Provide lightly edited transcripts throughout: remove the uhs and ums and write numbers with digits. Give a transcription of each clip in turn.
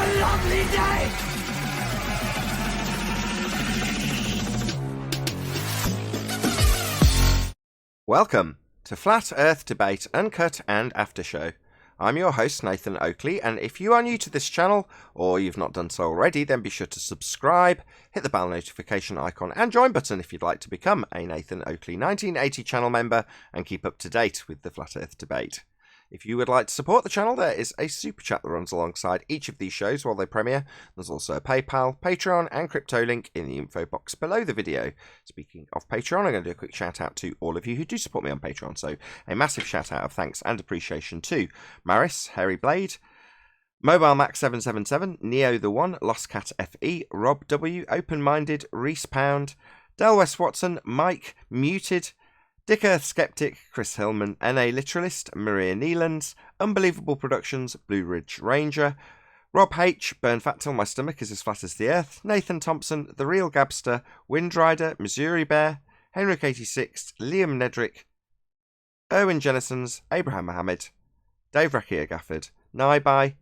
a lovely day! Welcome to Flat Earth Debate Uncut and After Show. I'm your host, Nathan Oakley, and if you are new to this channel, or you've not done so already, then be sure to subscribe, hit the bell notification icon and join button if you'd like to become a Nathan Oakley 1980 channel member and keep up to date with the Flat Earth Debate. If you would like to support the channel, there is a super chat that runs alongside each of these shows while they premiere. There's also a PayPal, Patreon and crypto link in the info box below the video. Speaking of Patreon, I'm going to do a quick shout out to all of you who do support me on Patreon. So a massive shout out of thanks and appreciation to Maris, Harry Blade, Mobile Max 777, Neo the One, Lost Cat FE, Rob W, Open Minded, Reese Pound, Del West Watson, Mike, Muted, Dick Earth Skeptic, Chris Hillman, NA Literalist, Maria Neelands, Unbelievable Productions, Blue Ridge Ranger, Rob H, Burn Fat Till My Stomach Is As Flat As the Earth, Nathan Thompson, The Real Gabster, Windrider, Missouri Bear, Henrik 86, Liam Nedrick, Erwin Jennisons, Abraham Mohammed, Dave Rakia Gafford, Naibai,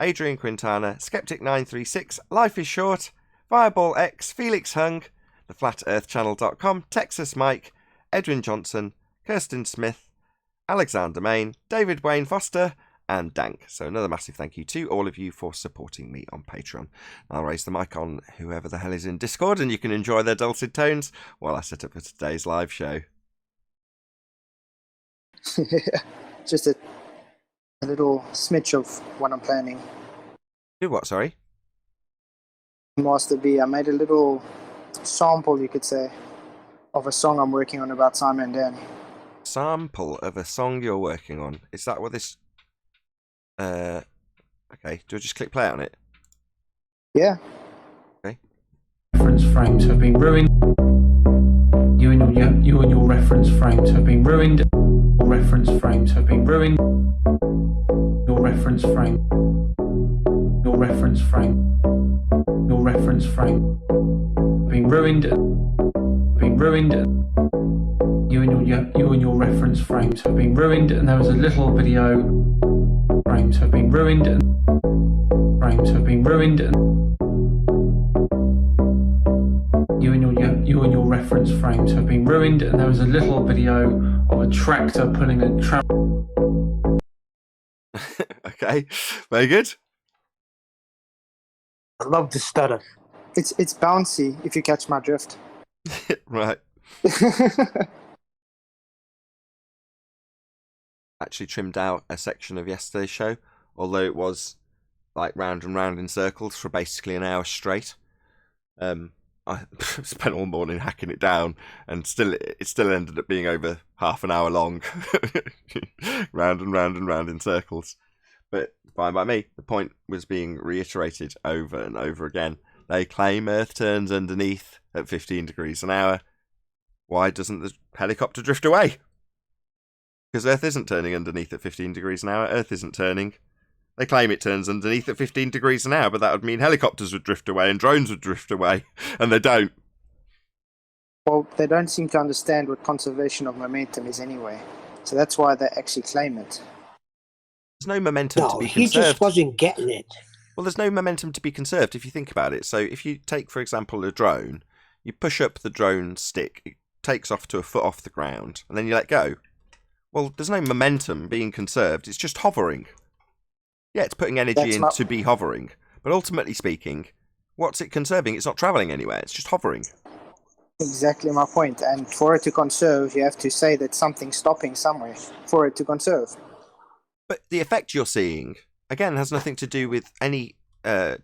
Adrian Quintana, Skeptic 936, Life is Short, Fireball X, Felix Hung, TheFlatEarthChannel.com, Texas Mike, Edwin Johnson, Kirsten Smith, Alexander Main, David Wayne Foster, and Dank. So another massive thank you to all of you for supporting me on Patreon. I'll raise the mic on whoever the hell is in Discord, and you can enjoy their dulcet tones while I set up for today's live show. Just a little smidge of what I'm planning. Do what, sorry? Master B, I made a little sample, you could say, of a song I'm working on about Simon and Dan. Sample of a song you're working on. Is that what this... Okay, do I just click play on it? Yeah. Okay. Reference frames have been ruined. You and your reference frames have been ruined. Your reference frames have been ruined. Your reference frame. Your reference frame. Your reference frame. Been ruined. Been ruined. You and your reference frames have been ruined, and there was a little video. Frames have been ruined. Frames have been ruined. You and your reference frames have been ruined, and there was a little video of a tractor pulling a Okay, very good. I love to stutter. It's bouncy, if you catch my drift. Right. Actually trimmed out a section of yesterday's show, although it was like round and round in circles for basically an hour straight. I spent all morning hacking it down, and it still ended up being over half an hour long, round and round and round in circles. But fine by me. The point was being reiterated over and over again. They claim Earth turns underneath at 15 degrees an hour. Why doesn't the helicopter drift away? Because Earth isn't turning underneath at 15 degrees an hour. Earth isn't turning. They claim it turns underneath at 15 degrees an hour, but that would mean helicopters would drift away and drones would drift away, and they don't. Well, they don't seem to understand what conservation of momentum is anyway. So that's why they actually claim it. There's no momentum to No, be he conserved. just wasn't getting it. Well, there's no momentum to be conserved if you think about it. So if you take, for example, a drone, you push up the drone stick, it takes off to a foot off the ground, and then you let go. Well, there's no momentum being conserved, it's just hovering. Yeah, it's putting energy in to be hovering. But ultimately speaking, what's it conserving? It's not travelling anywhere, it's just hovering. Exactly my point. And for it to conserve, you have to say that something's stopping somewhere for it to conserve. But the effect you're seeing, again, has nothing to do with any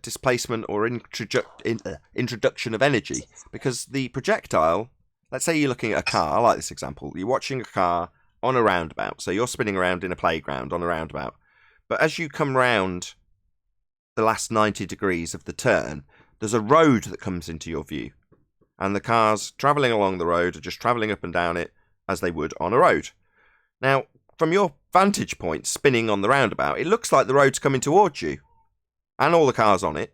displacement or introduction of energy. Because the projectile, let's say you're looking at a car, I like this example, you're watching a car on a roundabout. So you're spinning around in a playground on a roundabout. But as you come round the last 90 degrees of the turn, there's a road that comes into your view. And the cars travelling along the road are just travelling up and down it as they would on a road. Now, from your vantage point, spinning on the roundabout, it looks like the road's coming towards you. And all the cars on it.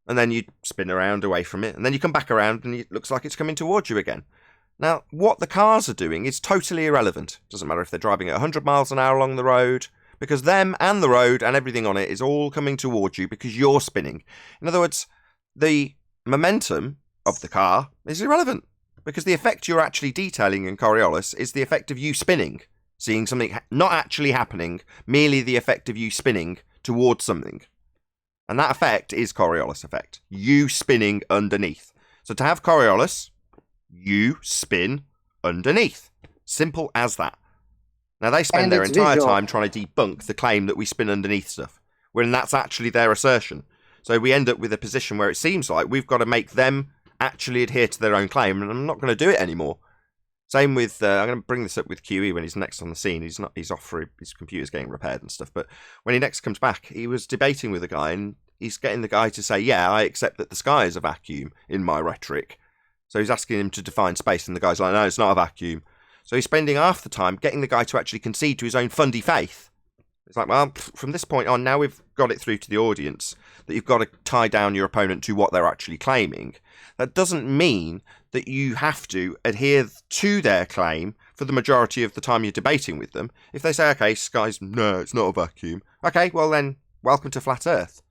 And then you spin around away from it. And then you come back around and it looks like it's coming towards you again. Now, what the cars are doing is totally irrelevant. Doesn't matter if they're driving at 100 miles an hour along the road, because them and the road and everything on it is all coming towards you because you're spinning. In other words, the momentum of the car is irrelevant because the effect you're actually detailing in Coriolis is the effect of you spinning, seeing something not actually happening, merely the effect of you spinning towards something. And that effect is Coriolis effect. You spinning underneath. So to have Coriolis, you spin underneath. Simple as that. Now they spend their entire time trying to debunk the claim that we spin underneath stuff, when that's actually their assertion. So we end up with a position where it seems like we've got to make them actually adhere to their own claim, and I'm not going to do it anymore. Same with, I'm going to bring this up with QE when he's next on the scene. He's off for his computer's getting repaired and stuff. But when he next comes back, he was debating with a guy, and he's getting the guy to say, yeah, I accept that the sky is a vacuum in my rhetoric. So he's asking him to define space, and the guy's like, no, it's not a vacuum. So he's spending half the time getting the guy to actually concede to his own fundy faith. It's like, well, from this point on, now we've got it through to the audience that you've got to tie down your opponent to what they're actually claiming. That doesn't mean that you have to adhere to their claim for the majority of the time you're debating with them. If they say, okay, sky's, no, it's not a vacuum. Okay, well then, welcome to Flat Earth.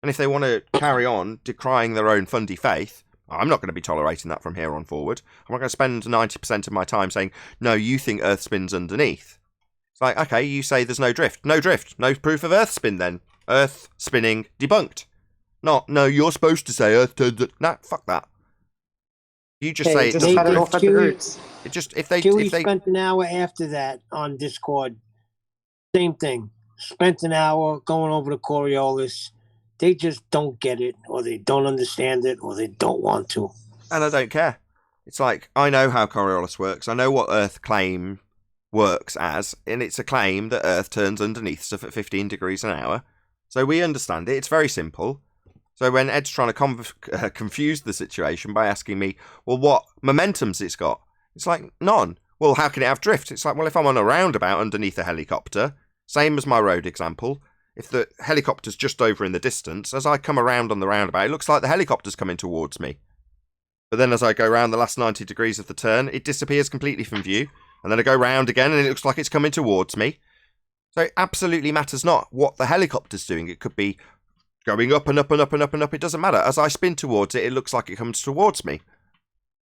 And if they want to carry on decrying their own fundy faith, I'm not going to be tolerating that from here on forward. I'm not going to spend 90% of my time saying, no, you think Earth spins underneath. It's like, okay, you say there's no drift. No drift. No proof of Earth spin then. Earth spinning debunked. Not, no, you're supposed to say Earth turns... No, fuck that. You just say... Just cut it off at the roots. It just, if they spent an hour after that on Discord. Same thing. Spent an hour going over the Coriolis. They just don't get it, or they don't understand it, or they don't want to. And I don't care. It's like, I know how Coriolis works. I know what Earth claim works as, and it's a claim that Earth turns underneath stuff at 15 degrees an hour. So we understand it. It's very simple. So when Ed's trying to confuse the situation by asking me, well, what momentum's it's got? It's like, none. Well, how can it have drift? It's like, well, if I'm on a roundabout underneath a helicopter, same as my road example, if the helicopter's just over in the distance, as I come around on the roundabout, it looks like the helicopter's coming towards me. But then as I go around the last 90 degrees of the turn, it disappears completely from view. And then I go round again and it looks like it's coming towards me. So it absolutely matters not what the helicopter's doing. It could be going up and up and up and up and up. It doesn't matter. As I spin towards it, it looks like it comes towards me.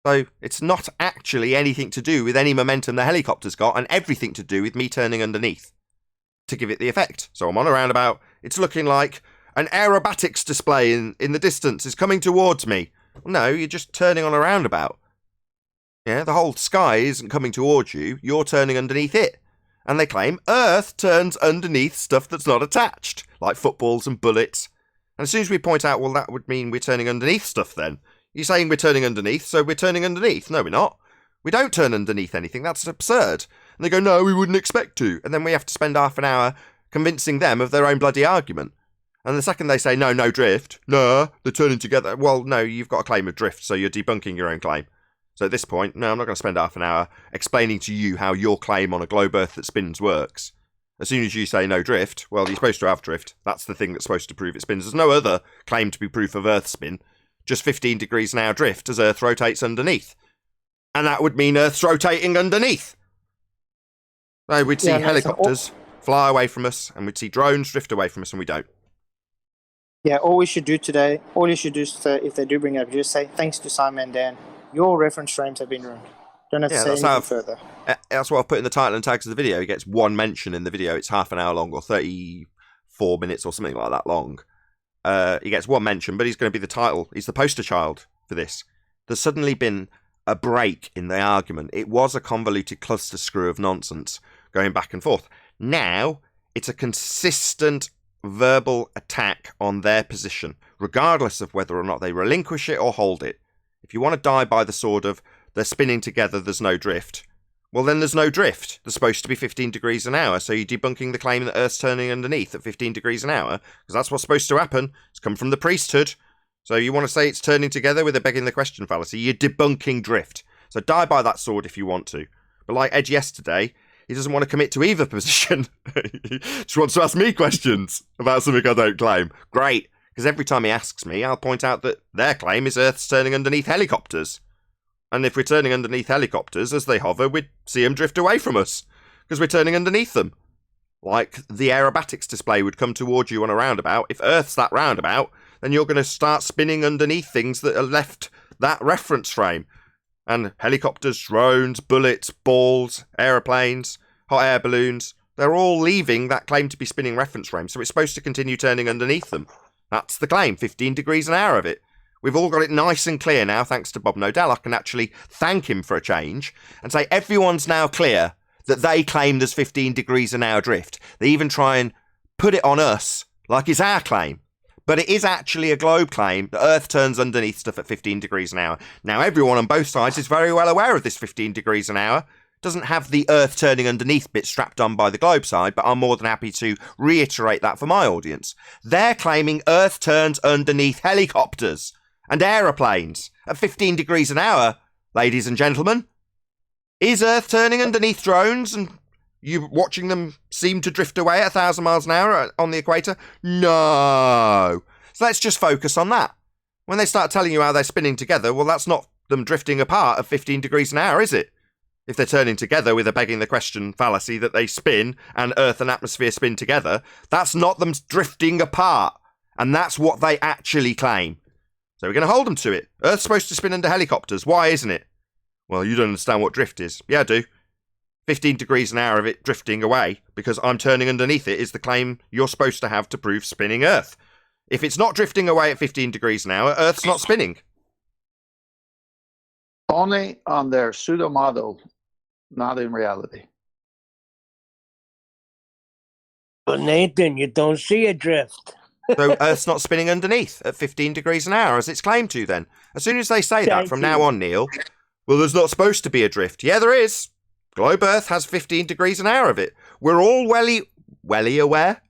So it's not actually anything to do with any momentum the helicopter's got, and everything to do with me turning underneath to give it the effect. So I'm on a roundabout. It's looking like an aerobatics display in the distance is coming towards me. Well, no, you're just turning on a roundabout. Yeah, the whole sky isn't coming towards you. You're turning underneath it. And they claim Earth turns underneath stuff that's not attached, like footballs and bullets. And as soon as we point out, well, that would mean we're turning underneath stuff then. You're saying we're turning underneath, so we're turning underneath. No, we're not. We don't turn underneath anything. That's absurd. And they go, no, we wouldn't expect to. And then we have to spend half an hour convincing them of their own bloody argument. And the second they say, no, no drift, no, they're turning together. Well, no, you've got a claim of drift, so you're debunking your own claim. So at this point, no, I'm not going to spend half an hour explaining to you how your claim on a globe Earth that spins works. As soon as you say no drift, well, you're supposed to have drift. That's the thing that's supposed to prove it spins. There's no other claim to be proof of Earth spin. Just 15 degrees an hour drift as Earth rotates underneath. And that would mean Earth's rotating underneath. So we'd see helicopters fly away from us, and we'd see drones drift away from us, and we don't. Yeah, all you should do today, if they do bring it up, just say, thanks to Simon and Dan, your reference frames have been ruined. Don't have to say anything further. That's what I've put in the title and tags of the video. He gets one mention in the video. It's half an hour long, or 34 minutes, or something like that long. He gets one mention, but he's going to be the title. He's the poster child for this. There's suddenly been a break in the argument. It was a convoluted cluster screw of nonsense going back and forth. Now, it's a consistent verbal attack on their position, regardless of whether or not they relinquish it or hold it. If you want to die by the sword of they're spinning together, there's no drift, well, then there's no drift. There's supposed to be 15 degrees an hour, so you're debunking the claim that Earth's turning underneath at 15 degrees an hour, because that's what's supposed to happen. It's come from the priesthood. So you want to say it's turning together with a begging the question fallacy. You're debunking drift. So die by that sword if you want to. But like Ed yesterday, he doesn't want to commit to either position. He just wants to ask me questions about something I don't claim. Great, because every time he asks me, I'll point out that their claim is Earth's turning underneath helicopters. And if we're turning underneath helicopters, as they hover, we'd see them drift away from us, because we're turning underneath them. like the aerobatics display would come towards you on a roundabout. If Earth's that roundabout, then you're going to start spinning underneath things that are left that reference frame. And helicopters, drones, bullets, balls, aeroplanes, hot air balloons, they're all leaving that claim to be spinning reference frame, so it's supposed to continue turning underneath them. That's the claim, 15 degrees an hour of it. We've all got it nice and clear now, thanks to Bob Nodell. I can actually thank him for a change and say everyone's now clear that they claim there's 15 degrees an hour drift. They even try and put it on us like it's our claim. But it is actually a globe claim that Earth turns underneath stuff at 15 degrees an hour. Now, everyone on both sides is very well aware of this 15 degrees an hour. Doesn't have the Earth turning underneath bit strapped on by the globe side, but I'm more than happy to reiterate that for my audience. They're claiming Earth turns underneath helicopters and aeroplanes at 15 degrees an hour, ladies and gentlemen. Is Earth turning underneath drones and you watching them seem to drift away at 1,000 miles an hour on the equator? No. So let's just focus on that. When they start telling you how they're spinning together, well, that's not them drifting apart at 15 degrees an hour, is it? If they're turning together with a begging the question fallacy that they spin and Earth and atmosphere spin together, that's not them drifting apart. And that's what they actually claim. So we're going to hold them to it. Earth's supposed to spin under helicopters. Why isn't it? Well, you don't understand what drift is. Yeah, I do. 15 degrees an hour of it drifting away because I'm turning underneath it is the claim you're supposed to have to prove spinning Earth. If it's not drifting away at 15 degrees an hour, Earth's not spinning. Only on their pseudo model, not in reality. But Nathan, you don't see a drift. So Earth's not spinning underneath at 15 degrees an hour as it's claimed to then. As soon as they say that from now on, Neil, well, there's not supposed to be a drift. Yeah, there is. Globe Earth has 15 degrees an hour of it. We're all welly aware.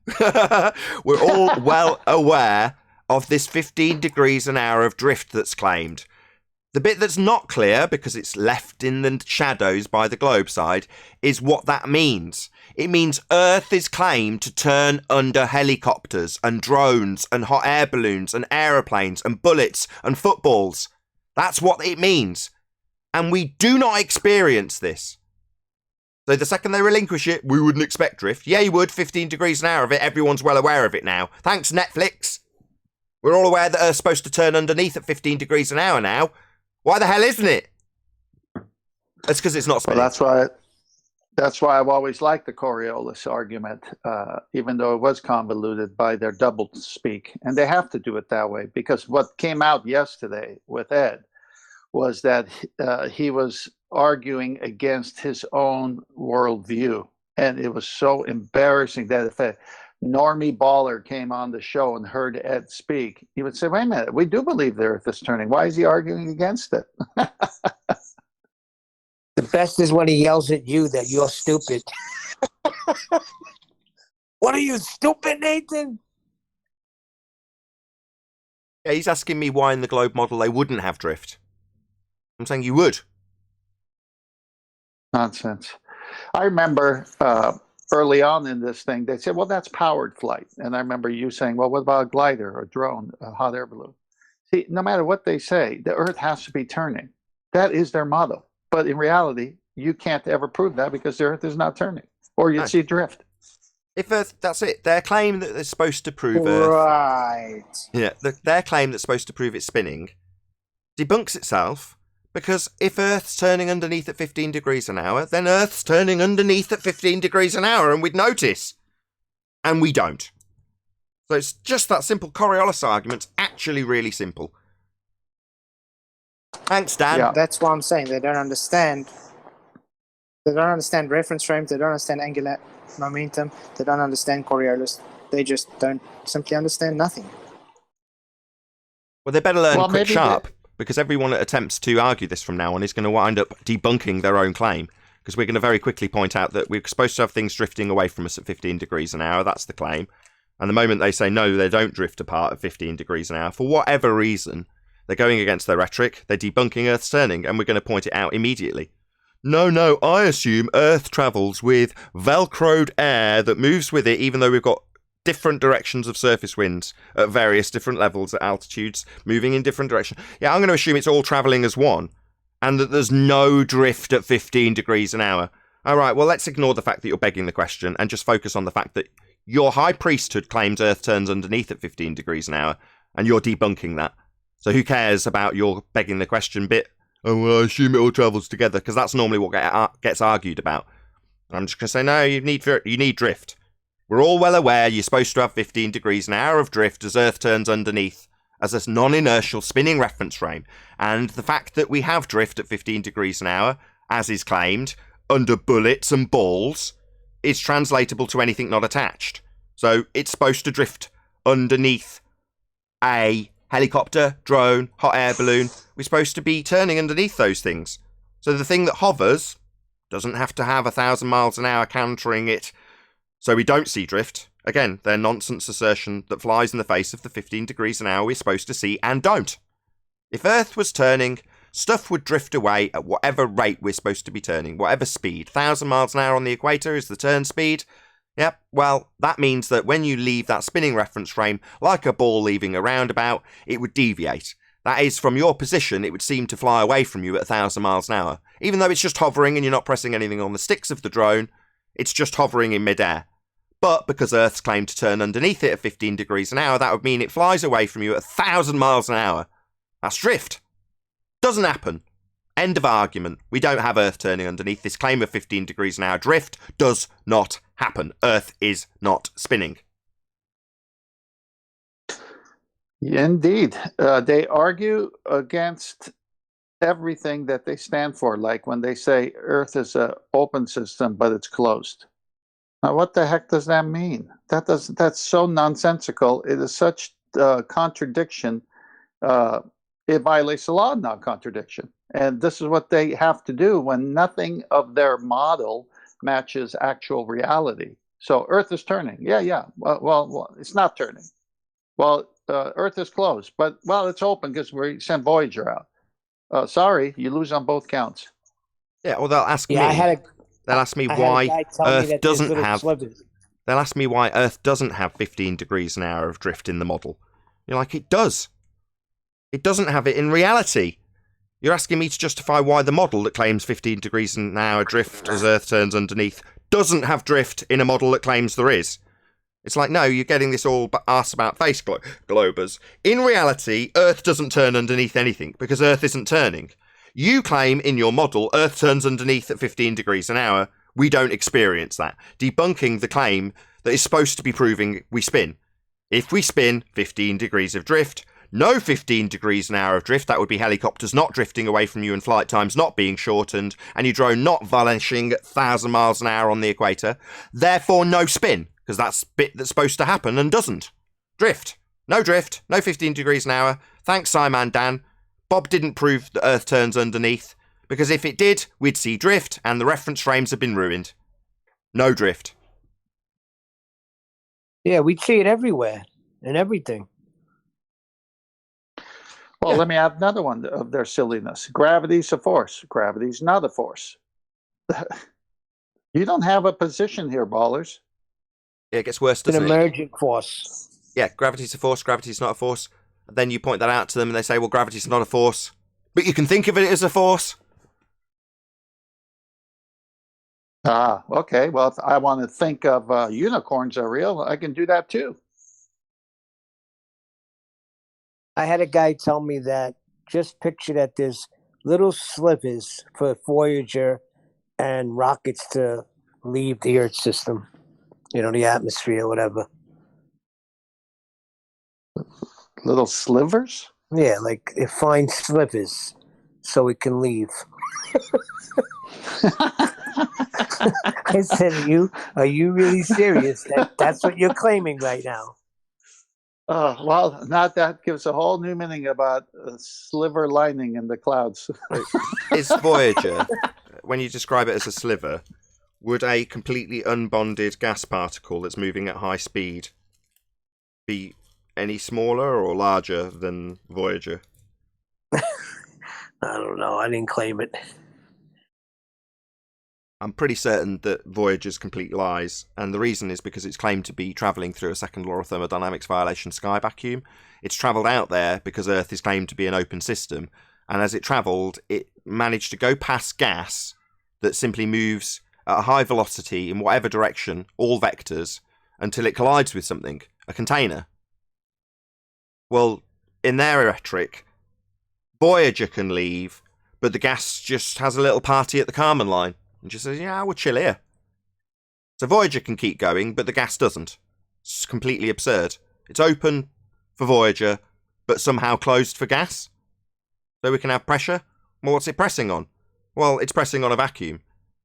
We're all well aware of this 15 degrees an hour of drift that's claimed. The bit that's not clear, because it's left in the shadows by the globe side, is what that means. It means Earth is claimed to turn under helicopters and drones and hot air balloons and aeroplanes and bullets and footballs. That's what it means. And we do not experience this. So the second they relinquish it, we wouldn't expect drift. Yeah, you would. 15 degrees an hour of it. Everyone's well aware of it now. Thanks, Netflix. We're all aware that Earth's supposed to turn underneath at 15 degrees an hour now. Why the hell isn't it? That's because it's not spinning. Well, that's why I've always liked the Coriolis argument, even though it was convoluted by their double speak. And they have to do it that way because what came out yesterday with Ed was that he was arguing against his own worldview. And it was so embarrassing that if a normie baller came on the show and heard Ed speak, he would say, wait a minute, we do believe the Earth is turning. Why is he arguing against it? The best is when he yells at you that you're stupid. What are you, stupid, Nathan? Yeah, he's asking me why in the globe model they wouldn't have drift. I'm saying you would. Nonsense. I remember early on in this thing, they said, well, that's powered flight. And I remember you saying, well, what about a glider or a drone, a hot air balloon? See, no matter what they say, the Earth has to be turning. That is their motto. But in reality, you can't ever prove that because the Earth is not turning. Or you'd see drift. If Earth, that's it. Their claim that they're supposed to prove Earth. Right. Yeah, their claim that's supposed to prove it's spinning debunks itself because if Earth's turning underneath at 15 degrees an hour, then Earth's turning underneath at 15 degrees an hour and we'd notice. And we don't. So it's just that simple. Coriolis argument's actually really simple. Thanks, Dan. Yeah. That's what I'm saying. They don't understand. They don't understand reference frames. They don't understand angular momentum. They don't understand Coriolis. They just don't simply understand nothing. Well, they better learn quick maybe sharp because everyone that attempts to argue this from now on is going to wind up debunking their own claim because we're going to very quickly point out that we're supposed to have things drifting away from us at 15 degrees an hour. That's the claim. And the moment they say, no, they don't drift apart at 15 degrees an hour, for whatever reason, they're going against their rhetoric, they're debunking Earth's turning, and we're going to point it out immediately. No, I assume Earth travels with velcroed air that moves with it, even though we've got different directions of surface winds at various different levels at altitudes, moving in different directions. Yeah, I'm going to assume it's all travelling as one, and that there's no drift at 15 degrees an hour. All right, well, let's ignore the fact that you're begging the question and just focus on the fact that your high priesthood claims Earth turns underneath at 15 degrees an hour, and you're debunking that. So who cares about your begging the question bit? Oh, well, I assume it all travels together, because that's normally what gets argued about. I'm just going to say, no, you need drift. We're all well aware you're supposed to have 15 degrees an hour of drift as Earth turns underneath as a non-inertial spinning reference frame. And the fact that we have drift at 15 degrees an hour, as is claimed, under bullets and balls, is translatable to anything not attached. So it's supposed to drift underneath a helicopter, drone, hot air balloon. We're supposed to be turning underneath those things. So the thing that hovers doesn't have to have 1,000 miles an hour countering it so we don't see drift. Again, their nonsense assertion that flies in the face of the 15 degrees an hour we're supposed to see and don't. If Earth was turning, stuff would drift away at whatever rate we're supposed to be turning, whatever speed. 1,000 miles an hour on the equator is the turn speed. Yep, well, that means that when you leave that spinning reference frame, like a ball leaving a roundabout, it would deviate. That is, from your position, it would seem to fly away from you at 1,000 miles an hour. Even though it's just hovering and you're not pressing anything on the sticks of the drone, it's just hovering in midair. But because Earth's claimed to turn underneath it at 15 degrees an hour, that would mean it flies away from you at 1,000 miles an hour. That's drift. Doesn't happen. End of argument. We don't have Earth turning underneath. This claim of 15 degrees an hour drift does not happen. Earth is not spinning. Indeed. They argue against everything that they stand for, like when they say Earth is an open system, but it's closed. Now, what the heck does that mean? That's so nonsensical. It is such contradiction. It violates the law of non-contradiction. And this is what they have to do when nothing of their model matches actual reality. So Earth is turning. Yeah. Well, it's not turning. Well, Earth is closed, but, well, it's open because we sent Voyager out. Sorry, you lose on both counts. Yeah, well, they'll ask me. They'll ask me why Earth doesn't have. They'll ask me why Earth doesn't have 15 degrees an hour of drift in the model. You're like, it does. It doesn't have it in reality. You're asking me to justify why the model that claims 15 degrees an hour drift as Earth turns underneath doesn't have drift in a model that claims there is. It's like, no, you're getting this all arse about face globers. In reality, Earth doesn't turn underneath anything because Earth isn't turning. You claim in your model Earth turns underneath at 15 degrees an hour. We don't experience that. Debunking the claim that is supposed to be proving we spin. If we spin 15 degrees of drift, no 15 degrees an hour of drift, that would be helicopters not drifting away from you and flight times not being shortened, and your drone not vanishing at 1,000 miles an hour on the equator. Therefore, no spin, because that's bit that's supposed to happen and doesn't. Drift. No 15 degrees an hour. Thanks, Simon Dan. Bob didn't prove that Earth turns underneath, because if it did, we'd see drift, and the reference frames have been ruined. No drift. Yeah, we'd see it everywhere and everything. Well, let me add another one of their silliness. Gravity's a force. Gravity's not a force. You don't have a position here, ballers. Yeah, it gets worse, It's an doesn't it? emergent force. Yeah, gravity's a force, gravity's not a force. And then you point that out to them and they say, well, gravity's not a force. But you can think of it as a force. Ah, okay. Well, if I want to think of unicorns are real, I can do that too. I had a guy tell me that just picture that there's little slivers for Voyager and rockets to leave the Earth system, the atmosphere, whatever. Little slivers? Yeah, like it finds slivers so it can leave. I said, are you really serious? That's what you're claiming right now. Well, not that gives a whole new meaning about a sliver lining in the clouds. Is Voyager, when you describe it as a sliver, would a completely unbonded gas particle that's moving at high speed be any smaller or larger than Voyager? I don't know. I didn't claim it. I'm pretty certain that Voyager's complete lies, and the reason is because it's claimed to be travelling through a second law of thermodynamics violation sky vacuum. It's travelled out there because Earth is claimed to be an open system, and as it travelled, it managed to go past gas that simply moves at a high velocity in whatever direction, all vectors, until it collides with something, a container. Well, in their rhetoric, Voyager can leave, but the gas just has a little party at the Kármán line and just says, yeah, we'll chill here. So Voyager can keep going, but the gas doesn't. It's completely absurd. It's open for Voyager, but somehow closed for gas. So we can have pressure. Well, what's it pressing on? Well, it's pressing on a vacuum.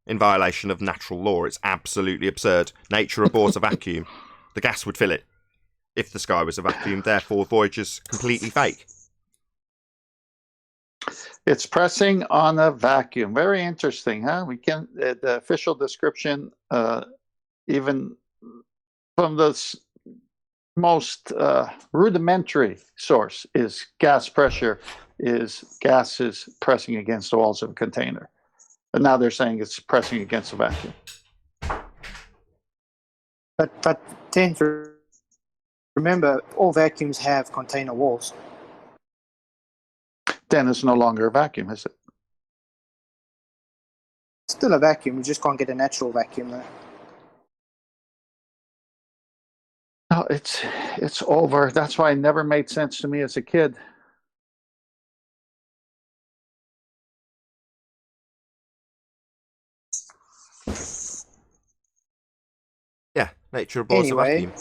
In violation of natural law. It's absolutely absurd. Nature abhors a vacuum. The gas would fill it. If the sky was a vacuum, therefore Voyager's completely fake. It's pressing on a vacuum. Very interesting, huh? We can the official description, even from the most rudimentary source, is gas pressure is gases pressing against the walls of a container. But now they're saying it's pressing against a vacuum. But then remember, all vacuums have container walls. Then it's no longer a vacuum, is it? It's still a vacuum. You just can't get a natural vacuum there. No, it's over. That's why it never made sense to me as a kid. Yeah, nature abhors a vacuum.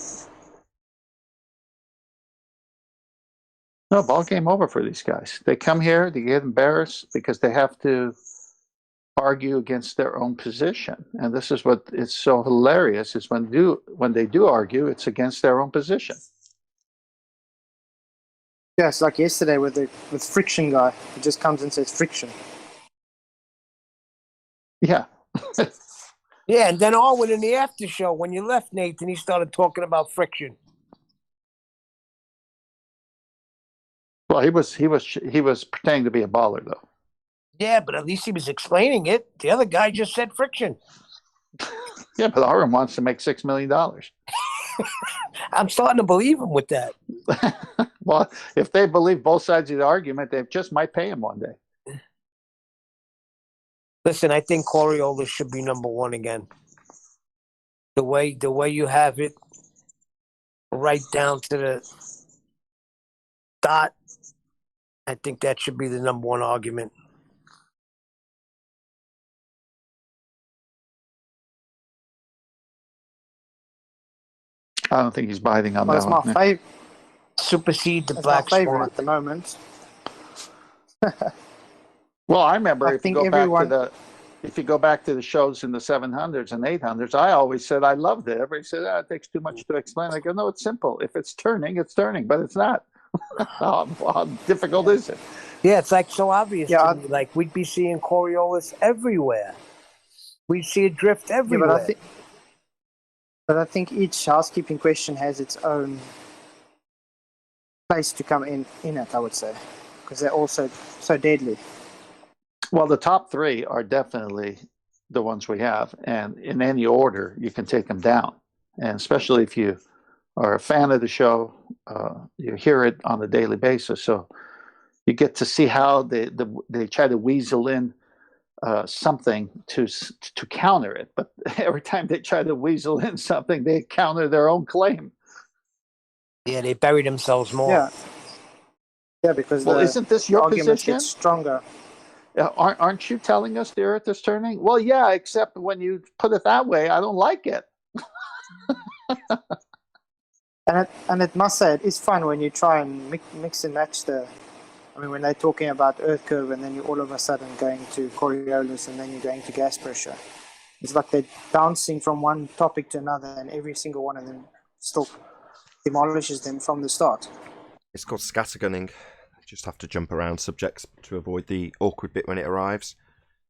No, ball game over for these guys. They come here, they get embarrassed because they have to argue against their own position. And this is what is so hilarious is when they do argue, it's against their own position. Yeah, it's like yesterday with friction guy. He just comes and says friction. Yeah. Yeah, and then Arwen in the after show, when you left, Nathan, he started talking about friction. Well, he was pretending to be a baller, though. Yeah, but at least he was explaining it. The other guy just said friction. Yeah, but Arwen wants to make $6 million. I'm starting to believe him with that. Well, if they believe both sides of the argument, they just might pay him one day. Listen, I think Coriolis should be number one again. The way you have it, right down to the dot, I think that should be the number one argument. I don't think he's biting on Well, that it's my one. favorite. Supersede the It's Black my favorite Swan. at the moment. Well, I remember I if you think go everyone- back to the shows in the 700s and 800s, I always said I loved it. Everybody said, it takes too much to explain. I go, no, it's simple. If it's turning, but it's not. How difficult is it? Yeah, it's like so obvious Yeah, to me. Like we'd be seeing Coriolis everywhere. We'd see it drift everywhere. Yeah, but I think each housekeeping question has its own place to come in it, I would say, because they're also so deadly. Well, the top three are definitely the ones we have, and in any order, you can take them down. And especially if you are a fan of the show, you hear it on a daily basis, so you get to see how they try to weasel in something to counter it. But every time they try to weasel in something, they counter their own claim. Yeah, they bury themselves more. Yeah, because isn't this your arguments position? get stronger. Aren't you telling us the Earth is turning? Well, yeah, except when you put it that way, I don't like it. And it must say it is fun when you try and mix and match when they're talking about Earth curve and then you're all of a sudden going to Coriolis and then you're going to gas pressure. It's like they're bouncing from one topic to another and every single one of them still demolishes them from the start. It's called scattergunning. You just have to jump around subjects to avoid the awkward bit when it arrives.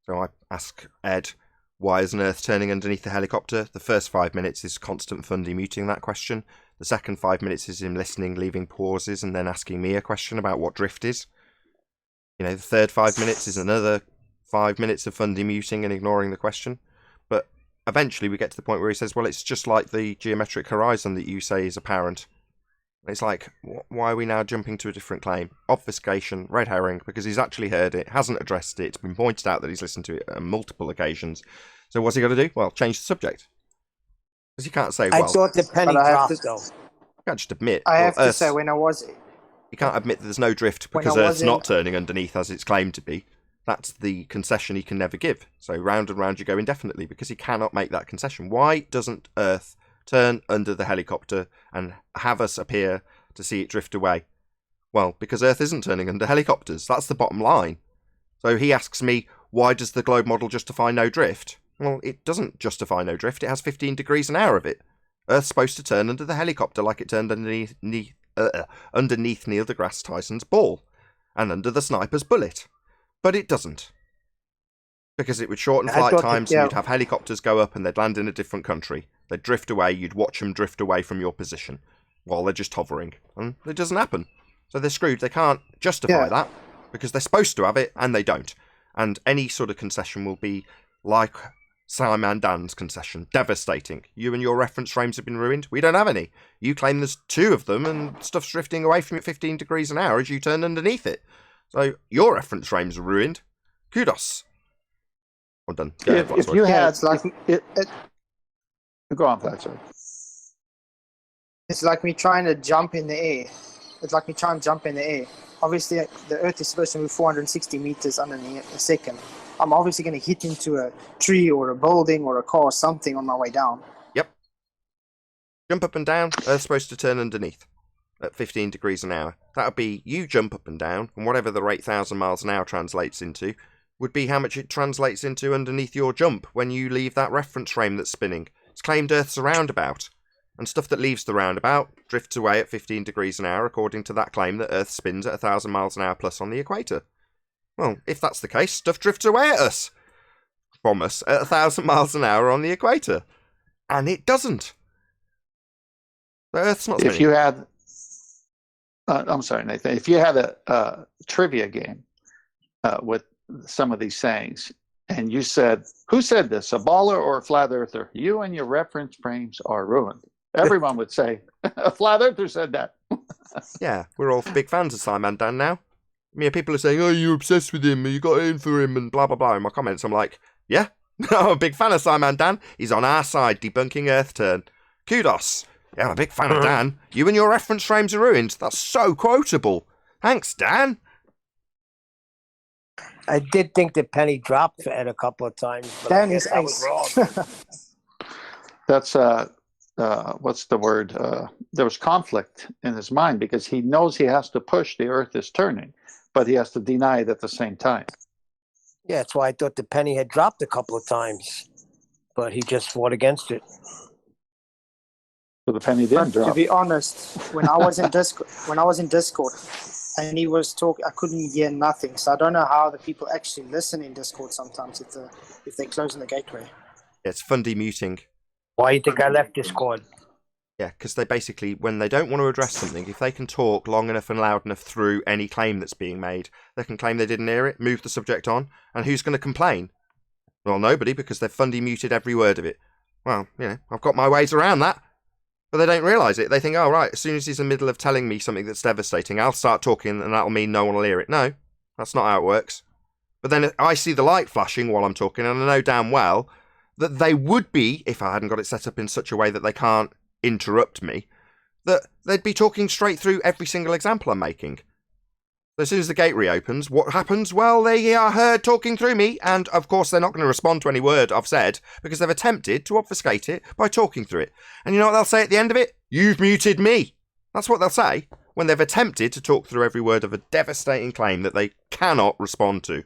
So I ask Ed, why is an Earth turning underneath the helicopter? The first 5 minutes is constant Fundy muting that question. The second 5 minutes is him listening, leaving pauses, and then asking me a question about what drift is. The third 5 minutes is another 5 minutes of Fundy muting and ignoring the question. But eventually we get to the point where he says, well, it's just like the geometric horizon that you say is apparent. And it's like, why are we now jumping to a different claim? Obfuscation, red herring, because he's actually heard it, hasn't addressed it. It's been pointed out that he's listened to it on multiple occasions. So what's he got to do? Well, change the subject. Because you can't say, I well, thought the penny But I have dropped, to- though. you can't just admit. I well, have to Earth's- say, when I was You can't admit that there's no drift When because I Earth's was in- not turning underneath as it's claimed to be. That's the concession he can never give. So round and round you go indefinitely because he cannot make that concession. Why doesn't Earth turn under the helicopter and have us appear to see it drift away? Well, because Earth isn't turning under helicopters. That's the bottom line. So he asks me, why does the globe model justify no drift? Well, it doesn't justify no drift. It has 15 degrees an hour of it. Earth's supposed to turn under the helicopter like it turned underneath Neil deGrasse Tyson's ball and under the sniper's bullet. But it doesn't. Because it would shorten I flight thought times that, and yeah. you'd have helicopters go up and they'd land in a different country. They'd drift away, you'd watch them drift away from your position while they're just hovering. And it doesn't happen. So they're screwed. They can't justify Yeah. that because they're supposed to have it and they don't. And any sort of concession will be like Simon Dan's concession. Devastating. You and your reference frames have been ruined. We don't have any. You claim there's 2 of them and stuff's drifting away from it 15 degrees an hour as you turn underneath it. So your reference frames are ruined. Kudos. I'm done. Go ahead, If Vlad, you sorry. had, it's like go on, Vlad, sorry. it's like me trying to jump in the air. It's like me trying to jump in the air. Obviously, the Earth is supposed to move 460 meters underneath a second. I'm obviously going to hit into a tree or a building or a car or something on my way down. Jump up and down. Earth's supposed to turn underneath at 15 degrees an hour. That would be you jump up and down, and whatever the 8,000 miles an hour translates into would be how much it translates into underneath your jump when you leave that reference frame that's spinning. It's claimed Earth's a roundabout, and stuff that leaves the roundabout drifts away at 15 degrees an hour according to that claim that Earth spins at 1,000 miles an hour plus on the equator. Well, if that's the case, stuff drifts away at us. From us at 1,000 miles an hour on the equator. And it doesn't. The Earth's not spinning. If you had, I'm sorry, Nathan. If you had a trivia game with some of these sayings, and you said, "Who said this? A baller or a flat earther?" You and your reference frames are ruined. Everyone would say, "A flat earther said that." Yeah, we're all big fans of Simon Dan now. People are saying, "Oh, you're obsessed with him, you got in for him," and blah blah blah. In my comments, I'm like, "Yeah, I'm a big fan of Simon Dan. He's on our side, debunking Earth turn. Kudos. Yeah, I'm a big fan of Dan. You and your reference frames are ruined. That's so quotable. Thanks, Dan." I did think the penny dropped for Ed a couple of times, but Dan I is guess I was ace. wrong. That's what's the word? There was conflict in his mind because he knows he has to push the Earth is turning, but he has to deny it at the same time. Yeah, that's why I thought the penny had dropped a couple of times, but he just fought against it. So the penny didn't To drop. be honest, when I was in Discord, and he was talking, I couldn't hear nothing. So I don't know how the people actually listen in Discord sometimes if they're closing the gateway. It's fundy muting. Why do you think I left Discord? Yeah, because they basically, when they don't want to address something, if they can talk long enough and loud enough through any claim that's being made, they can claim they didn't hear it, move the subject on, and who's going to complain? Well, nobody, because they've fundy muted every word of it. Well, I've got my ways around that. But they don't realise it. They think, oh, right, as soon as he's in the middle of telling me something that's devastating, I'll start talking and that'll mean no one will hear it. No, that's not how it works. But then I see the light flashing while I'm talking, and I know damn well that they would be, if I hadn't got it set up in such a way that they can't interrupt me, that they'd be talking straight through every single example I'm making. So as soon as the gate reopens, what happens? Well, they are heard talking through me, and of course they're not going to respond to any word I've said, because they've attempted to obfuscate it by talking through it. And you know what they'll say at the end of it? You've muted me. That's what they'll say when they've attempted to talk through every word of a devastating claim that they cannot respond to.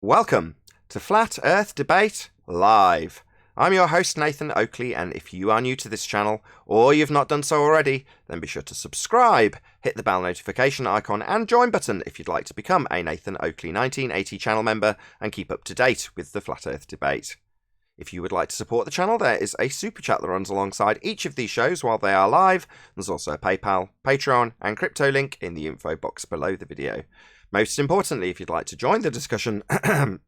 Welcome to Flat Earth Debate Live. I'm your host, Nathan Oakley, and if you are new to this channel, or you've not done so already, then be sure to subscribe, hit the bell notification icon and join button if you'd like to become a Nathan Oakley 1980 channel member and keep up to date with the Flat Earth debate. If you would like to support the channel, there is a super chat that runs alongside each of these shows while they are live. There's also a PayPal, Patreon, and crypto link in the info box below the video. Most importantly, if you'd like to join the discussion,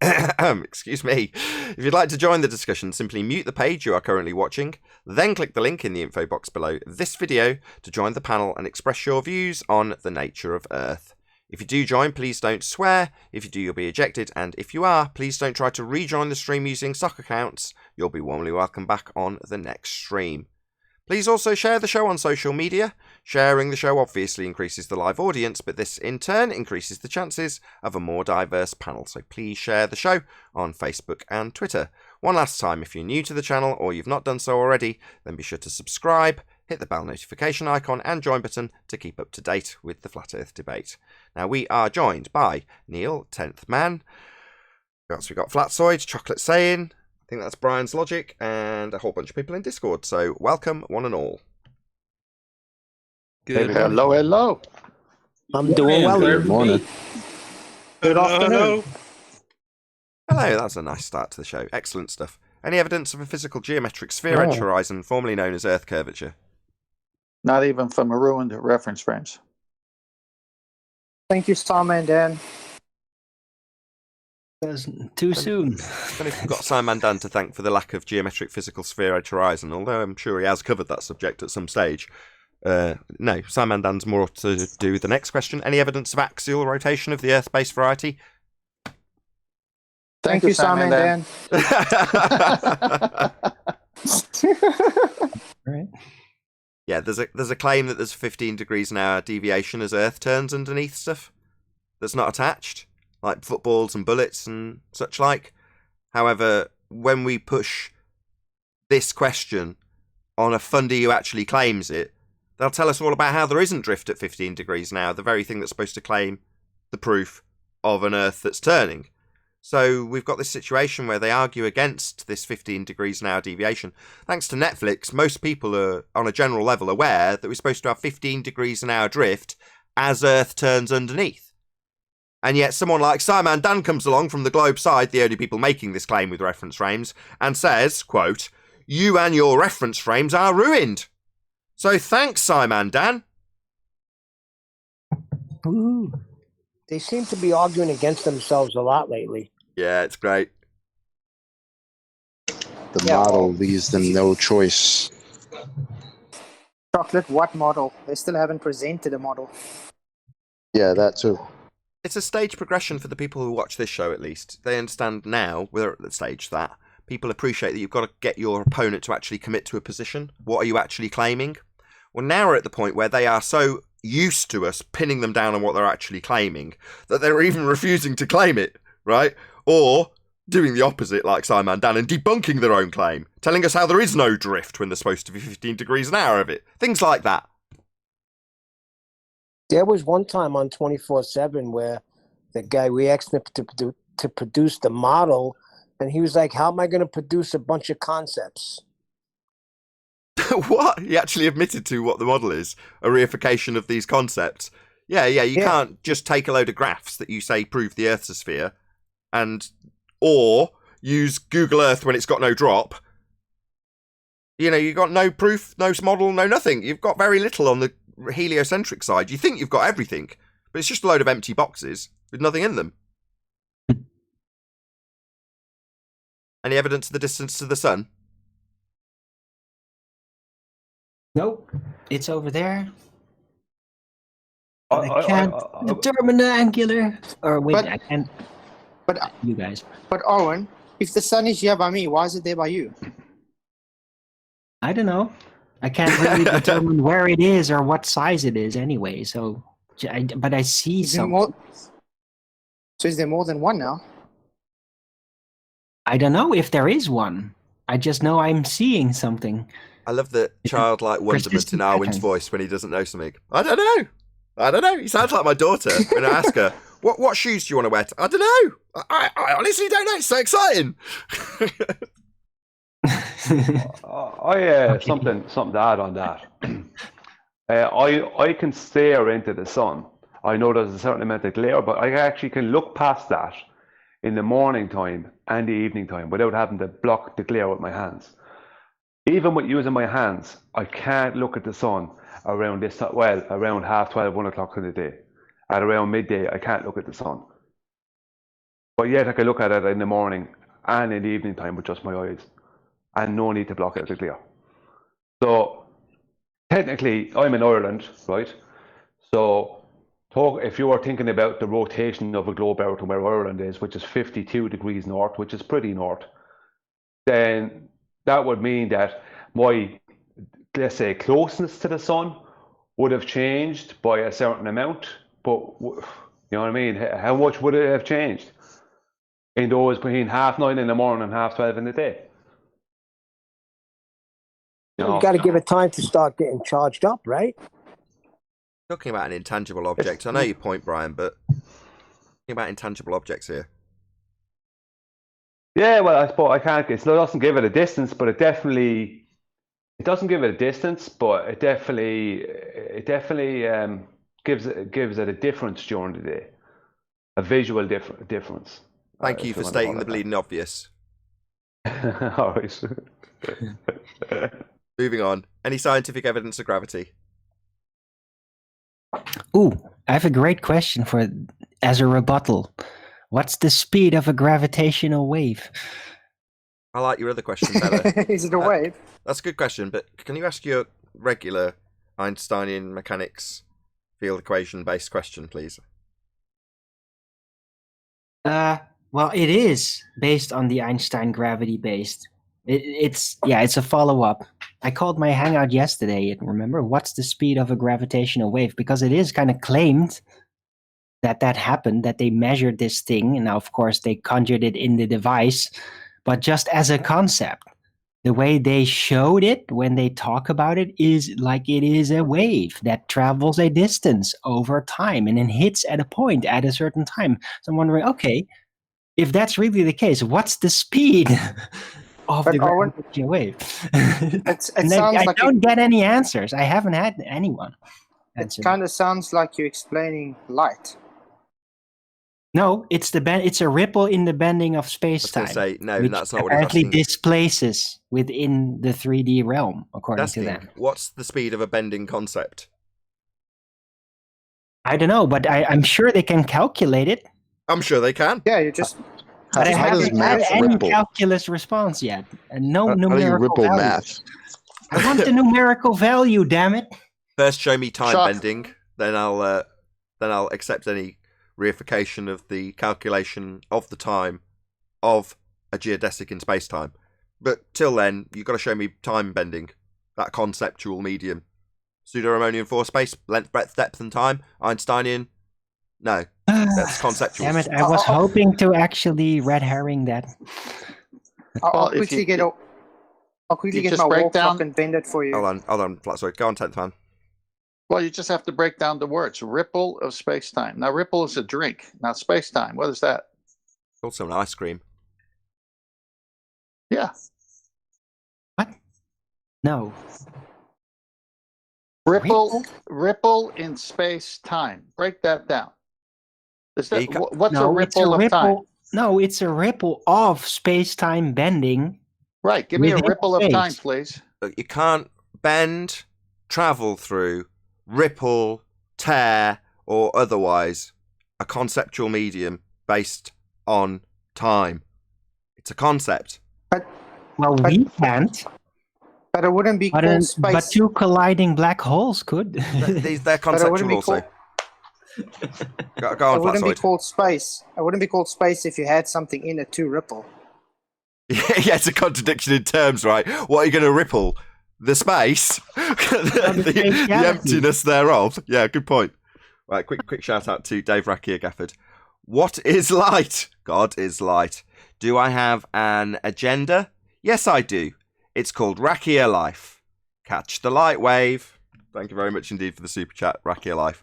excuse me, if you'd like to join the discussion, simply mute the page you are currently watching, then click the link in the info box below this video to join the panel and express your views on the nature of Earth. If you do join, please don't swear. If you do, you'll be ejected. And if you are, please don't try to rejoin the stream using stock accounts. You'll be warmly welcome back on the next stream. Please also share the show on social media. Sharing the show obviously increases the live audience, but this in turn increases the chances of a more diverse panel. So please share the show on Facebook and Twitter. One last time, if you're new to the channel or you've not done so already, then be sure to subscribe, hit the bell notification icon and join button to keep up to date with the Flat Earth debate. Now we are joined by Neil, 10th Man. We've got Flatsoid, Chocolate Saying, I think that's Brian's Logic, and a whole bunch of people in Discord. So welcome one and all. Good. Hello, hello. I'm doing well. Good morning. Good afternoon. Hello, that's a nice start to the show. Excellent stuff. Any evidence of a physical geometric sphere-edge horizon, formerly known as Earth curvature? Not even from a ruined reference frames. Thank you, Simon and Dan. That's too soon. I don't know if we've got Simon Dan to thank for the lack of geometric physical sphere-edge horizon, although I'm sure he has covered that subject at some stage. No, Simon Dan's more to do with the next question. Any evidence of axial rotation of the Earth-based variety? Thank you, Simon and Dan. Right. Yeah, there's a claim that there's 15 degrees an hour deviation as Earth turns underneath stuff that's not attached, like footballs and bullets and such like. However, when we push this question on a funder who actually claims it, they'll tell us all about how there isn't drift at 15 degrees an hour, the very thing that's supposed to claim the proof of an Earth that's turning. So we've got this situation where they argue against this 15 degrees an hour deviation. Thanks to Netflix, most people are, on a general level, aware that we're supposed to have 15 degrees an hour drift as Earth turns underneath. And yet someone like Simon Dan comes along from the globe side, the only people making this claim with reference frames, and says, quote, "You and your reference frames are ruined." So thanks, Simon Dan. Ooh. They seem to be arguing against themselves a lot lately. Yeah, it's great. The model leaves them no choice. Chocolate, what model? They still haven't presented a model. Yeah, that too. It's a stage progression for the people who watch this show, at least. They understand now, we're at the stage that people appreciate that you've got to get your opponent to actually commit to a position. What are you actually claiming? Well, now we're at the point where they are so used to us pinning them down on what they're actually claiming that they're even refusing to claim it, right? Or doing the opposite like Simon Dan and debunking their own claim, telling us how there is no drift when there's supposed to be 15 degrees an hour of it. Things like that. There was one time on 24/7 where the guy, we asked him to produce the model, and he was like, how am I going to produce a bunch of concepts? What? He actually admitted to what the model is, a reification of these concepts. Yeah, you can't just take a load of graphs that you say prove the Earth's a sphere, or use Google Earth when it's got no drop. You know, you've got no proof, no model, no nothing. You've got very little on the heliocentric side. You think you've got everything, but it's just a load of empty boxes with nothing in them. Any evidence of the distance to the sun? Nope. It's over there. I can't determine the angular. Or wait, I can't. But you guys. But Owen, if the sun is here by me, why is it there by you? I don't know. I can't really determine where it is or what size it is anyway. So, but I see some. So is there more than one now? I don't know if there is one. I just know I'm seeing something. I love the childlike wonderment in Arwen's voice when he doesn't know something. I don't know. He sounds like my daughter when I ask her, what shoes do you want to wear? I don't know. I honestly don't know. It's so exciting. Something to add on that. I can stare into the sun. I know there's a certain amount of glare, but I actually can look past that in the morning time and the evening time without having to block the glare with my hands. Even with using my hands, I can't look at the sun around around 12:30, 1 o'clock in the day. At around midday, I can't look at the sun. But yet I can look at it in the morning and in the evening time with just my eyes, and no need to block it with the glare. So technically, I'm in Ireland, right? So if you are thinking about the rotation of a globe out to where Ireland is, which is 52 degrees north, which is pretty north, then that would mean that my, let's say, closeness to the sun would have changed by a certain amount. But you know what I mean? How much would it have changed in those between 9:30 in the morning and 12:30 in the day? You got to give it time to start getting charged up, right? Talking about an intangible object. I know your point, Brian, but talking about intangible objects here. Yeah, well, I suppose I can't. It doesn't give it a distance, but it doesn't give it a distance, but it definitely gives it a difference during the day, a visual difference. Thank you for stating the bleeding obvious. All right. Moving on. Any scientific evidence of gravity? Ooh, I have a great question as a rebuttal. What's the speed of a gravitational wave? I like your other question better. Is it a wave? That's a good question, but can you ask your regular Einsteinian mechanics field equation based question, please? Well, it is based on the Einstein gravity based. It's a follow-up. I called my hangout yesterday, and remember, what's the speed of a gravitational wave? Because it is kind of claimed that happened, that they measured this thing, and now, of course, they conjured it in the device, but just as a concept, the way they showed it when they talk about it is like it is a wave that travels a distance over time and then hits at a point at a certain time. So I'm wondering, okay, if that's really the case, what's the speed of the gravitational wave? I don't get any answers. I haven't had anyone answer. It kind of sounds like you're explaining light. No, it's a ripple in the bending of space-time. Say, no, which that's not what apparently displaces within the 3D realm, according to them. What's the speed of a bending concept? I don't know, but I'm sure they can calculate it. I'm sure they can. Yeah, you just. But I haven't had any ripple? calculus response yet, and no How do you numerical ripple value. math? I want the numerical value, damn it! First, show me time bending, then I'll accept any reification of the calculation of the time of a geodesic in space-time. But till then, you've got to show me time bending, that conceptual medium. Pseudo-Riemannian force space, length, breadth, depth, and time. Einsteinian, no, that's conceptual. Damn it! I was hoping to actually red herring that. I'll quickly get my wall clock and bend it for you. Hold on, sorry. Go on, 10th man. Well, you just have to break down the words. Ripple of space-time. Now, ripple is a drink. Now, space-time, what is that? Also an ice cream. Yeah. What? No. Ripple in space-time. Break that down. What's a ripple of time? No, it's a ripple of space-time bending. Right. Give me a ripple of time, please. Look, you can't bend, travel through, ripple, tear, or otherwise a conceptual medium based on time. It's a concept. We can't. But it wouldn't be called space. But two colliding black holes could. They're conceptual also. Go on, it wouldn't be called space. It wouldn't be called space if you had something in it to ripple. Yeah, it's a contradiction in terms, right? What are you going to ripple? The space? the emptiness thereof? Yeah, good point. Right, quick shout out to Dave Rakia Gafford. What is light? God is light. Do I have an agenda? Yes, I do. It's called Rakia Life. Catch the light wave. Thank you very much indeed for the super chat, Rakia Life.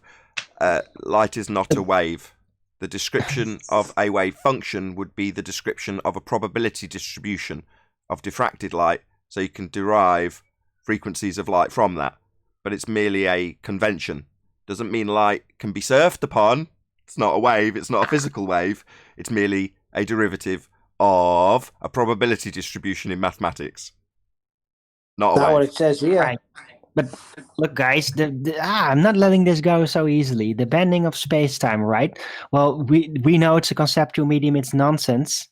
Light is not a wave. The description of a wave function would be the description of a probability distribution of diffracted light, so you can derive frequencies of light from that. But it's merely a convention. Doesn't mean light can be surfed upon. It's not a wave. It's not a physical wave. It's merely a derivative of a probability distribution in mathematics. Not a Not what wave. it says here. Right. But look, guys, I'm not letting this go so easily. The bending of space-time, right? Well, we know it's a conceptual medium. It's nonsense.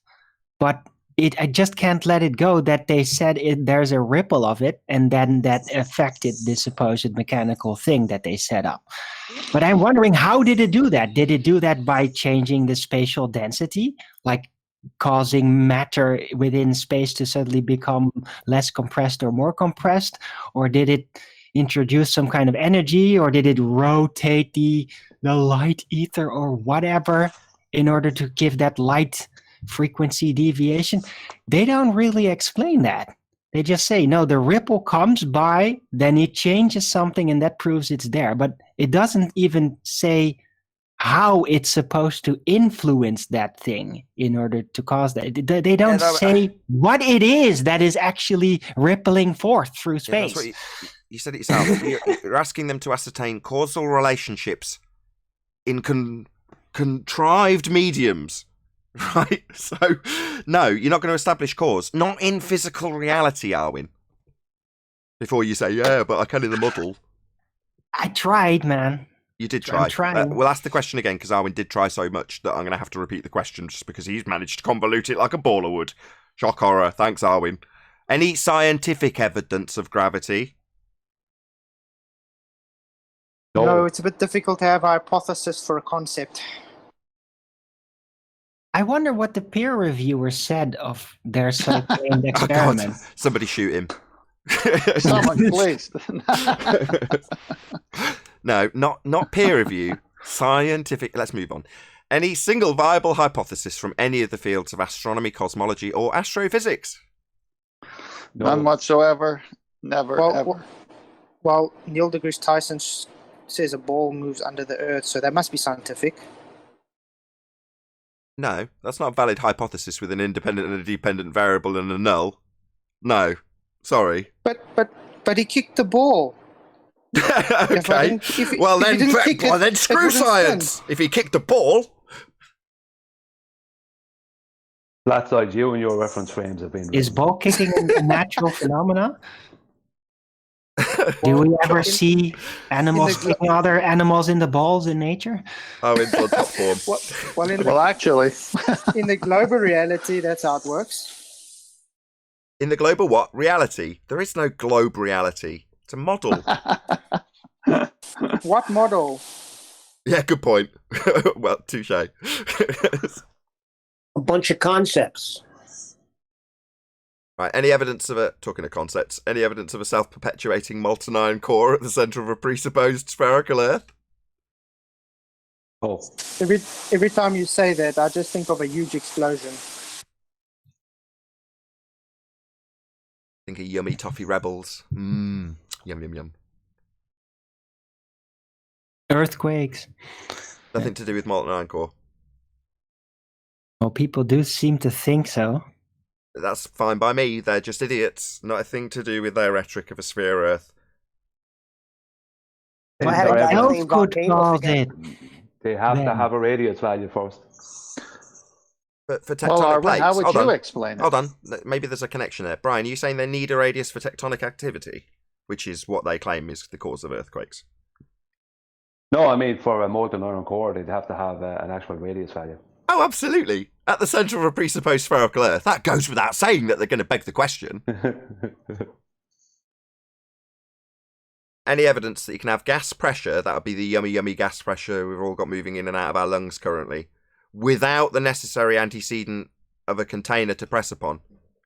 But I just can't let it go that they said there's a ripple of it, and then that affected the supposed mechanical thing that they set up. But I'm wondering, how did it do that? Did it do that by changing the spatial density, like causing matter within space to suddenly become less compressed or more compressed? Or did it introduce some kind of energy, or did it rotate the light ether or whatever in order to give that light frequency deviation? They don't really explain that. They just say, no, the ripple comes by, then it changes something, and that proves it's there. But it doesn't even say how it's supposed to influence that thing in order to cause that. They don't say what it is that is actually rippling forth through space. That's what you said it yourself. You're asking them to ascertain causal relationships in contrived mediums. Right? So, no, you're not going to establish cause. Not in physical reality, Arwin. Before you say, yeah, but I can in the model. I tried, man. You did try. I'm trying. We'll ask the question again, because Arwin did try so much that I'm going to have to repeat the question just because he's managed to convolute it like a baller would. Shock horror. Thanks, Arwin. Any scientific evidence of gravity? No, it's a bit difficult to have a hypothesis for a concept. I wonder what the peer reviewer said of their so-claimed Oh, experiment. God. Somebody shoot him. Someone, please. No, not peer review. Scientific. Let's move on. Any single viable hypothesis from any of the fields of astronomy, cosmology, or astrophysics? None whatsoever. Never, ever. Well, Neil deGrasse Tyson says a ball moves under the Earth, so that must be scientific. No, that's not a valid hypothesis with an independent and a dependent variable and a null. No, sorry. But he kicked the ball. Okay. Then screw science. If he kicked the ball. Flat sides, you and your reference frames have been. Is ball kicking a natural phenomena? Do we ever see animals kicking other animals in the balls in nature? Oh, in blood top form. Well, actually, in the global reality, that's how it works. In the global what? Reality? There is no globe reality. It's a model. What model? Yeah, good point. Well, touche. A bunch of concepts. Right, any evidence of talking of concepts, any evidence of a self-perpetuating molten iron core at the centre of a presupposed spherical Earth? Oh. Every time you say that, I just think of a huge explosion. Think of yummy toffee rebels. Yum, yum, yum. Earthquakes. Nothing to do with molten iron core. Well, people do seem to think so. That's fine by me. They're just idiots. Not a thing to do with their rhetoric of a sphere Earth. Well, I had a guy Elf saying could volcanoes cause again. it. They have to Then. have a radius value first. But for tectonic well, Arwin, plates, how would hold you on. explain it? Hold on. Maybe there's a connection there. Brian, are you saying they need a radius for tectonic activity, which is what they claim is the cause of earthquakes? No, I mean for a molten iron core, they'd have to have an actual radius value. Oh, absolutely. At the centre of a presupposed spherical Earth. That goes without saying that they're going to beg the question. Any evidence that you can have gas pressure, that would be the yummy, yummy gas pressure we've all got moving in and out of our lungs currently, without the necessary antecedent of a container to press upon?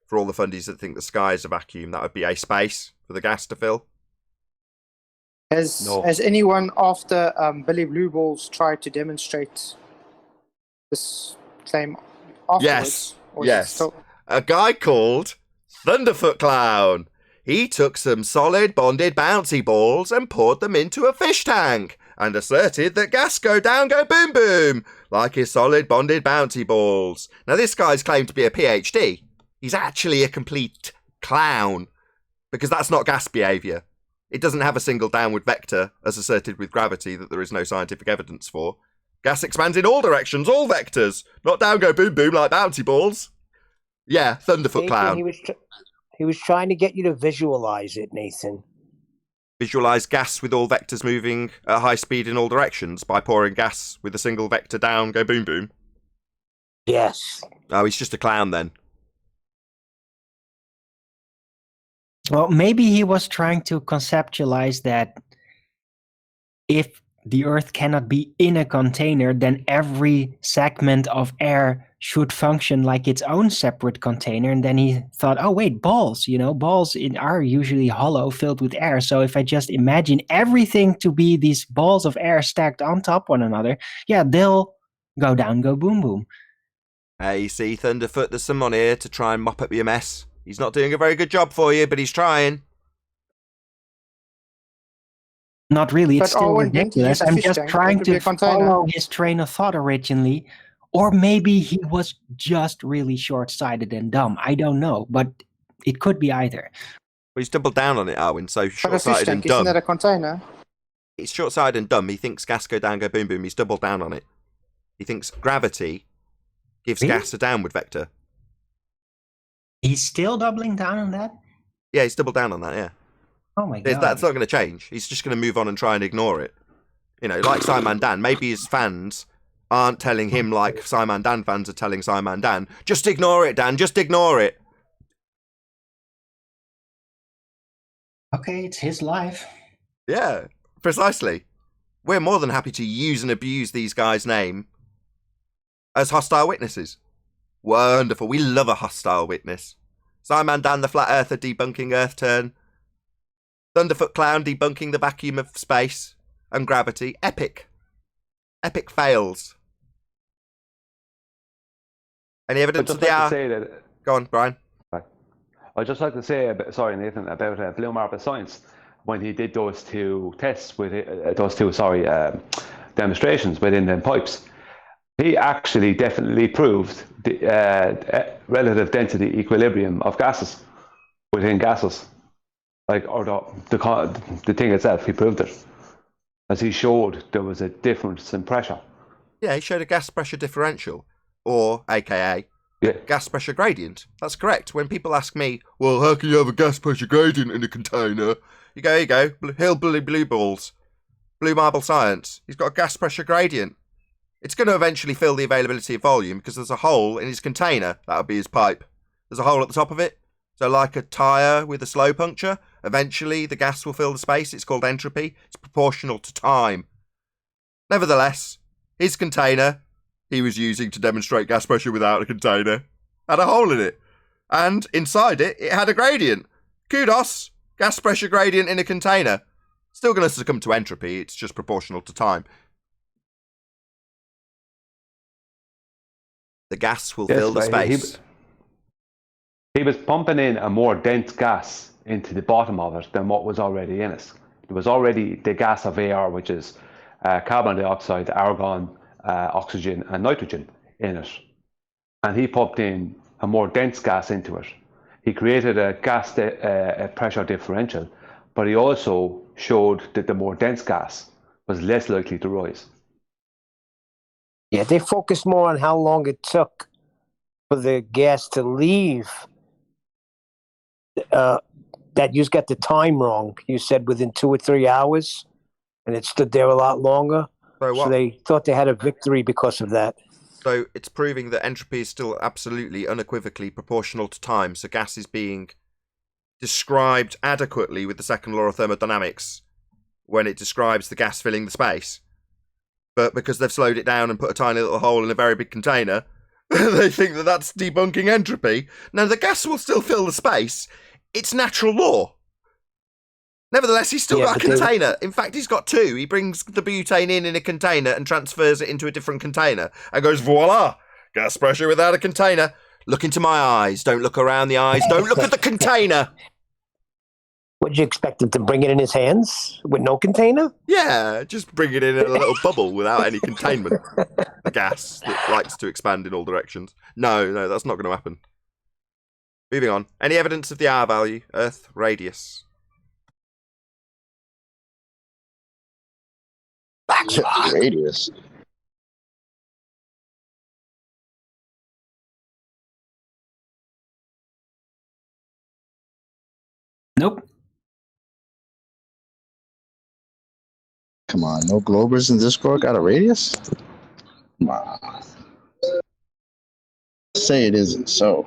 For all the fundies that think the sky is a vacuum, that would be a space for the gas to fill. Has anyone after Billy Blue Balls tried to demonstrate this claim afterwards? Yes, Or is it yes. still- A guy called Thunderfoot Clown. He took some solid bonded bouncy balls and poured them into a fish tank and asserted that gas go down, go boom boom, like his solid bonded bouncy balls. Now this guy's claimed to be a PhD. He's actually a complete clown, because that's not gas behaviour. It doesn't have a single downward vector, as asserted with gravity, that there is no scientific evidence for. Gas expands in all directions, all vectors, not down go boom boom like bouncy balls. Yeah, Thunderfoot Nathan, clown. He was trying to get you to visualize it, Nathan. Visualise gas with all vectors moving at high speed in all directions by pouring gas with a single vector down go boom boom. Yes. Oh, he's just a clown then. Well, maybe he was trying to conceptualize that if the Earth cannot be in a container, then every segment of air should function like its own separate container. And then he thought, oh, wait, balls, balls are usually hollow, filled with air. So if I just imagine everything to be these balls of air stacked on top one another, yeah, they'll go down, go boom, boom. Hey, see, Thunderfoot, there's someone here to try and mop up your mess. He's not doing a very good job for you, but he's trying. Not really, it's But still Owen did ridiculous. use a I'm fish just tank. trying That could be to a container. follow his train of thought originally. Or maybe he was just really short-sighted and dumb. I don't know, but it could be either. Well, he's doubled down on it, Arwin, so But a fish short-sighted and tank, isn't dumb. that a container? It's short-sighted and dumb. He thinks gas go down, go boom, boom. He's doubled down on it. He thinks gravity gives Really? gas a downward vector. He's still doubling down on that? Yeah, he's doubled down on that, yeah. Oh my god. That's not going to change. He's just going to move on and try and ignore it. Like Simon Dan, maybe his fans aren't telling him like Simon Dan fans are telling Simon Dan, just ignore it, Dan, just ignore it. Okay, it's his life. Yeah, precisely. We're more than happy to use and abuse these guys' name as hostile witnesses. Wonderful. We love a hostile witness. Simon Dan, the flat earther, debunking Earth turn. Thunderfoot Clown debunking the vacuum of space and gravity. Epic. Epic fails. Any evidence of the like hour? to say that. Go on, Brian. I'd just like to say, sorry, Nathan, about Blue Marble Science when he did those two tests with demonstrations within them pipes. He actually definitely proved the relative density equilibrium of gases within gases, or the thing itself. He proved it, as he showed there was a difference in pressure. Yeah, he showed a gas pressure differential, or AKA gas pressure gradient. That's correct. When people ask me, well, how can you have a gas pressure gradient in a container? Here you go, hillbilly blue balls, Blue Marble Science. He's got a gas pressure gradient. It's going to eventually fill the availability of volume because there's a hole in his container. That would be his pipe. There's a hole at the top of it. So like a tyre with a slow puncture, eventually the gas will fill the space. It's called entropy. It's proportional to time. Nevertheless, his container he was using to demonstrate gas pressure without a container had a hole in it. And inside it, it had a gradient. Kudos! Gas pressure gradient in a container. Still going to succumb to entropy. It's just proportional to time. The gas will fill the space. He was pumping in a more dense gas into the bottom of it than what was already in it. There was already the gas of air, which is carbon dioxide, argon, oxygen and nitrogen in it. And he pumped in a more dense gas into it. He created a gas pressure differential, but he also showed that the more dense gas was less likely to rise. Yeah, they focused more on how long it took for the gas to leave. That you got the time wrong. You said within 2 or 3 hours, and it stood there a lot longer. So they thought they had a victory because of that. So it's proving that entropy is still absolutely, unequivocally proportional to time. So gas is being described adequately with the second law of thermodynamics when it describes the gas filling the space. But because they've slowed it down and put a tiny little hole in a very big container, they think that that's debunking entropy. Now, the gas will still fill the space. It's natural law. Nevertheless, he's still got a container. In fact, he's got two. He brings the butane in a container and transfers it into a different container and goes, voila, gas pressure without a container. Look into my eyes. Don't look around the eyes. Don't look at the container. Would you expect him to bring it in his hands with no container? Yeah, just bring it in a little bubble without any containment. The gas that likes to expand in all directions. No, that's not going to happen. Moving on. Any evidence of the R value, Earth radius? Radius. Nope. Come on, no Globers in Discord got a radius? Come on. Say it isn't so.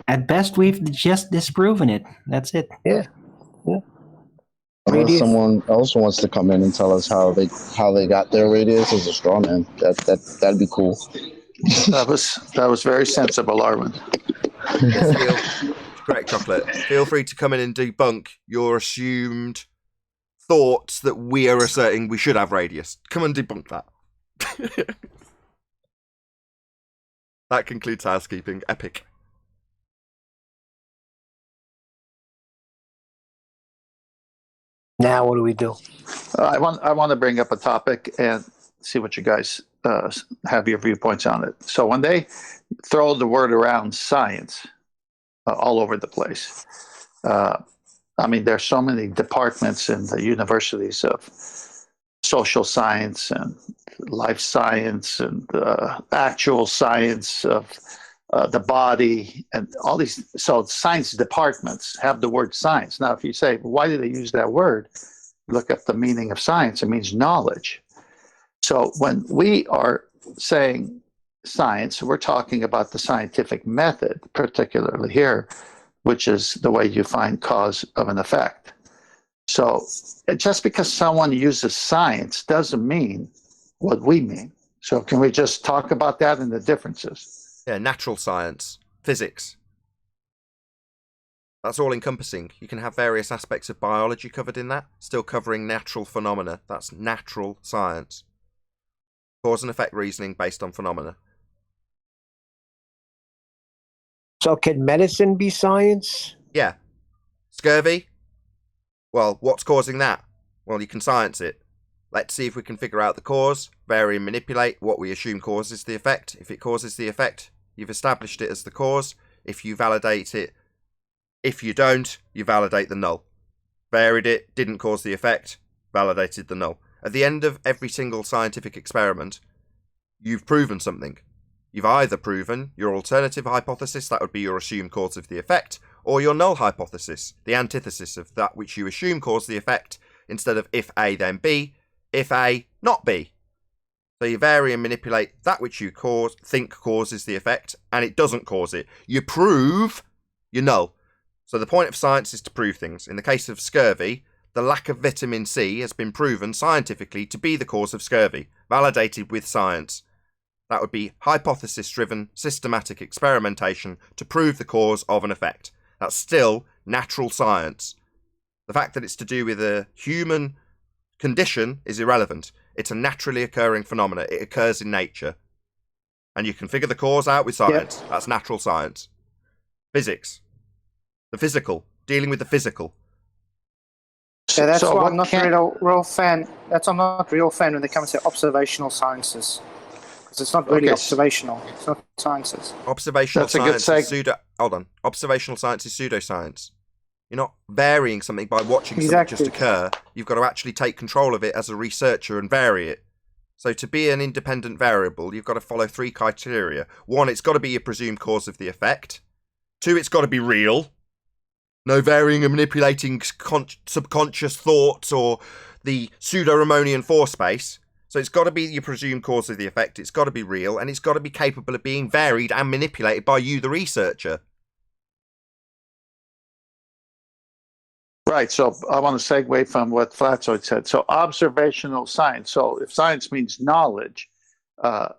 At best, we've just disproven it. That's it. Yeah. Unless Radius. someone else wants to come in and tell us how they got their radius as a straw man, that'd be cool. That was very sensible, Arwen. Yes, correct, Chocolate. Feel free to come in and debunk your assumed thoughts that we are asserting we should have radius. Come and debunk that. That concludes housekeeping. Epic. Now what do we do? I want to bring up a topic and see what you guys have your viewpoints on it. So when they throw the word around science all over the place, I mean, there's so many departments in the universities of social science and life science and actual science of the body and all these. So science departments have the word science. Now, if you say, why do they use that word? Look at the meaning of science. It means knowledge. So when we are saying science, we're talking about the scientific method, particularly here, which is the way you find cause of an effect. So just because someone uses science doesn't mean what we mean. So can we just talk about that and the differences? Yeah, natural science, physics. That's all encompassing. You can have various aspects of biology covered in that, still covering natural phenomena. That's natural science. Cause and effect reasoning based on phenomena. So can medicine be science? Yeah. Scurvy? Well, what's causing that? Well, you can science it. Let's see if we can figure out the cause, vary and manipulate what we assume causes the effect. If it causes the effect, you've established it as the cause. If you validate it, if you don't, you validate the null. Varied it, didn't cause the effect, validated the null. At the end of every single scientific experiment, you've proven something. You've either proven your alternative hypothesis, that would be your assumed cause of the effect, or your null hypothesis, the antithesis of that which you assume caused the effect, instead of if A then B, if A not B. So you vary and manipulate that which you think causes the effect, and it doesn't cause it. You prove your null. So the point of science is to prove things. In the case of scurvy, the lack of vitamin C has been proven scientifically to be the cause of scurvy, validated with science. That would be hypothesis-driven, systematic experimentation to prove the cause of an effect. That's still natural science. The fact that it's to do with a human condition is irrelevant. It's a naturally occurring phenomenon. It occurs in nature. And you can figure the cause out with science. Yep. That's natural science. Physics. The physical. Dealing with the physical. Yeah, that's So why what I'm not real fan. That's why I'm not a real fan when they come to observational sciences. Because it's not really observational. It's not sciences. Observational science is pseudo. Hold on. Observational science is pseudoscience. You're not varying something by watching something just occur. You've got to actually take control of it as a researcher and vary it. So to be an independent variable, you've got to follow 3 criteria. 1, it's got to be your presumed cause of the effect. 2, it's got to be real. No varying and manipulating subconscious thoughts or the pseudo-Ramonian force space. So it's got to be your presumed cause of the effect. It's got to be real, and it's got to be capable of being varied and manipulated by you, the researcher. Right. So I want to segue from what Flatzoid said. So observational science. So if science means knowledge,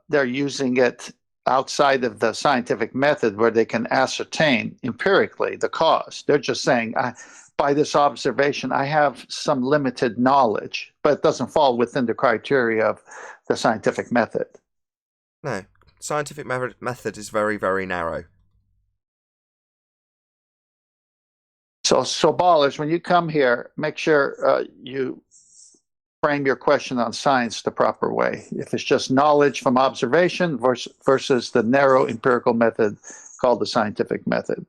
they're using it outside of the scientific method where they can ascertain empirically the cause. They're just saying, by this observation, I have some limited knowledge, but it doesn't fall within the criteria of the scientific method. No. Scientific method is very, very narrow. So ballers, when you come here, make sure you frame your question on science the proper way. If it's just knowledge from observation versus the narrow empirical method called the scientific method.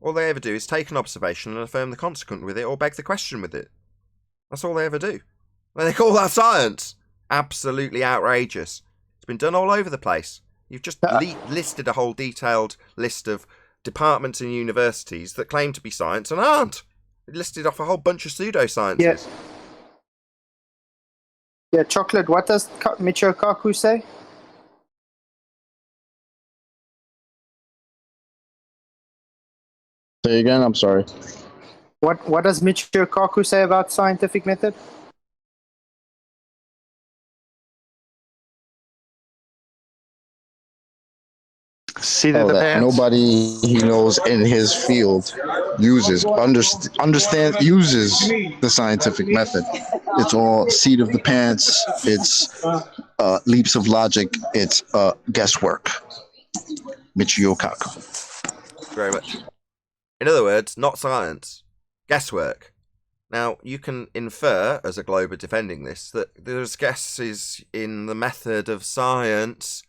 All they ever do is take an observation and affirm the consequent with it or beg the question with it. That's all they ever do. And they call that science. Absolutely outrageous. It's been done all over the place. You've just listed a whole detailed list of departments in universities that claim to be science and aren't. It listed off a whole bunch of pseudosciences. Yes. Yeah, Chocolate, what does Michio Kaku say? Say again, I'm sorry. What does Michio Kaku say about scientific method? Seat of the That pants. nobody he knows in his field uses the scientific method. It's all seat of the pants. It's leaps of logic. It's guesswork. Michio Kaku. Very much. In other words, not science. Guesswork. Now, you can infer, as a Glober defending this, that there's guesses in the method of science.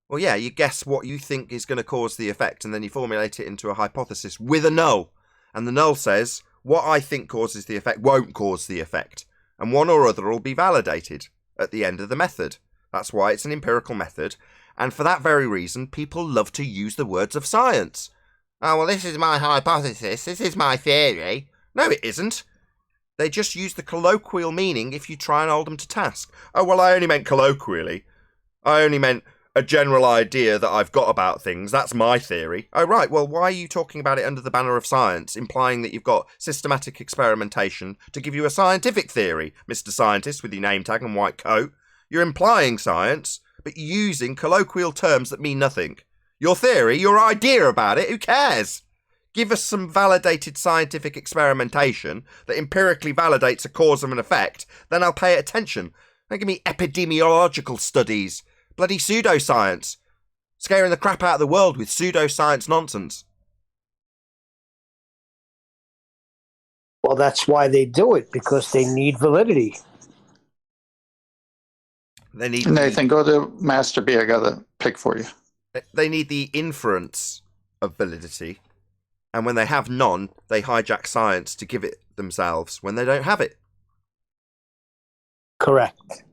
Well, yeah, you guess what you think is going to cause the effect, and then you formulate it into a hypothesis with a null. And the null says, what I think causes the effect won't cause the effect. And one or other will be validated at the end of the method. That's why it's an empirical method. And for that very reason, people love to use the words of science. Oh, well, this is my hypothesis. This is my theory. No, it isn't. They just use the colloquial meaning if you try and hold them to task. Oh, well, I only meant colloquially. I only meant a general idea that I've got about things. That's my theory. Oh, right. Well, why are you talking about it under the banner of science, implying that you've got systematic experimentation to give you a scientific theory, Mr. Scientist with your name tag and white coat? You're implying science, but using colloquial terms that mean nothing. Your theory, your idea about it, who cares? Give us some validated scientific experimentation that empirically validates a cause and an effect, then I'll pay attention. Don't give me epidemiological studies. Bloody pseudoscience. Scaring the crap out of the world with pseudoscience nonsense. Well, that's why they do it, because they need validity. They need Nathan, go to Master B. I got a pick for you. They need the inference of validity. And when they have none, they hijack science to give it themselves when they don't have it. Correct.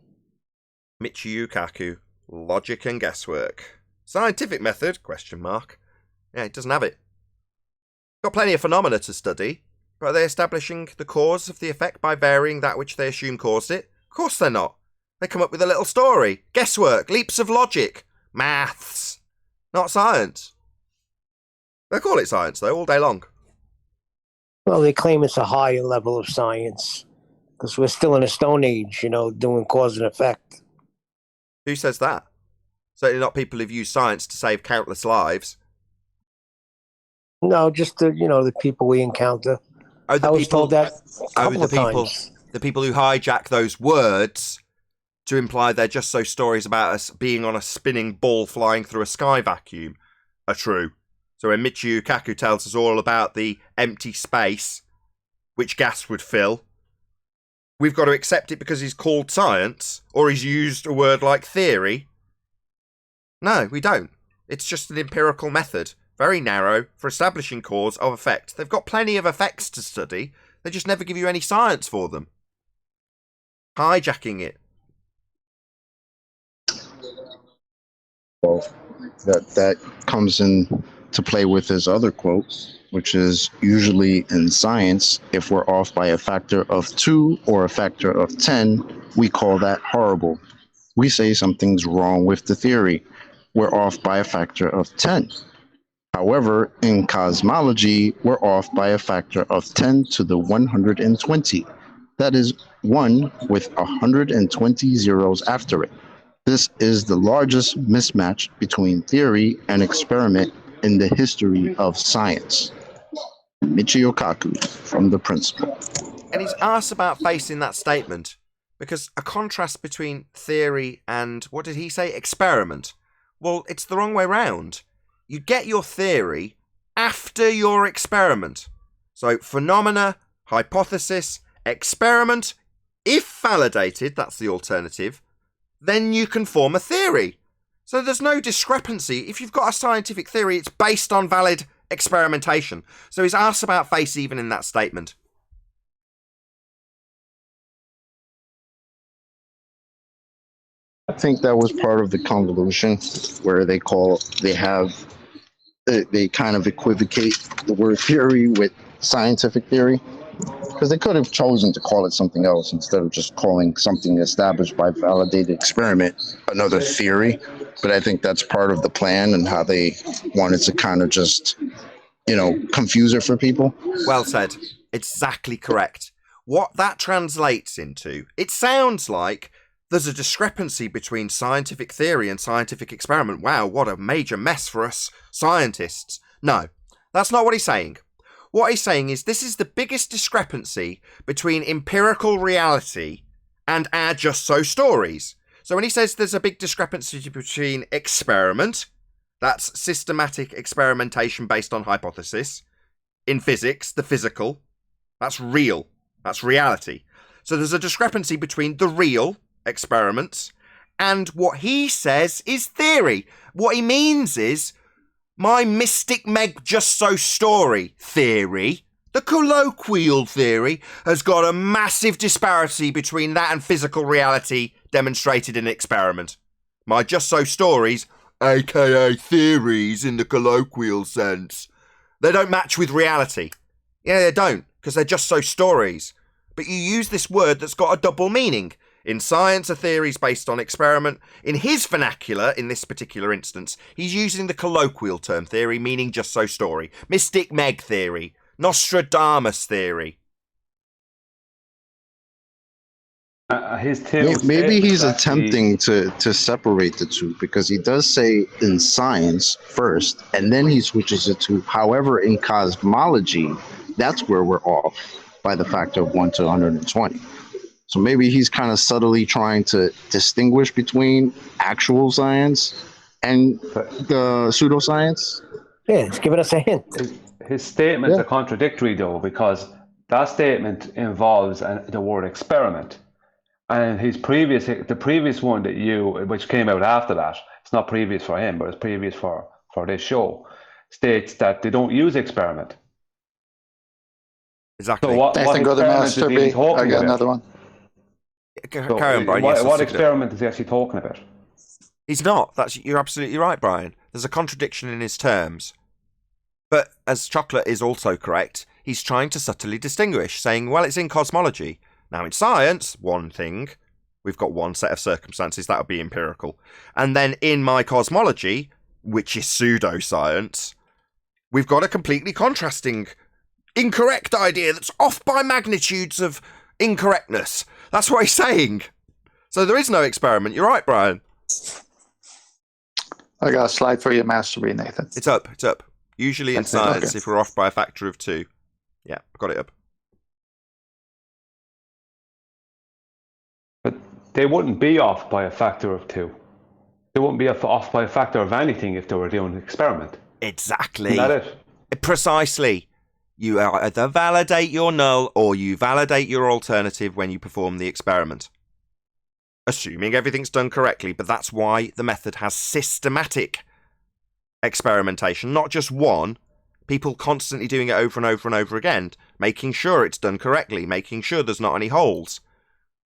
Michio Kaku. Logic and guesswork. Scientific method? Question mark. Yeah, it doesn't have it. Got plenty of phenomena to study, but are they establishing the cause of the effect by varying that which they assume caused it? Of course they're not. They come up with a little story. Guesswork, leaps of logic, maths. Not science. They call it science, though, all day long. Well, they claim it's a higher level of science, because we're still in a Stone Age, doing cause and effect. Who says that? Certainly not people who've used science to save countless lives. No, just the people we encounter. Oh, I was told that a couple of people, times. the people who hijack those words to imply they're just so stories about us being on a spinning ball flying through a sky vacuum are true. So when Michio Kaku tells us all about the empty space which gas would fill, we've got to accept it because he's called science, or he's used a word like theory. No, we don't. It's just an empirical method, very narrow, for establishing cause of effect. They've got plenty of effects to study, they just never give you any science for them. Hijacking it. Well, that comes in to play with his other quote, which is usually in science, if we're off by a factor of 2 or a factor of 10, we call that horrible. We say something's wrong with the theory. We're off by a factor of 10. However, in cosmology, we're off by a factor of 10 to the 120. That is 1 with 120 zeros after it. This is the largest mismatch between theory and experiment in the history of science. Michio Kaku from The Principle. And he's asked about facing that statement, because a contrast between theory and, what did he say, experiment. Well, it's the wrong way round. You get your theory after your experiment. So phenomena, hypothesis, experiment, if validated, that's the alternative, then you can form a theory. So there's no discrepancy. If you've got a scientific theory, it's based on valid experimentation. So he's asked about face even in that statement. I think that was part of the convolution where they kind of equivocate the word theory with scientific theory, because they could have chosen to call it something else instead of just calling something established by validated experiment another theory. But I think that's part of the plan and how they wanted to kind of just, confuse it for people. Well said. Exactly correct. What that translates into, it sounds like there's a discrepancy between scientific theory and scientific experiment. Wow, what a major mess for us scientists. No, that's not what he's saying. What he's saying is this is the biggest discrepancy between empirical reality and our just so stories. So when he says there's a big discrepancy between experiment, that's systematic experimentation based on hypothesis, in physics, the physical, that's real, that's reality. So there's a discrepancy between the real experiments and what he says is theory. What he means is my Mystic Meg just so story theory, the colloquial theory, has got a massive disparity between that and physical reality demonstrated in an experiment. My just so stories, aka theories in the colloquial sense, they don't match with reality. Yeah, they don't, because they're just so stories. But you use this word that's got a double meaning. In science, a theory is based on experiment. In his vernacular, in this particular instance, he's using the colloquial term theory, meaning just so story. Mystic Meg theory. Nostradamus theory. Maybe he's attempting to separate the two, because he does say in science first, and then he switches it to, however, in cosmology, that's where we're off by the factor of 1 to 120. So maybe he's kind of subtly trying to distinguish between actual science and the pseudoscience. Yeah, just giving us a hint. His statements are contradictory, though, because that statement involves the word experiment. And the previous one which came out after that, it's not previous for him, but it's previous for this show, states that they don't use experiment. Exactly. So what Go to Master B. I got another one. Carry on, Brian. What experiment is he actually talking about? He's not. You're absolutely right, Brian. There's a contradiction in his terms. But as Chocolate is also correct, he's trying to subtly distinguish, saying, well, it's in cosmology. Now, in science, one thing, we've got one set of circumstances, that would be empirical. And then in my cosmology, which is pseudoscience, we've got a completely contrasting, incorrect idea that's off by magnitudes of incorrectness. That's what he's saying. So there is no experiment. You're right, Brian. I got a slide for you, Master B, Nathan. It's up. Usually in science, if we're off by a factor of 2. Yeah, I've got it up. But they wouldn't be off by a factor of 2. They wouldn't be off by a factor of anything if they were doing an experiment. Exactly. Isn't that it? Precisely. You either validate your null or you validate your alternative when you perform the experiment. Assuming everything's done correctly, but that's why the method has systematic experimentation, not just one. People constantly doing it over and over and over again, making sure it's done correctly, making sure there's not any holes.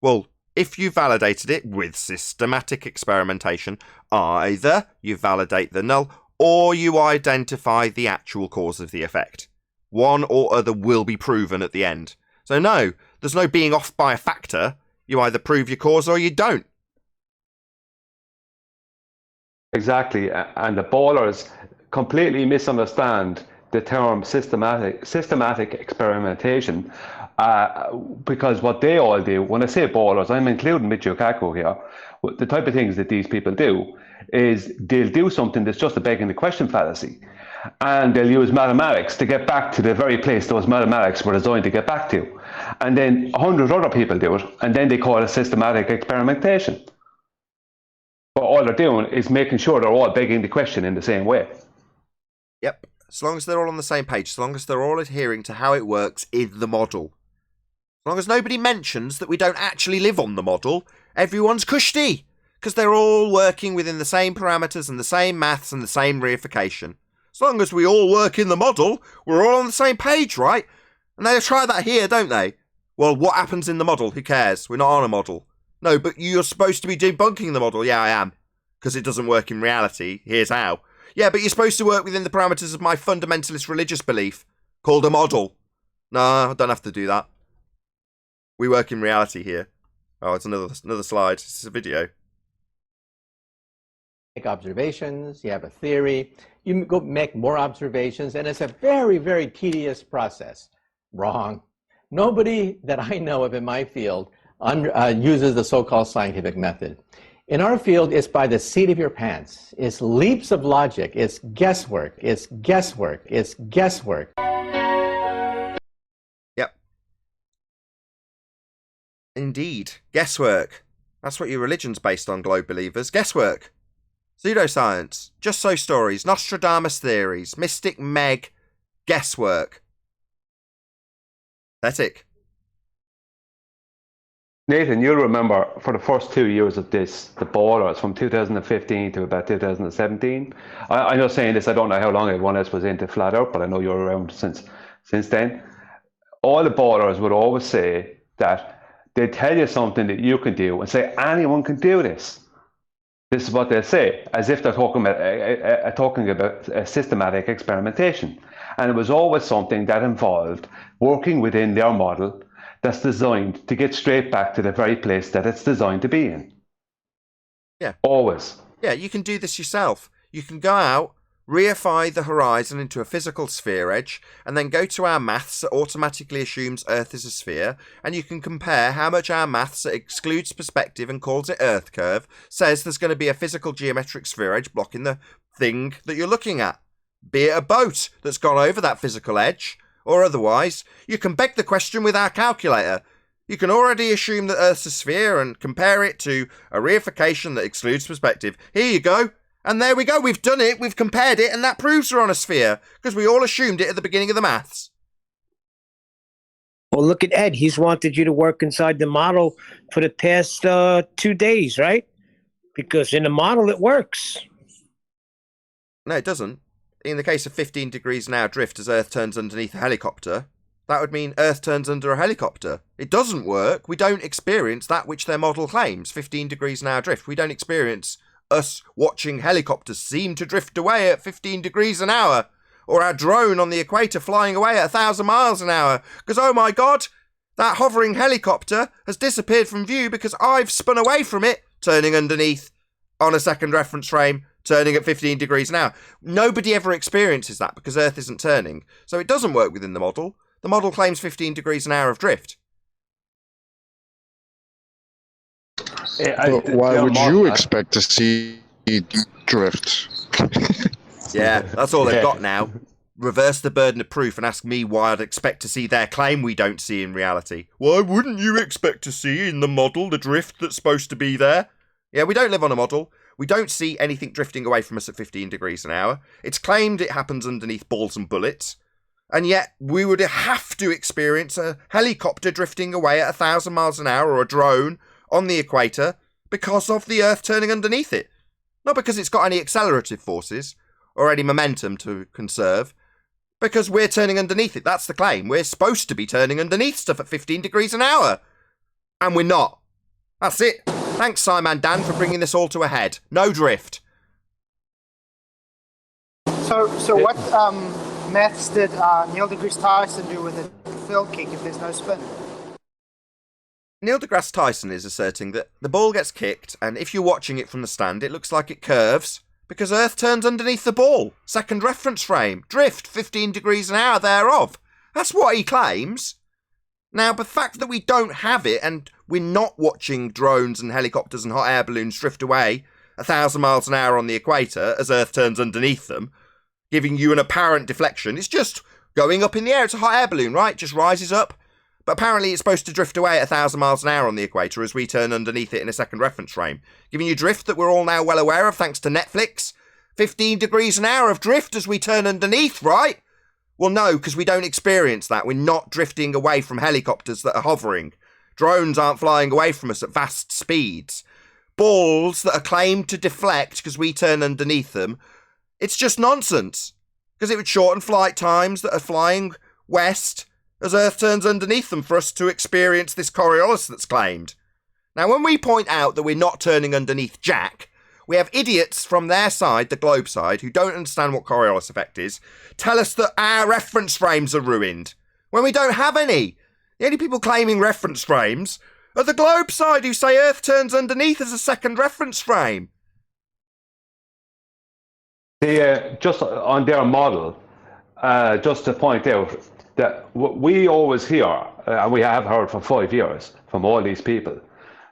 Well, if you validated it with systematic experimentation, either you validate the null or you identify the actual cause of the effect. One or other will be proven at the end. So no, there's no being off by a factor. You either prove your cause or you don't. Exactly, and the ballers completely misunderstand the term systematic experimentation, because what they all do, when I say ballers, I'm including Michio Kaku here, the type of things that these people do is they'll do something that's just a begging the question fallacy, and they'll use mathematics to get back to the very place those mathematics were designed to get back to. And then 100 other people do it, and then they call it systematic experimentation. But all they're doing is making sure they're all begging the question in the same way. Yep. As long as they're all on the same page, as long as they're all adhering to how it works in the model. As long as nobody mentions that we don't actually live on the model, everyone's cushy. Because they're all working within the same parameters and the same maths and the same reification. As long as we all work in the model, we're all on the same page, right? And they try that here, don't they? Well, what happens in the model? Who cares? We're not on a model. No, but you're supposed to be debunking the model. Yeah, I am. Because it doesn't work in reality. Here's how. Yeah, but you're supposed to work within the parameters of my fundamentalist religious belief, called a model. No, I don't have to do that. We work in reality here. Oh, it's another slide. It's a video. Make observations, you have a theory, you go make more observations, and it's a very, very tedious process. Wrong. Nobody that I know of in my field uses the so-called scientific method. In our field, it's by the seat of your pants. It's leaps of logic. It's guesswork. It's guesswork. It's guesswork. Yep. Indeed. Guesswork. That's what your religion's based on, globe believers. Guesswork. Pseudoscience. Just so stories. Nostradamus theories. Mystic Meg. Guesswork. Pathetic. Nathan, you'll remember for the first 2 years of this, the borders from 2015 to about 2017. I'm not saying this, I don't know how long everyone else was into flat out, but I know you're around since then. All the borders would always say that they tell you something that you can do and say anyone can do this. This is what they'll say, as if they're talking about systematic experimentation. And it was always something that involved working within their model that's designed to get straight back to the very place that it's designed to be in. Yeah. Always. Yeah, you can do this yourself. You can go out, reify the horizon into a physical sphere edge, and then go to our maths that automatically assumes Earth is a sphere, and you can compare how much our maths that excludes perspective and calls it Earth curve says there's going to be a physical geometric sphere edge blocking the thing that you're looking at. Be it a boat that's gone over that physical edge, or otherwise, you can beg the question with our calculator. You can already assume that Earth's a sphere and compare it to a reification that excludes perspective. Here you go. And there we go. We've done it. We've compared it, and that proves we're on a sphere, because we all assumed it at the beginning of the maths. Well, look at Ed. He's wanted you to work inside the model for the past 2 days, right? Because in the model, it works. No, it doesn't. In the case of 15 degrees an hour drift as Earth turns underneath a helicopter, that would mean Earth turns under a helicopter. It doesn't work. We don't experience that which their model claims, 15 degrees an hour drift. We don't experience us watching helicopters seem to drift away at 15 degrees an hour, or our drone on the equator flying away at 1,000 miles an hour. Because, oh my God, that hovering helicopter has disappeared from view because I've spun away from it, turning underneath on a second reference frame, turning at 15 degrees an hour. Nobody ever experiences that because Earth isn't turning. So it doesn't work within the model. The model claims 15 degrees an hour of drift. But why would you expect to see drift? Yeah, that's all they've got now. Reverse the burden of proof and ask me why I'd expect to see their claim we don't see in reality. Why wouldn't you expect to see in the model the drift that's supposed to be there? Yeah, we don't live on a model. We don't see anything drifting away from us at 15 degrees an hour. It's claimed it happens underneath balls and bullets. And yet we would have to experience a helicopter drifting away at 1,000 miles an hour or a drone on the equator because of the Earth turning underneath it. Not because it's got any accelerative forces or any momentum to conserve, because we're turning underneath it. That's the claim. We're supposed to be turning underneath stuff at 15 degrees an hour. And we're not. That's it. Thanks, Simon Dan, for bringing this all to a head. No drift. So what maths did Neil deGrasse Tyson do with a field kick if there's no spin? Neil deGrasse Tyson is asserting that the ball gets kicked, and if you're watching it from the stand, it looks like it curves, because Earth turns underneath the ball. Second reference frame. Drift 15 degrees an hour thereof. That's what he claims. Now, the fact that we don't have it, and we're not watching drones and helicopters and hot air balloons drift away 1,000 miles an hour on the equator as Earth turns underneath them, giving you an apparent deflection, it's just going up in the air. It's a hot air balloon, right? It just rises up. But apparently it's supposed to drift away at 1,000 miles an hour on the equator as we turn underneath it in a second reference frame, giving you drift that we're all now well aware of thanks to Netflix. 15 degrees an hour of drift as we turn underneath, right? Well, no, because we don't experience that. We're not drifting away from helicopters that are hovering. Drones aren't flying away from us at vast speeds. Balls that are claimed to deflect because we turn underneath them. It's just nonsense. Because it would shorten flight times that are flying west as Earth turns underneath them for us to experience this Coriolis that's claimed. Now, when we point out that we're not turning underneath Jack, we have idiots from their side, the globe side, who don't understand what Coriolis effect is, tell us that our reference frames are ruined, when we don't have any. The only people claiming reference frames are the globe side, who say Earth turns underneath as a second reference frame. Just on their model, just to point out that we always hear, and we have heard for 5 years from all these people,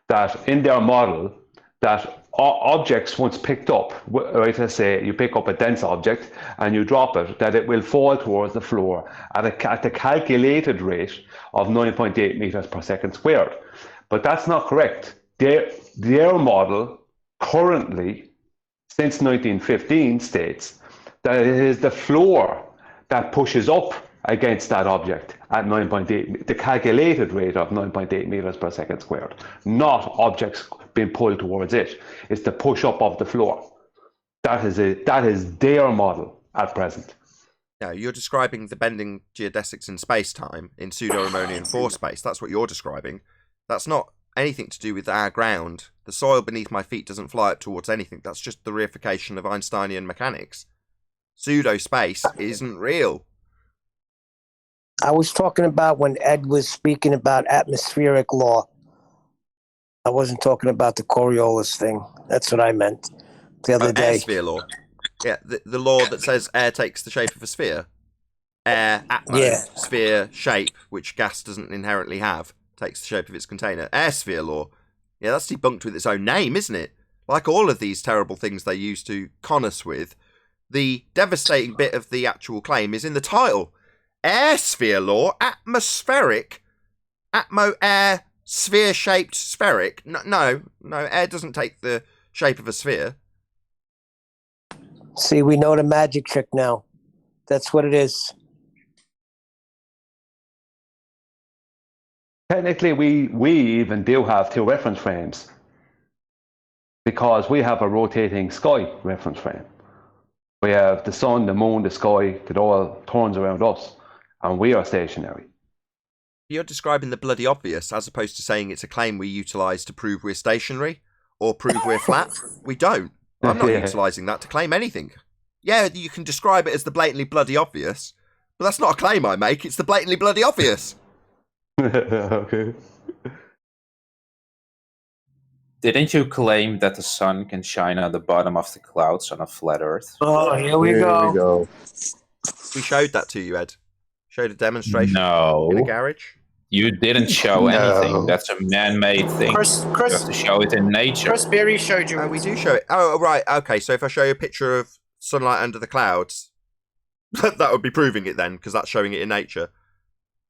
that in their model, that objects once picked up, right, let's say you pick up a dense object and you drop it, that it will fall towards the floor at the calculated rate of 9.8 meters per second squared. But that's not correct. Their model currently, since 1915, states that it is the floor that pushes up against that object at 9.8, the calculated rate of 9.8 meters per second squared, not objects being pulled towards it. It's the push up of the floor. That is their model at present. Yeah, you're describing the bending geodesics in space-time in pseudo-Riemannian force space. That's what you're describing. That's not anything to do with our ground. The soil beneath my feet doesn't fly up towards anything. That's just the reification of Einsteinian mechanics. Pseudo-space isn't real. I was talking about when Ed was speaking about atmospheric law. I wasn't talking about the Coriolis thing. That's what I meant the other day. Air sphere law. Yeah, the law that says air takes the shape of a sphere. Air, sphere, shape, which gas doesn't inherently have, takes the shape of its container. Air sphere law. Yeah, that's debunked with its own name, isn't it? Like all of these terrible things they use to con us with, the devastating bit of the actual claim is in the title. Air sphere law, atmospheric, air, sphere-shaped spheric. No, air doesn't take the shape of a sphere. See, we know the magic trick now. That's what it is. Technically, we even do have 2 reference frames because we have a rotating sky reference frame. We have the sun, the moon, the sky, that all turns around us, and we are stationary. You're describing the bloody obvious as opposed to saying it's a claim we utilise to prove we're stationary or prove we're flat. We don't. I'm not utilising that to claim anything. Yeah, you can describe it as the blatantly bloody obvious, but that's not a claim I make. It's the blatantly bloody obvious. Okay. Didn't you claim that the sun can shine on the bottom of the clouds on a flat Earth? Oh, here we go. We showed that to you, Ed. Showed a demonstration No. in a garage. You didn't show anything. That's a man-made thing. Chris, You have to show it in nature. Chris Berry showed you. We do show it. Oh, right. Okay, so if I show you a picture of sunlight under the clouds, that would be proving it then, because that's showing it in nature.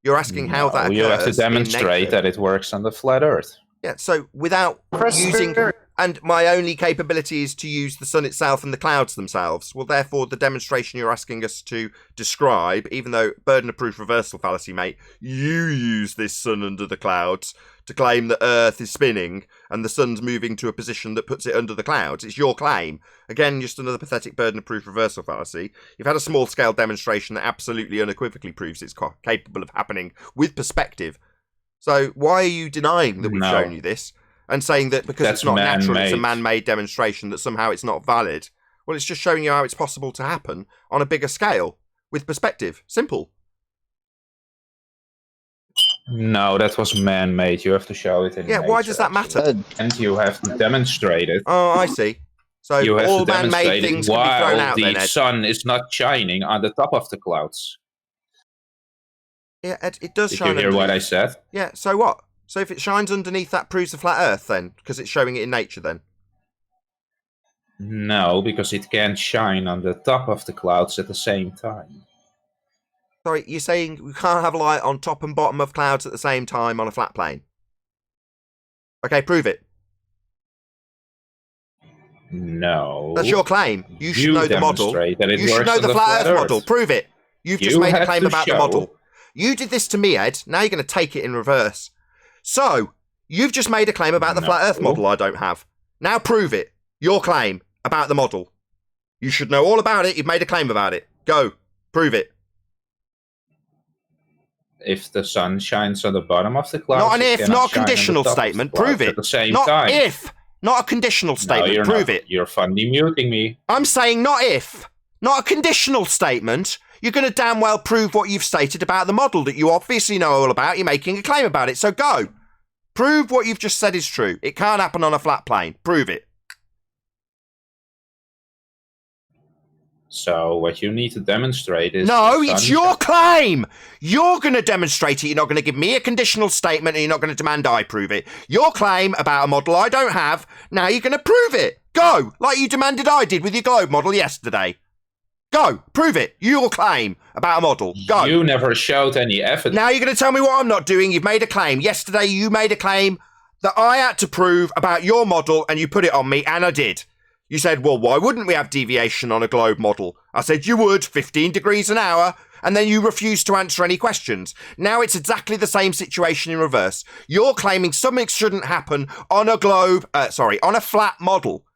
You're asking how that occurs. You have to demonstrate that it works on the flat Earth. Yeah, so without using... And my only capability is to use the sun itself and the clouds themselves. Well, therefore, the demonstration you're asking us to describe, even though burden of proof reversal fallacy, mate, you use this sun under the clouds to claim that Earth is spinning and the sun's moving to a position that puts it under the clouds. It's your claim. Again, just another pathetic burden of proof reversal fallacy. You've had a small-scale demonstration that absolutely unequivocally proves it's capable of happening with perspective. So why are you denying that we've shown you this? And saying that because it's not natural, it's a man-made demonstration, that somehow it's not valid. Well, it's just showing you how it's possible to happen on a bigger scale, with perspective. Simple. No, that was man-made. You have to show it in nature. Why does that matter? And you have to demonstrate it. Oh, I see. So you have all to man-made things can be thrown out then, Ed. The sun is not shining on the top of the clouds. Yeah, Ed, it does shine. Did you hear what I said? Yeah, so what? So if it shines underneath, that proves a flat Earth then? Because it's showing it in nature then? No, because it can't shine on the top of the clouds at the same time. Sorry, you're saying we can't have light on top and bottom of clouds at the same time on a flat plane? Okay, prove it. No. That's your claim. You should know the model. You should know the flat Earth model. Prove it. You've just made a claim about the model. You did this to me, Ed. Now you're going to take it in reverse. So, you've just made a claim about the flat Earth model I don't have. Now prove it. Your claim about the model. You should know all about it. You've made a claim about it. Go. Prove it. If the sun shines on the bottom of the clouds, Not an it if, cannot not a shine on the conditional top of the statement. clouds Prove it. at the same Not time. if. Not a conditional statement. No, you're Prove not. it. You're funny muting me. I'm saying not if. Not a conditional statement. You're going to damn well prove what you've stated about the model that you obviously know all about. You're making a claim about it. So go. Prove what you've just said is true. It can't happen on a flat plane. Prove it. So what you need to demonstrate is... No, it's your claim. You're going to demonstrate it. You're not going to give me a conditional statement and you're not going to demand I prove it. Your claim about a model I don't have, now you're going to prove it. Go, like you demanded I did with your globe model yesterday. Go, prove it. Your claim about a model. Go. You never showed any evidence. Now you're going to tell me what I'm not doing. You've made a claim. Yesterday you made a claim that I had to prove about your model and you put it on me, and I did. You said, well, why wouldn't we have deviation on a globe model? I said you would, 15 degrees an hour, and then you refused to answer any questions. Now it's exactly the same situation in reverse. You're claiming something shouldn't happen on a globe, on a flat model.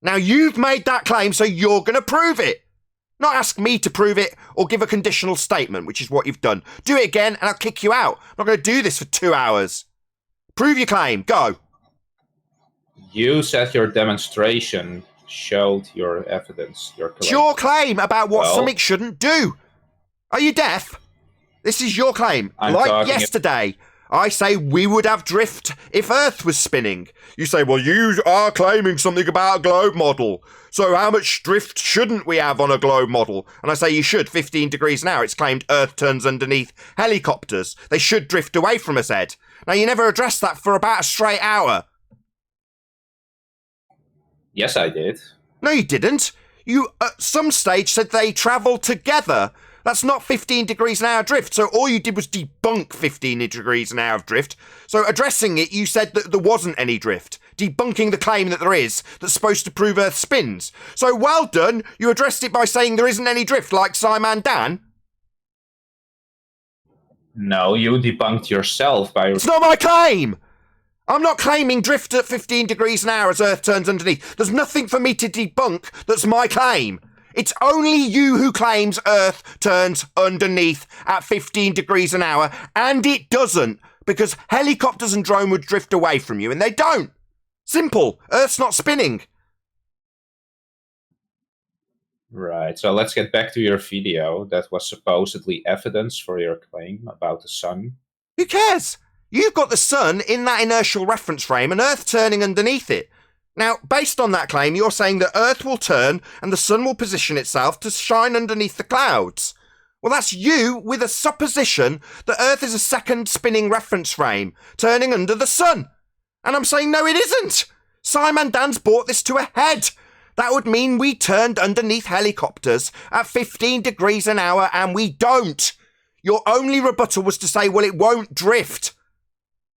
Now you've made that claim, so you're going to prove it. Not ask me to prove it or give a conditional statement, which is what you've done. Do it again and I'll kick you out. I'm not going to do this for 2 hours. Prove your claim. Go. You said your demonstration showed your evidence. It's your claim about what something shouldn't do. Are you deaf? This is your claim. Like yesterday, I say we would have drift if Earth was spinning. You say, well, you are claiming something about a globe model. So how much drift shouldn't we have on a globe model? And I say you should, 15 degrees an hour. It's claimed Earth turns underneath helicopters. They should drift away from us, Ed. Now, you never addressed that for about a straight hour. Yes, I did. No, you didn't. You, at some stage, said they travel together. That's not 15 degrees an hour drift. So all you did was debunk 15 degrees an hour of drift. So addressing it, you said that there wasn't any drift. Debunking the claim that there is, that's supposed to prove Earth spins. So well done. You addressed it by saying there isn't any drift, like Simon Dan. No, you debunked yourself by... It's not my claim! I'm not claiming drift at 15 degrees an hour as Earth turns underneath. There's nothing for me to debunk that's my claim. It's only you who claims Earth turns underneath at 15 degrees an hour, and it doesn't, because helicopters and drone would drift away from you, and they don't. Simple. Earth's not spinning. Right, so let's get back to your video that was supposedly evidence for your claim about the sun. Who cares? You've got the sun in that inertial reference frame and Earth turning underneath it. Now, based on that claim, you're saying that Earth will turn and the sun will position itself to shine underneath the clouds. Well, that's you with a supposition that Earth is a second spinning reference frame, turning under the sun. And I'm saying, no, it isn't. Simon Dan's brought this to a head. That would mean we turned underneath helicopters at 15 degrees an hour, and we don't. Your only rebuttal was to say, well, it won't drift.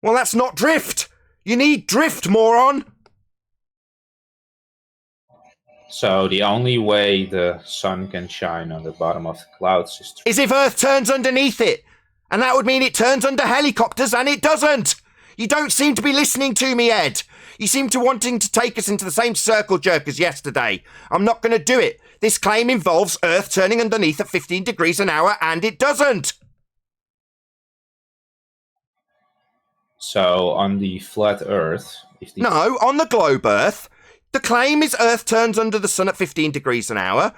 Well, that's not drift. You need drift, moron. So the only way the sun can shine on the bottom of the clouds is if Earth turns underneath it. And that would mean it turns under helicopters, and it doesn't. You don't seem to be listening to me, Ed. You seem to wanting to take us into the same circle jerk as yesterday. I'm not going to do it. This claim involves Earth turning underneath at 15 degrees an hour, and it doesn't. So on the flat Earth... No, on the globe Earth, the claim is Earth turns under the sun at 15 degrees an hour.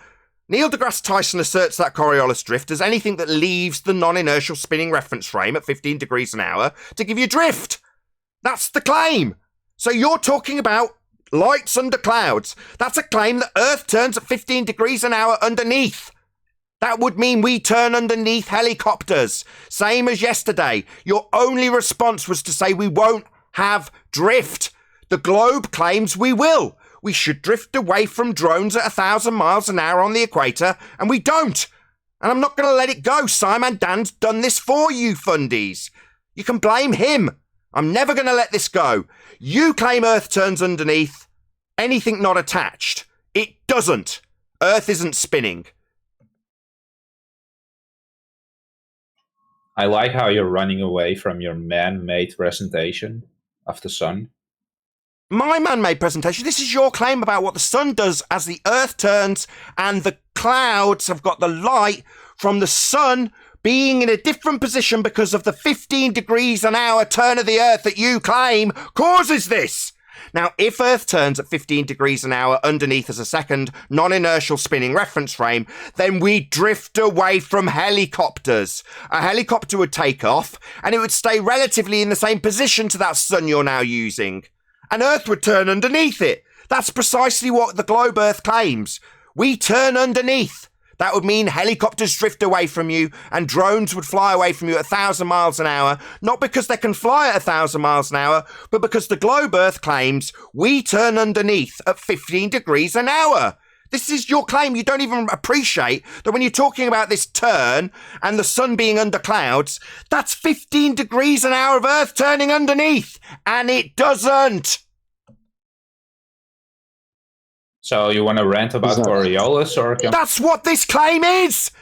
Neil deGrasse Tyson asserts that Coriolis drift as anything that leaves the non-inertial spinning reference frame at 15 degrees an hour to give you drift. That's the claim. So you're talking about lights under clouds. That's a claim that Earth turns at 15 degrees an hour underneath. That would mean we turn underneath helicopters. Same as yesterday. Your only response was to say we won't have drift. The globe claims we will. We should drift away from drones at 1,000 miles an hour on the equator, and we don't. And I'm not going to let it go. Simon Dan's done this for you, fundies. You can blame him. I'm never going to let this go. You claim Earth turns underneath. Anything not attached. It doesn't. Earth isn't spinning. I like how you're running away from your man-made presentation of the sun. My man-made presentation? This is your claim about what the sun does as the Earth turns and the clouds have got the light from the sun being in a different position because of the 15 degrees an hour turn of the Earth that you claim causes this. Now, if Earth turns at 15 degrees an hour underneath as a second non-inertial spinning reference frame, then we drift away from helicopters. A helicopter would take off and it would stay relatively in the same position to that sun you're now using. And Earth would turn underneath it. That's precisely what the globe Earth claims. We turn underneath. That would mean helicopters drift away from you and drones would fly away from you at 1,000 miles an hour, not because they can fly at 1,000 miles an hour, but because the globe Earth claims we turn underneath at 15 degrees an hour. This is your claim. You don't even appreciate that when you're talking about this turn and the sun being under clouds, that's 15 degrees an hour of Earth turning underneath, and it doesn't. So you want to rant about Coriolis, or That's what this claim is!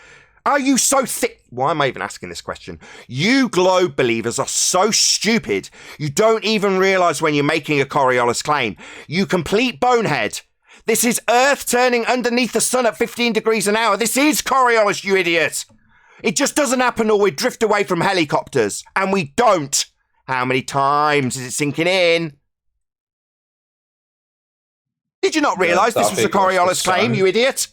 Are you so thick? Why am I even asking this question? You globe believers are so stupid, you don't even realise when you're making a Coriolis claim. You complete bonehead. This is Earth turning underneath the sun at 15 degrees an hour. This is Coriolis, you idiot! It just doesn't happen or we drift away from helicopters. And we don't. How many times is it sinking in? Did you not realise this was a Coriolis claim, you idiot?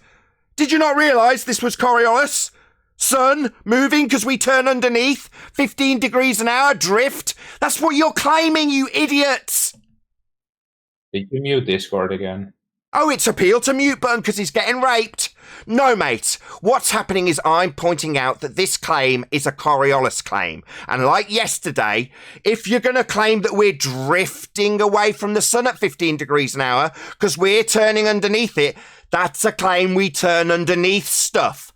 Did you not realise this was Coriolis? Sun moving because we turn underneath, 15 degrees an hour, drift. That's what you're claiming, you idiots. Did you mute Discord again? Oh, it's appeal to mute button because he's getting raped. No, mate. What's happening is I'm pointing out that this claim is a Coriolis claim. And like yesterday, if you're going to claim that we're drifting away from the sun at 15 degrees an hour because we're turning underneath it, that's a claim we turn underneath stuff.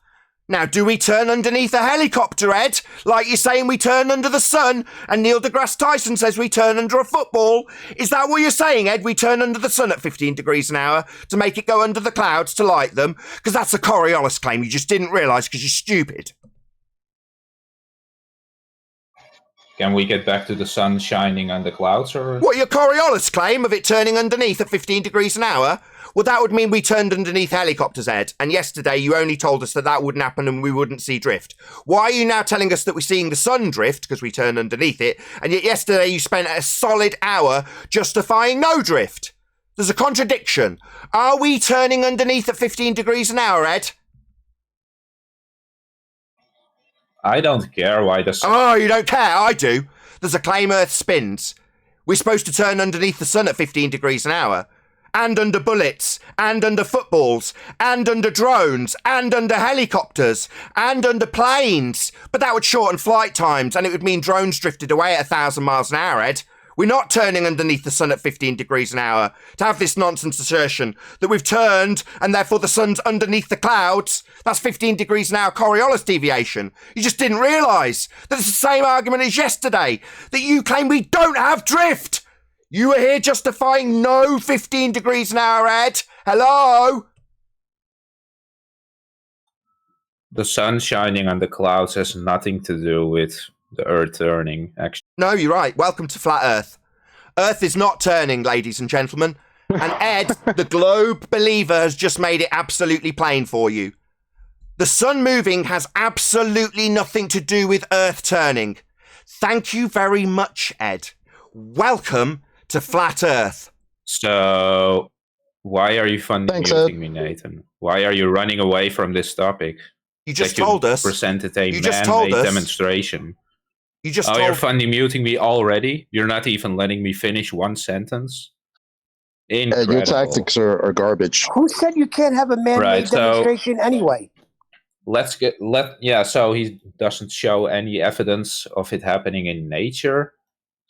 Now, do we turn underneath a helicopter, Ed? Like you're saying we turn under the sun, and Neil deGrasse Tyson says we turn under a football? Is that what you're saying, Ed? We turn under the sun at 15 degrees an hour to make it go under the clouds to light them? Because that's a Coriolis claim you just didn't realise because you're stupid. Can we get back to the sun shining on the clouds, or what, your Coriolis claim of it turning underneath at 15 degrees an hour? Well, that would mean we turned underneath helicopters, Ed. And yesterday you only told us that that wouldn't happen and we wouldn't see drift. Why are you now telling us that we're seeing the sun drift because we turn underneath it? And yet yesterday you spent a solid hour justifying no drift. There's a contradiction. Are we turning underneath at 15 degrees an hour, Ed? I don't care why the sun... Oh, you don't care? I do. There's a claim Earth spins. We're supposed to turn underneath the sun at 15 degrees an hour. And under bullets, and under footballs, and under drones, and under helicopters, and under planes. But that would shorten flight times, and it would mean drones drifted away at 1,000 miles an hour, Ed. We're not turning underneath the sun at 15 degrees an hour. To have this nonsense assertion that we've turned, and therefore the sun's underneath the clouds, that's 15 degrees an hour Coriolis deviation. You just didn't realise that it's the same argument as yesterday, that you claim we don't have drift. You were here justifying no 15 degrees an hour, Ed. Hello? The sun shining on the clouds has nothing to do with the Earth turning, actually. No, you're right. Welcome to Flat Earth. Earth is not turning, ladies and gentlemen. And Ed, the globe believer, has just made it absolutely plain for you. The sun moving has absolutely nothing to do with Earth turning. Thank you very much, Ed. Welcome to Flat Earth. So, why are you muting me, Nathan? Why are you running away from this topic? You just told us. Presented a man-made demonstration. You just you're funny muting me already? You're not even letting me finish one sentence? Incredible. Your tactics are garbage. Who said you can't have a man-made demonstration anyway? So he doesn't show any evidence of it happening in nature.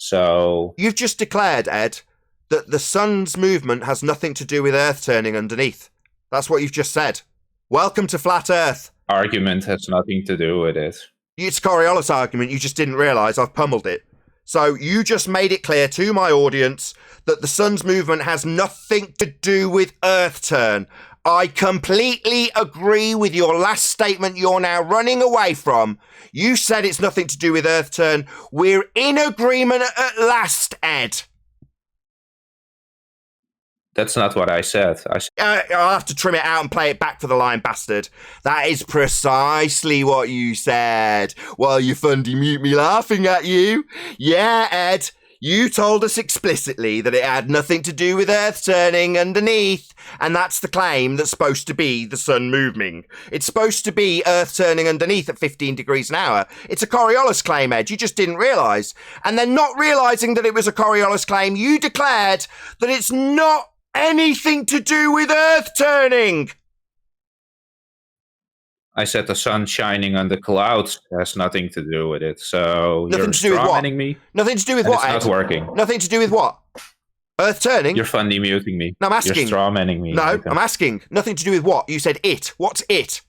So you've just declared, Ed, that the sun's movement has nothing to do with Earth turning underneath. That's what you've just said. Welcome to Flat Earth. Argument has nothing to do with it. It's Coriolis argument. You just didn't realise I've pummeled it. So you just made it clear to my audience that the sun's movement has nothing to do with Earth turn. I completely agree with your last statement you're now running away from. You said it's nothing to do with Earth turn. We're in agreement at last, Ed. That's not what I said. I'll have to trim it out and play it back for the lying bastard. That is precisely what you said. Well, you fundy mute me laughing at you. Yeah, Ed, you told us explicitly that it had nothing to do with Earth turning underneath, and that's the claim that's supposed to be the sun moving. It's supposed to be Earth turning underneath at 15 degrees an hour. It's a Coriolis claim, Ed. You just didn't realise. And then not realising that it was a Coriolis claim, you declared that it's not anything to do with Earth turning. I said the sun shining on the clouds has nothing to do with it. So Nothing you're to do with what? strawmanning me. Nothing to do with and what, Ed? It's not working. Nothing to do with what? Earth turning? You're funny muting me. No, I'm asking. You're strawmanning me. No, Nathan. I'm asking. Nothing to do with what? You said it. What's it?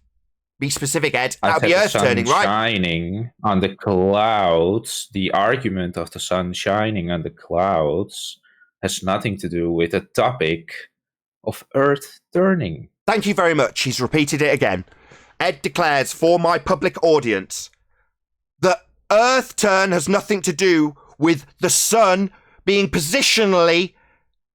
Be specific, Ed. I That'll said be the Earth sun turning, right? shining on the clouds. The argument of the sun shining on the clouds has nothing to do with the topic of Earth turning. Thank you very much. He's repeated it again. Ed declares for my public audience that Earth turn has nothing to do with the sun being positionally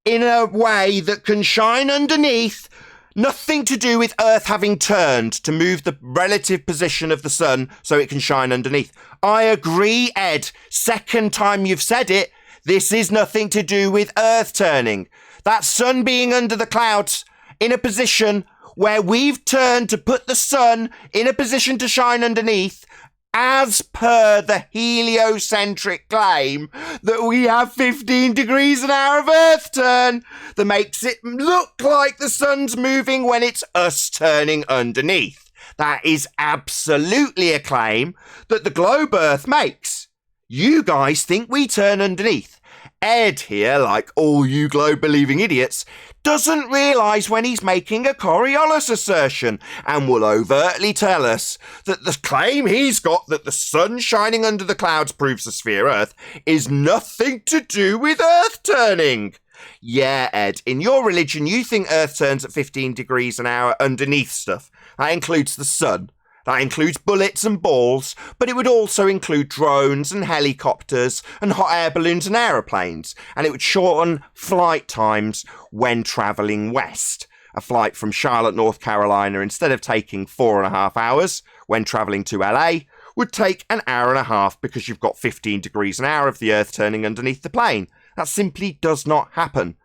in a way that can shine underneath. Nothing to do with Earth having turned to move the relative position of the sun so it can shine underneath. I agree, Ed. Second time you've said it. This is nothing to do with Earth turning. That sun being under the clouds in a position where we've turned to put the sun in a position to shine underneath, as per the heliocentric claim that we have 15 degrees an hour of Earth turn that makes it look like the sun's moving when it's us turning underneath. That is absolutely a claim that the globe Earth makes. You guys think we turn underneath. Ed here, like all you globe-believing idiots, doesn't realise when he's making a Coriolis assertion and will overtly tell us that the claim he's got that the sun shining under the clouds proves the sphere Earth is nothing to do with Earth turning. Yeah, Ed, in your religion you think Earth turns at 15 degrees an hour underneath stuff. That includes the sun. That includes bullets and balls, but it would also include drones and helicopters and hot air balloons and aeroplanes, and it would shorten flight times when travelling west. A flight from Charlotte, North Carolina, instead of taking 4.5 hours when travelling to LA, would take an hour and a half because you've got 15 degrees an hour of the Earth turning underneath the plane. That simply does not happen.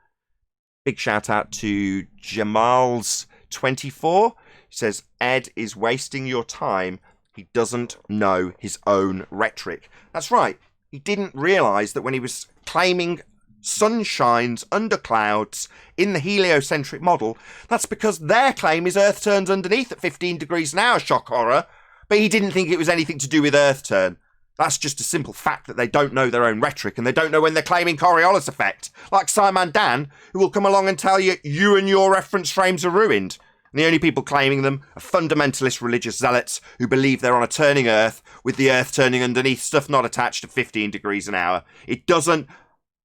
Big shout out to Jamal's24. He says, Ed is wasting your time. He doesn't know his own rhetoric. That's right. He didn't realise that when he was claiming sun shines under clouds in the heliocentric model, that's because their claim is Earth turns underneath at 15 degrees an hour, shock horror. But he didn't think it was anything to do with Earth turn. That's just a simple fact that they don't know their own rhetoric and they don't know when they're claiming Coriolis effect. Like Simon Dan, who will come along and tell you you and your reference frames are ruined. And the only people claiming them are fundamentalist religious zealots who believe they're on a turning Earth with the Earth turning underneath, stuff not attached to 15 degrees an hour. It doesn't.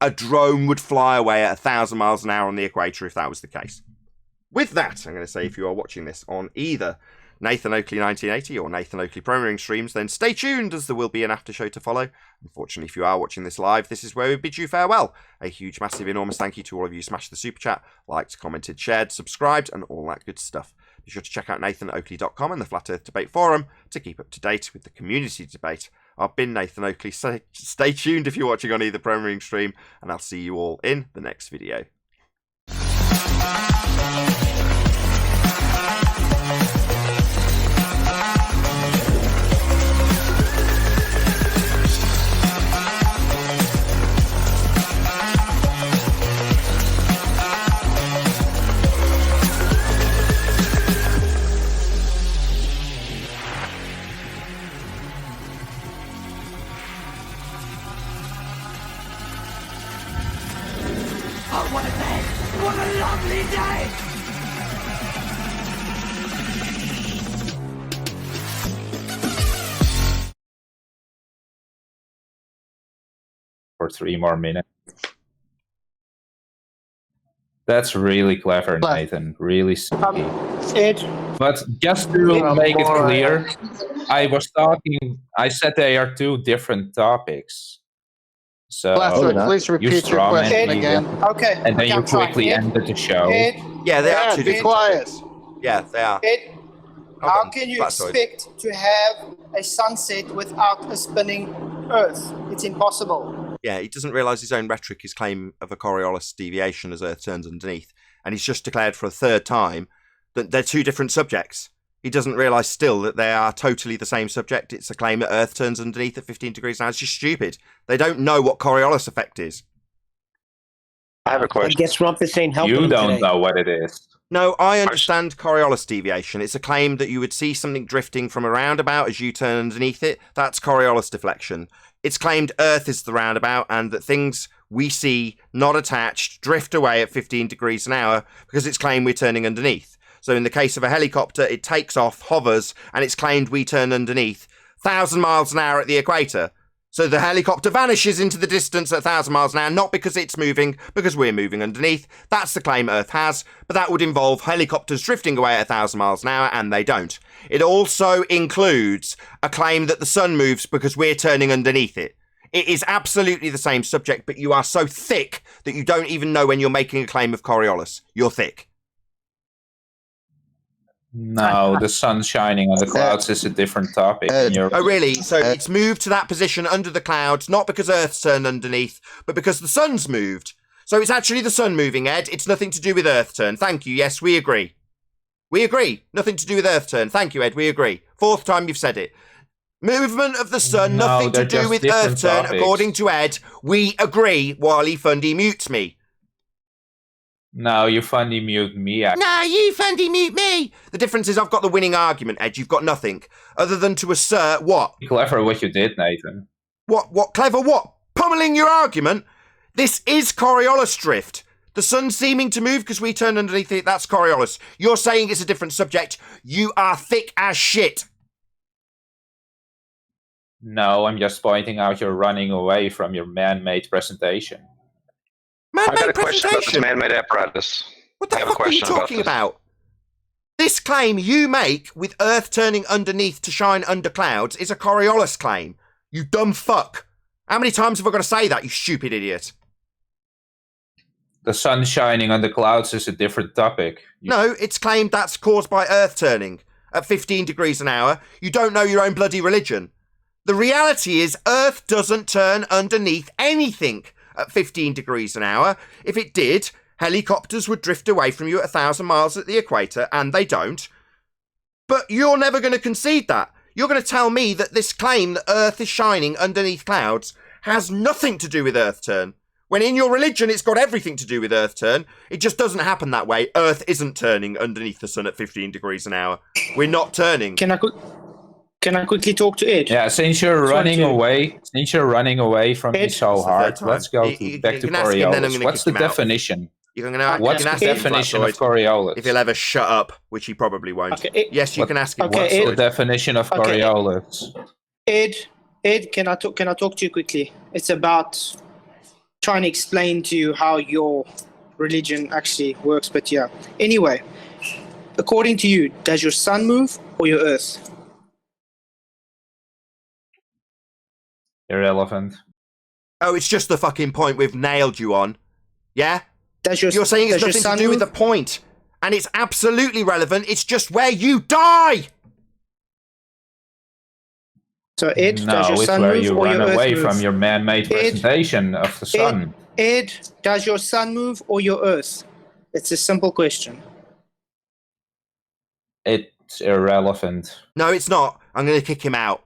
A drone would fly away at 1,000 miles an hour on the equator if that was the case. With that, I'm going to say if you are watching this on either Nathan Oakley 1980 or Nathan Oakley Premiering streams, then stay tuned as there will be an after show to follow. Unfortunately, if you are watching this live, this is where we bid you farewell. A huge, massive, enormous thank you to all of you who smashed the super chat, liked, commented, shared, subscribed, and all that good stuff. Be sure to check out nathanoakley.com and the Flat Earth Debate Forum to keep up to date with the community debate. I've been Nathan Oakley. Stay tuned if you're watching on either Premiering stream, and I'll see you all in the next video. For 3 more minutes. That's really clever, Nathan. Really sneaky. Ed, But just to make it clear, I said they are 2 different topics. So Blaster, please you repeat your strawman question me, again. Okay. and then okay, you I'm trying. quickly Ed, ended the show. Ed, Yeah, they are Ed, two be different quiet. subjects. Yeah, they are. Ed, Hold how on, can you Blastoid. expect to have a sunset without a spinning Earth? It's impossible. Yeah, he doesn't realise his own rhetoric, his claim of a Coriolis deviation as Earth turns underneath, and he's just declared for a third time that they're two different subjects. He doesn't realise still that they are totally the same subject. It's a claim that Earth turns underneath at 15 degrees now. It's just stupid. They don't know what Coriolis effect is. I have a I question. guess Rumpus ain't helping You him don't today. know what it is. No, I understand Coriolis deviation. It's a claim that you would see something drifting from a roundabout as you turn underneath it. That's Coriolis deflection. It's claimed Earth is the roundabout and that things we see not attached drift away at 15 degrees an hour because it's claimed we're turning underneath. So in the case of a helicopter, it takes off, hovers, and it's claimed we turn underneath 1,000 miles an hour at the equator. So the helicopter vanishes into the distance at 1,000 miles an hour, not because it's moving, because we're moving underneath. That's the claim Earth has, but that would involve helicopters drifting away at 1,000 miles an hour, and they don't. It also includes a claim that the sun moves because we're turning underneath it. It is absolutely the same subject, but you are so thick that you don't even know when you're making a claim of Coriolis. You're thick. No, the sun shining on the clouds is a different topic. and you're- Oh, really? So it's moved to that position under the clouds, not because Earth's turned underneath, but because the sun's moved. So it's actually the sun moving, Ed. It's nothing to do with Earth turn. Thank you. Yes, we agree. We agree. Nothing to do with Earth turn. Thank you, Ed. We agree. Fourth time you've said it. Movement of the sun, No, nothing to they're do just with different Earth turn, topics. according to Ed. We agree. Wally Fundy mutes me. No, you funny mute me. No, you Fundy mute me. The difference is I've got the winning argument, Ed. You've got nothing. Other than to assert what? Clever what you did, Nathan. What, clever what? Pummeling your argument? This is Coriolis drift. The sun seeming to move because we turn underneath it, that's Coriolis. You're saying it's a different subject. You are thick as shit. No, I'm just pointing out you're running away from your man-made presentation. I got Man-made a question about this presentation. man-made apparatus. What the I have a fuck are you question about talking this. about? This claim you make with Earth turning underneath to shine under clouds is a Coriolis claim. You dumb fuck. How many times have I got to say that, you stupid idiot? The sun shining on the clouds is a different topic. No, it's claimed that's caused by Earth turning at 15 degrees an hour. You don't know your own bloody religion. The reality is Earth doesn't turn underneath anything at 15 degrees an hour. If it did, helicopters would drift away from you at 1,000 miles at the equator, and they don't. But you're never going to concede that. You're going to tell me that this claim that Earth is shining underneath clouds has nothing to do with Earth turn. When in your religion, it's got everything to do with Earth turn. It just doesn't happen that way. Earth isn't turning underneath the sun at 15 degrees an hour. We're not turning. Can I quickly talk to Ed? Yeah, since you're running away from me so hard, time. let's go back to can ask him, then I'm Coriolis. gonna What's kick the him out. definition? You're gonna, What's you the can ask him, definition of Blastoid, Coriolis? if he'll ever shut up, which he probably won't. Okay, Yes, you can ask him. okay, What's Ed- the definition of Okay, Coriolis? Ed, can I talk to you quickly? It's about trying to explain to you how your religion actually works, but yeah. Anyway, according to you, does your sun move or your Earth? Irrelevant. Oh, it's just the fucking point we've nailed you on. Yeah? Does your You're saying it's does your nothing sun to do with move? the point. And it's absolutely relevant. It's just where you die. So Ed, No, does your it's sun where move you or run your away Earth from move? your man-made presentation of the sun. Ed, does your sun move or your Earth? It's a simple question. It's irrelevant. No, it's not. I'm going to kick him out.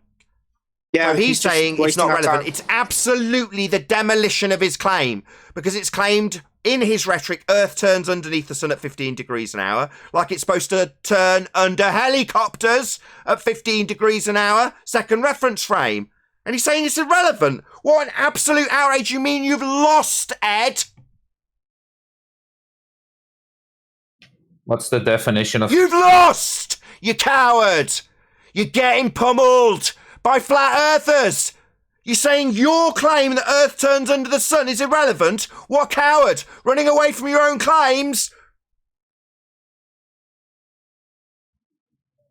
Yeah, So he's just saying it's wasting not our relevant. time. It's absolutely the demolition of his claim because it's claimed in his rhetoric Earth turns underneath the sun at 15 degrees an hour, like it's supposed to turn under helicopters at 15 degrees an hour. Second reference frame. And he's saying it's irrelevant. What an absolute outrage. You mean you've lost, Ed? What's the definition of... You've lost, you coward. You're getting pummeled by flat earthers. You're saying your claim that Earth turns under the sun is irrelevant? What a coward, running away from your own claims.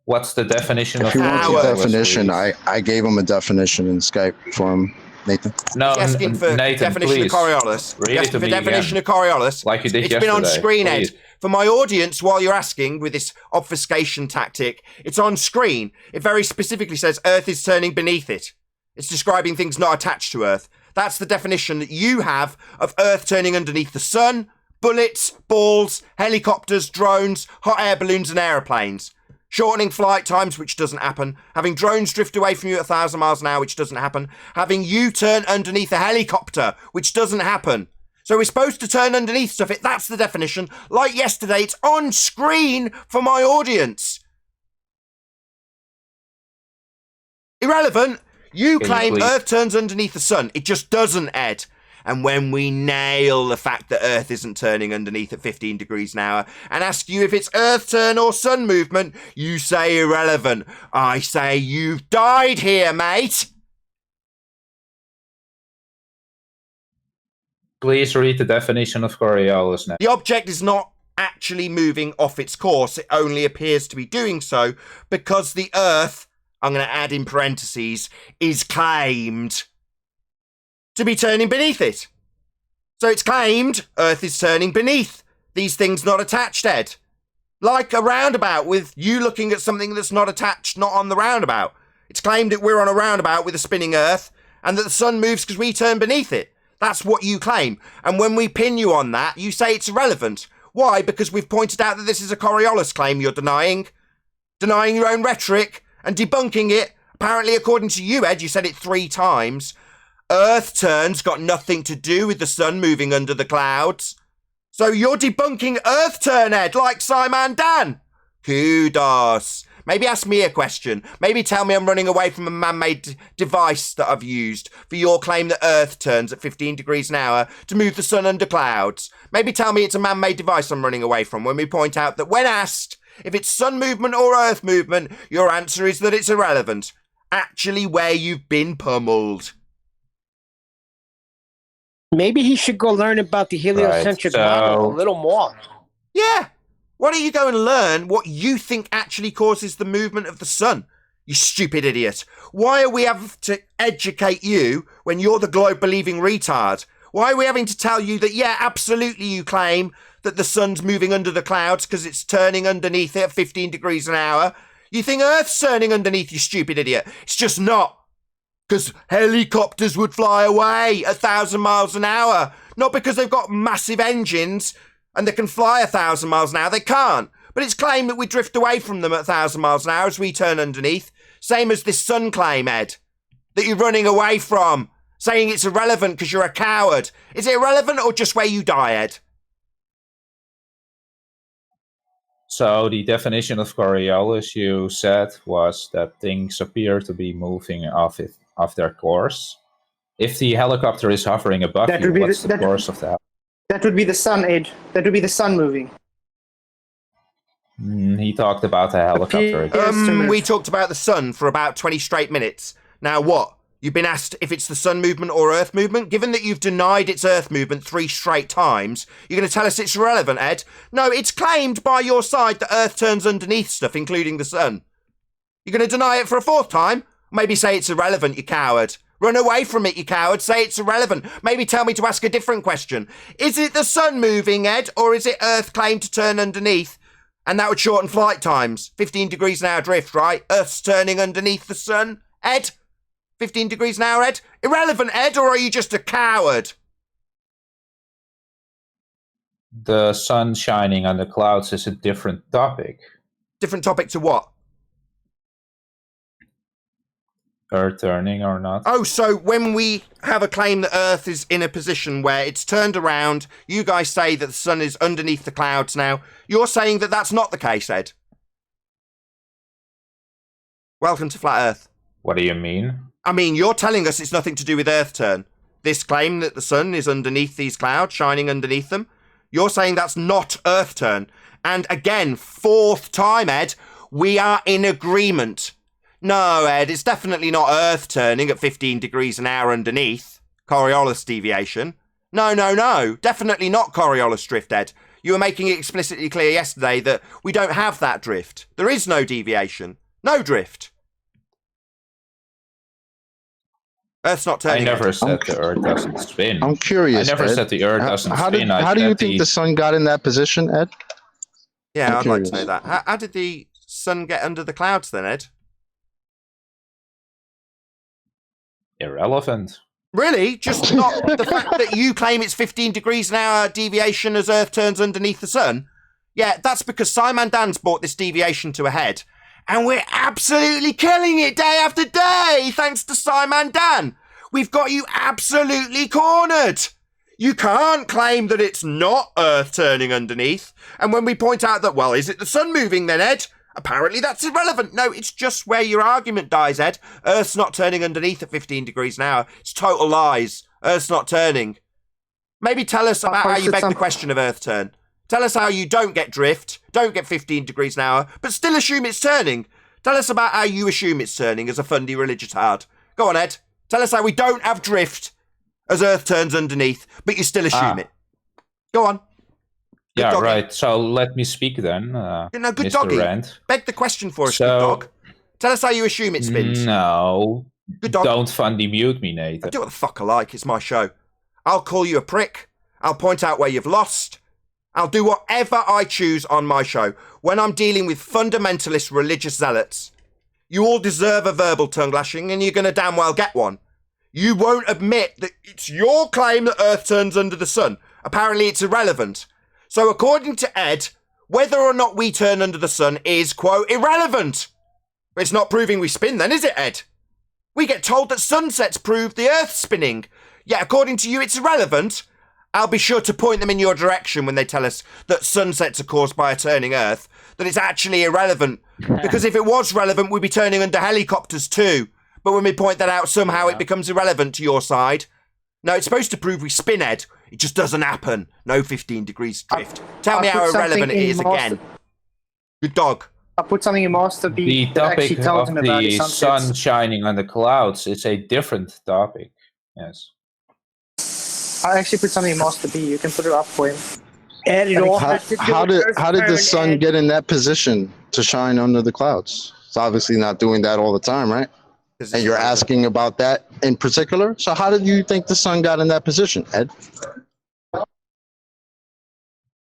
What's the definition If of you want the Hours, definition, please? I gave him a definition in Skype for him. Nathan? No, He's asking for Nathan, definition please. of Coriolis. Read He's it asking to for me definition again, of Coriolis. like you did It's yesterday. been on screen, Ed. Please. For my audience, while you're asking with this obfuscation tactic, it's on screen. It very specifically says Earth is turning beneath it. It's describing things not attached to Earth. That's the definition that you have of Earth turning underneath the sun, bullets, balls, helicopters, drones, hot air balloons and aeroplanes. Shortening flight times, which doesn't happen. Having drones drift away from you at 1,000 miles an hour, which doesn't happen. Having you turn underneath a helicopter, which doesn't happen. So we're supposed to turn underneath stuff. That's the definition. Like yesterday, it's on screen for my audience. Irrelevant. You claim Earth turns underneath the sun. It just doesn't, Ed. And when we nail the fact that Earth isn't turning underneath at 15 degrees an hour and ask you if it's Earth turn or sun movement, you say irrelevant. I say you've died here, mate. Please read the definition of Coriolis now. The object is not actually moving off its course. It only appears to be doing so because the Earth, I'm going to add in parentheses, is claimed to be turning beneath it. So it's claimed Earth is turning beneath these things not attached, Ed. Like a roundabout with you looking at something that's not attached, not on the roundabout. It's claimed that we're on a roundabout with a spinning Earth and that the sun moves because we turn beneath it. That's what you claim. And when we pin you on that, you say it's irrelevant. Why? Because we've pointed out that this is a Coriolis claim you're denying. Denying your own rhetoric and debunking it. Apparently, according to you, Ed, you said it 3 times. Earth turn's got nothing to do with the sun moving under the clouds. So you're debunking Earth turn, Ed, like Simon Dan. Kudos. Maybe ask me a question. Maybe tell me I'm running away from a man-made device that I've used for your claim that Earth turns at 15 degrees an hour to move the sun under clouds. Maybe tell me it's a man-made device I'm running away from when we point out that when asked if it's sun movement or Earth movement, your answer is that it's irrelevant. Actually where you've been pummeled. Maybe he should go learn about the heliocentric model a little more. Yeah. Why don't you go and learn what you think actually causes the movement of the sun? You stupid idiot. Why are we having to educate you when you're the globe-believing retard? Why are we having to tell you that, yeah, absolutely you claim that the sun's moving under the clouds because it's turning underneath it at 15 degrees an hour? You think Earth's turning underneath, you stupid idiot. It's just not. Because helicopters would fly away at 1,000 miles an hour. Not because they've got massive engines and they can fly 1,000 miles an hour. They can't. But it's claimed that we drift away from them at 1,000 miles an hour as we turn underneath. Same as this sun claim, Ed, that you're running away from, saying it's irrelevant because you're a coward. Is it irrelevant or just where you die, Ed? So the definition of Coriolis you said was that things appear to be moving off their course. If the helicopter is hovering above you, what's the course of that? That would be the sun, Ed. That would be the sun moving. He talked about the helicopter again. We talked about the sun for about 20 straight minutes. Now what? You've been asked if it's the sun movement or Earth movement? Given that you've denied it's Earth movement 3 straight times, you're going to tell us it's irrelevant, Ed? No, it's claimed by your side that Earth turns underneath stuff, including the sun. You're going to deny it for a 4th time? Maybe say it's irrelevant, you coward. Run away from it, you coward. Say it's irrelevant. Maybe tell me to ask a different question. Is it the sun moving, Ed, or is it Earth claimed to turn underneath? And that would shorten flight times. 15 degrees an hour drift, right? Earth's turning underneath the sun, Ed? 15 degrees an hour, Ed? Irrelevant, Ed, or are you just a coward? The sun shining on the clouds is a different topic. Different topic to what? Earth turning or not. Oh, so when we have a claim that Earth is in a position where it's turned around, you guys say that the sun is underneath the clouds now. You're saying that that's not the case, Ed? Welcome to Flat Earth. What do you mean? I mean, you're telling us it's nothing to do with Earth turn. This claim that the sun is underneath these clouds, shining underneath them, you're saying that's not Earth turn. And again, 4th time, Ed, we are in agreement. No, Ed, it's definitely not Earth turning at 15 degrees an hour underneath. Coriolis deviation. No. Definitely not Coriolis drift, Ed. You were making it explicitly clear yesterday that we don't have that drift. There is no deviation. No drift. Earth's not I turning. never said the Earth doesn't spin. I'm curious. I never Ed. said the Earth doesn't How spin. how do you think the sun got in that position, Ed? Yeah, I'm I'd like to curious. know that. How did the sun get under the clouds then, Ed? Irrelevant. Really? Just not the fact that you claim it's 15 degrees an hour deviation as Earth turns underneath the sun? Yeah, that's because Simon Dan's brought this deviation to a head. And we're absolutely killing it day after day, thanks to Simon Dan. We've got you absolutely cornered. You can't claim that it's not Earth turning underneath. And when we point out that, well, is it the sun moving then, Ed? Apparently that's irrelevant. No, it's just where your argument dies, Ed. Earth's not turning underneath at 15 degrees an hour. It's total lies. Earth's not turning. Maybe tell us about how you beg the question of Earth turn. Tell us how you don't get drift, don't get 15 degrees an hour, but still assume it's turning. Tell us about how you assume it's turning as a fundy religious hard. Go on, Ed. Tell us how we don't have drift as Earth turns underneath, but you still assume it. Go on. Good Yeah, doggy. right. So let me speak then, Good Mr. doggy. Rand. Beg the question for us, So- good dog. Tell us how you assume it spins. No. Good dog. Don't fundy mute me, I Nathan. do what the fuck I like. It's my show. I'll call you a prick. I'll point out where you've lost. I'll do whatever I choose on my show. When I'm dealing with fundamentalist religious zealots, you all deserve a verbal tongue lashing, and you're going to damn well get one. You won't admit that it's your claim that Earth turns under the sun. Apparently it's irrelevant. So according to Ed, whether or not we turn under the sun is, quote, irrelevant. But it's not proving we spin then, is it, Ed? We get told that sunsets prove the Earth spinning. Yet according to you, it's irrelevant. I'll be sure to point them in your direction when they tell us that sunsets are caused by a turning Earth, that it's actually irrelevant. Because if it was relevant, we'd be turning under helicopters too. But when we point that out, somehow it becomes irrelevant to your side. No, it's supposed to prove we spin, Ed. It just doesn't happen. No 15 degrees drift. Tell me how irrelevant it is again. Good dog. I put something in Master B The that actually topic tells of him about the his sunsets. sun shining on the clouds is a different topic. Yes. I actually put something in Master B. You can put it up for him. Ed, it all has to do How with did Earth how did the turn, sun Ed. get in that position to shine under the clouds? It's obviously not doing that all the time, right? And you're asking about that in particular. So how did you think the sun got in that position, Ed?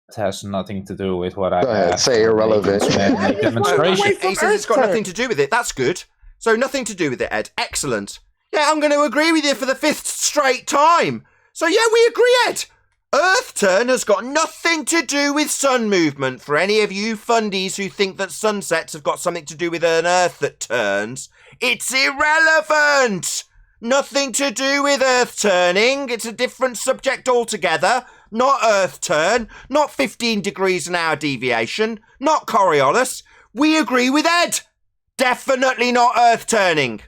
It has nothing to do with what I Go ahead, asked. say irrelevant. Make demonstration. He says it's got nothing to do with it. That's good. So nothing to do with it, Ed. Excellent. Yeah, I'm going to agree with you for the 5th straight time. So yeah, we agree, Ed. Earth turn has got nothing to do with sun movement. For any of you fundies who think that sunsets have got something to do with an Earth that turns, it's irrelevant. Nothing to do with Earth turning. It's a different subject altogether. Not Earth turn, not 15 degrees an hour deviation, not Coriolis. We agree with Ed. Definitely not Earth turning.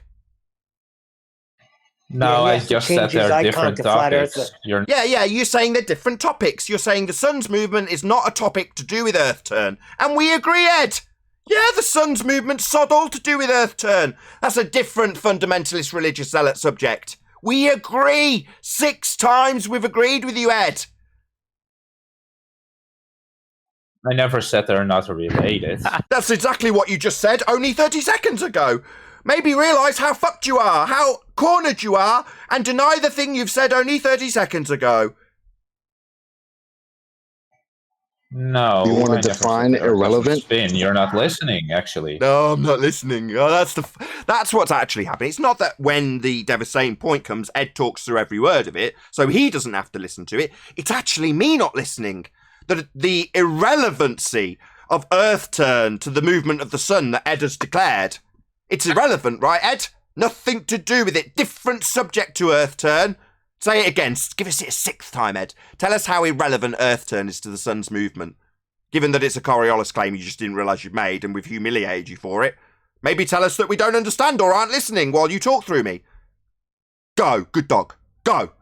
No, Yeah, he I has to just change said his they're icon different to flat topics. earther. You're Yeah, you're saying they're different topics. You're saying the sun's movement is not a topic to do with Earth turn. And we agree, Ed. Yeah, the sun's movement's sod all to do with Earth turn. That's a different fundamentalist religious zealot subject. We agree. 6 times we've agreed with you, Ed. I never said they're not related. That's exactly what you just said only 30 seconds ago. Maybe realise how fucked you are, how cornered you are, and deny the thing you've said only 30 seconds ago. No. You want I to never said define the Earth doesn't irrelevant? spin. You're not listening, actually. No, I'm not listening. Oh, that's what's actually happening. It's not that when the devastating point comes, Ed talks through every word of it, so he doesn't have to listen to it. It's actually me not listening. The irrelevancy of Earth turn to the movement of the sun that Ed has declared. It's irrelevant, right, Ed? Nothing to do with it. Different subject to Earth turn. Say it again. Give us it a 6th time, Ed. Tell us how irrelevant Earth turn is to the sun's movement. Given that it's a Coriolis claim you just didn't realise you'd made and we've humiliated you for it. Maybe tell us that we don't understand or aren't listening while you talk through me. Go, good dog. Go.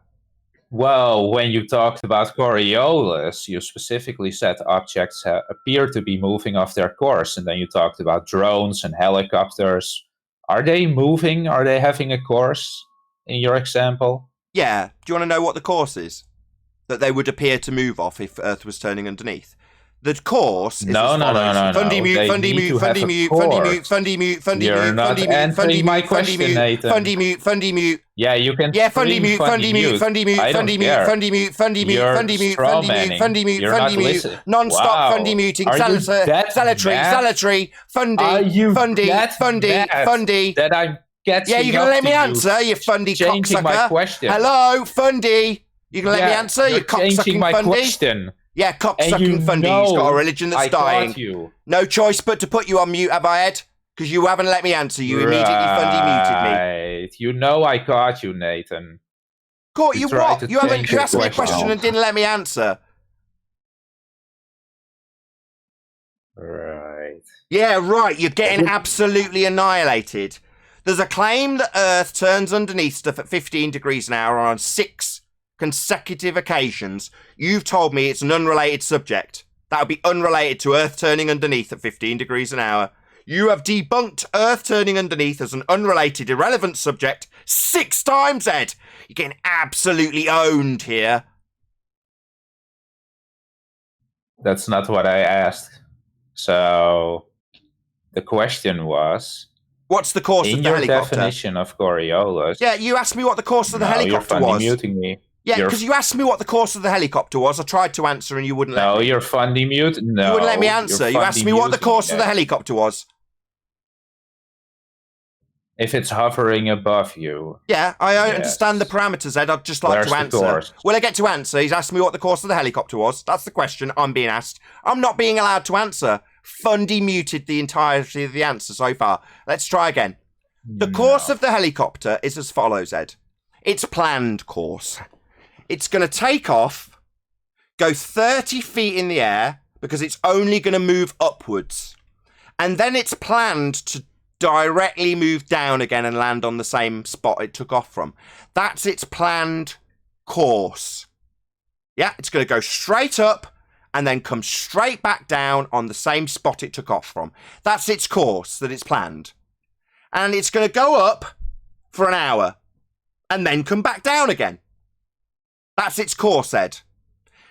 Well, when you talked about Coriolis, you specifically said objects appear to be moving off their course, and then you talked about drones and helicopters. Are they moving? Are they having a course in your example? Yeah. Do you want to know what the course is? That they would appear to move off if Earth was turning underneath? The course is No, as no, follows. no, no, Fundy no. mute, They fundy need mute, to have fundy a mute, fundy course. mute, fundy mute, fundy You're mute, not fundy mute, fundy answering my mute, fundy question, mute, Nathan. fundy mute, fundy mute. Yeah, you can Yeah, fundy scream mute, fundy mute, fundy mute, I don't fundy mute, care. fundy mute, fundy mute, You're fundy mute, straw fundy mute, manning. fundy mute, You're fundy not mute, listening. non-stop Wow. fundy muting, Are you that salutary, bad? salutary, Are fundy, you fundy, that fundy, bad fundy. that I'm catching Yeah, you gonna up let me to answer, you fundy changing my cocksucker? question. Hello, fundy. You gonna let me answer, you're you changing cocksucking my fundy? question. Yeah, And cocksucking you fundy. know He's got a religion that's I dying. caught you. No choice but to put you on mute, have I, Ed? Because you haven't let me answer. You immediately fundy muted me. Right. You know I caught you, Nathan. Caught you tried what? to You haven't. change You your asked me a question question. and didn't let me answer. Right. Yeah, right. You're getting absolutely annihilated. There's a claim that Earth turns underneath stuff at 15 degrees an hour on 6 consecutive occasions. You've told me it's an unrelated subject. That would be unrelated to Earth turning underneath at 15 degrees an hour. You have debunked Earth turning underneath as an unrelated, irrelevant subject 6 times, Ed. You're getting absolutely owned here. That's not what I asked. So the question was, what's the course in of the your helicopter? Definition of Coriolis. Yeah, you asked me what the course of the No, helicopter you're was. funny muting me. Yeah, because you asked me what the course of the helicopter was. I tried to answer and you wouldn't let me. No, you're funny mute. No, you wouldn't let me answer. You asked me what the course of the helicopter. helicopter was. If it's hovering above you. Yeah, I Yes. understand the parameters, Ed. I'd just like Where's to the answer. course? Will I get to answer? He's asked me what the course of the helicopter was. That's the question I'm being asked. I'm not being allowed to answer. Fundy muted the entirety of the answer so far. Let's try again. The course of the helicopter is as follows, Ed. It's planned course. It's going to take off, go 30 feet in the air, because it's only going to move upwards. And then it's planned to directly move down again and land on the same spot it took off from. That's its planned course. Yeah, it's going to go straight up and then come straight back down on the same spot it took off from. That's its course that it's planned. And it's going to go up for an hour and then come back down again. That's its course, Ed.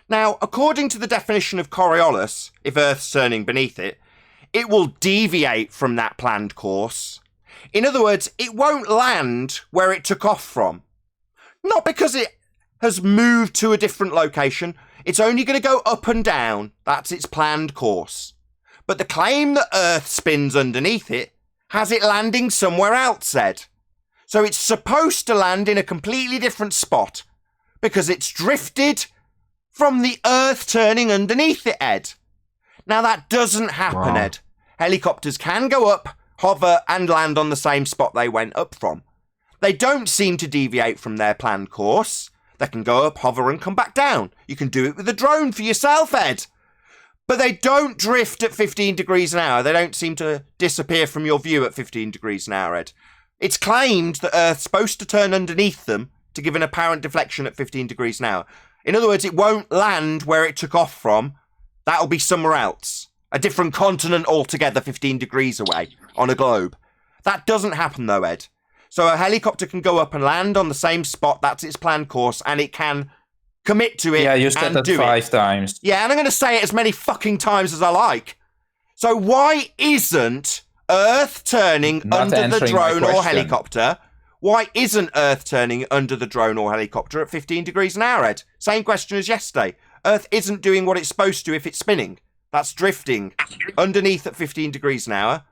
Now, according to the definition of Coriolis, if Earth's turning beneath it, it will deviate from that planned course. In other words, it won't land where it took off from. Not because it has moved to a different location. It's only going to go up and down. That's its planned course. But the claim that Earth spins underneath it has it landing somewhere else, Ed. So it's supposed to land in a completely different spot because it's drifted from the Earth turning underneath it, Ed. Now, that doesn't happen, Wow. Ed. Helicopters can go up, hover, and land on the same spot they went up from. They don't seem to deviate from their planned course. They can go up, hover, and come back down. You can do it with a drone for yourself, Ed. But they don't drift at 15 degrees an hour. They don't seem to disappear from your view at 15 degrees an hour, Ed. It's claimed that Earth's supposed to turn underneath them to give an apparent deflection at 15 degrees an hour. In other words, it won't land where it took off from. That'll be somewhere else. A different continent altogether 15 degrees away on a globe. That doesn't happen though, Ed. So a helicopter can go up and land on the same spot. That's its planned course, and it can commit to it. Yeah, you said and that do 5 times. Yeah, and I'm going to say it as many fucking times as I like. So why isn't Earth turning Not under the answering my drone or question. helicopter? Why isn't Earth turning under the drone or helicopter at 15 degrees an hour, Ed? Same question as yesterday. Earth isn't doing what it's supposed to if it's spinning. That's drifting underneath at 15 degrees an hour.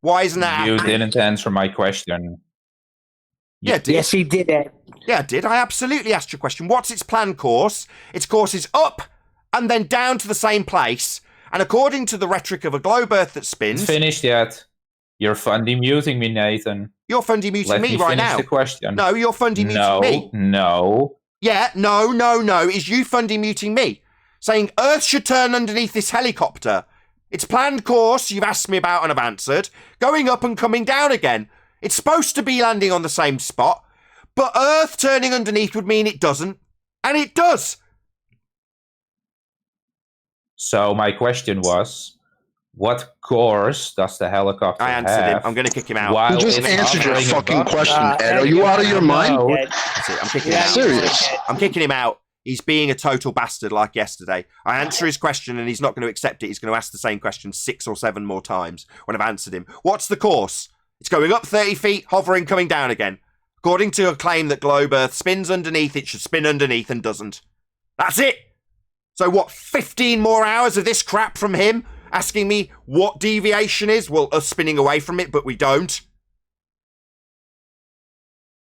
Why isn't that You happening? didn't answer my question. Yeah, I did. Yes, he did that. Yeah, I did. I absolutely asked you a question. What's its planned course? Its course is up and then down to the same place. And according to the rhetoric of a globe Earth that spins... It's finished yet. You're fundy muting me, Nathan. You're fundy muting Let me me right finish now. the question. No, you're fundy muting me. No. Yeah, no. Is you fundy muting me. Saying Earth should turn underneath this helicopter. Its planned course, you've asked me about and I've answered. Going up and coming down again. It's supposed to be landing on the same spot. But Earth turning underneath would mean it doesn't. And it does. So my question was, what course does the helicopter I answered him. have? I'm going to kick him out. while You just it's answered your hovering fucking above? question, Ed. Are you out of your mind? That's it. I'm kicking him out. Serious? I'm kicking him out. He's being a total bastard like yesterday. I answer his question and he's not going to accept it. He's going to ask the same question 6 or 7 more times when I've answered him. What's the course? It's going up 30 feet, hovering, coming down again. According to a claim that globe Earth spins underneath, it should spin underneath and doesn't. That's it. So what, 15 more hours of this crap from him? Asking me what deviation is? Well, us spinning away from it, but we don't.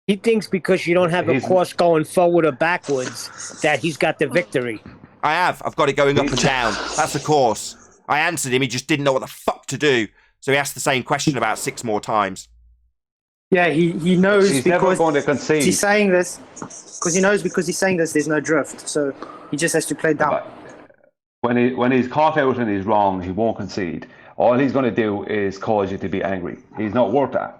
He thinks because you don't have a course going forward or backwards that he's got the victory. I have. I've got it going up and down. That's the course. I answered him. He just didn't know what the fuck to do. So he asked the same question about 6 more times. Yeah, he knows He's because never going to concede. he's saying this because he knows because he's saying this. There's no drift, so he just has to play down. When he's caught out and he's wrong, he won't concede. All he's going to do is cause you to be angry. He's not worth that.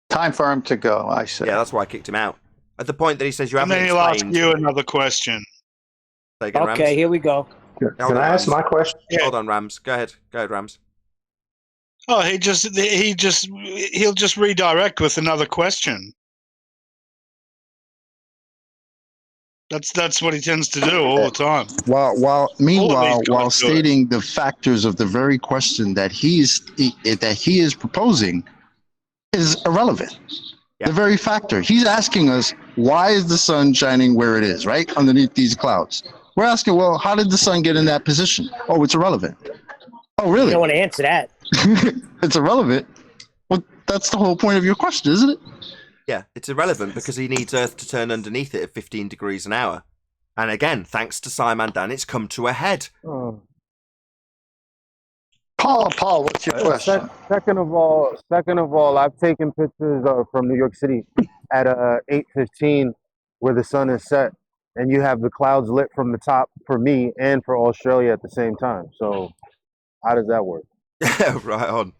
Time for him to go, I say. Yeah, that's why I kicked him out. At the point that he says you And haven't then he'll ask explained... you another question. Take it, Rams. Okay, here we go. Can I ask my question? Hold on, Rams. Go ahead. Go ahead, Rams. Oh, he'll just redirect with another question. That's what he tends to do all the time. Meanwhile, guys while do stating the factors of the very question that he is proposing is irrelevant. Yeah. The very factor. He's asking us, why is the sun shining where it is, right? Underneath these clouds. We're asking, well, how did the sun get in that position? Oh, it's irrelevant. Oh, really? You don't want to answer that. It's irrelevant. Well, that's the whole point of your question, isn't it? Yeah, it's irrelevant because he needs Earth to turn underneath it at 15 degrees an hour. And again, thanks to Simon Dan, it's come to a head. Oh. Paul, what's your question? Second of all, I've taken pictures from New York City at 8:15 where the sun is set, and you have the clouds lit from the top for me and for Australia at the same time. So, how does that work? Right on.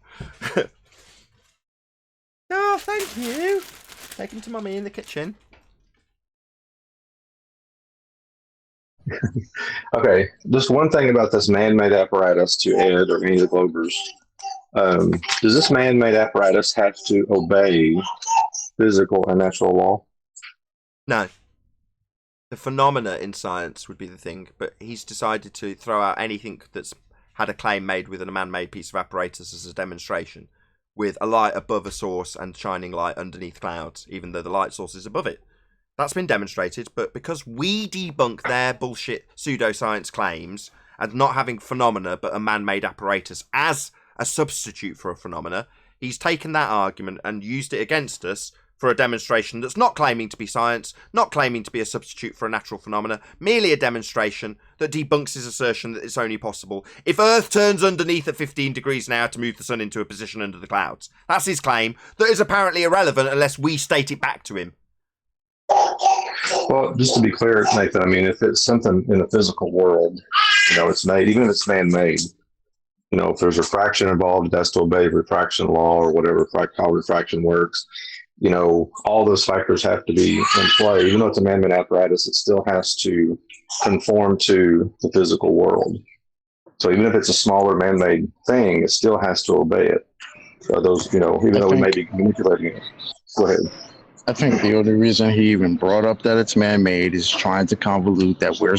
Oh, thank you. Taking to mummy in the kitchen. Okay, just one thing about this man-made apparatus to Ed or any of the Globers. Does this man-made apparatus have to obey physical and natural law? No. The phenomena in science would be the thing, but he's decided to throw out anything that's had a claim made with a man-made piece of apparatus as a demonstration, with a light above a source and shining light underneath clouds, even though the light source is above it. That's been demonstrated, but because we debunk their bullshit pseudoscience claims and not having phenomena but a man-made apparatus as a substitute for a phenomena, he's taken that argument and used it against us for a demonstration that's not claiming to be science, not claiming to be a substitute for a natural phenomena, merely a demonstration that debunks his assertion that it's only possible if Earth turns underneath at 15 degrees an hour to move the sun into a position under the clouds. That's his claim, that is apparently irrelevant unless we state it back to him. Well, just to be clear, Nathan, I mean, if it's something in the physical world, it's made, even if it's man-made, if there's refraction involved, it has to obey refraction law or whatever, how refraction works. All those factors have to be in play. Even though it's a man-made apparatus, it still has to conform to the physical world. So even if it's a smaller man-made thing, it still has to obey it. So those, even though we may be manipulating it. Go ahead. I think the only reason he even brought up that it's man-made is trying to convolute that we're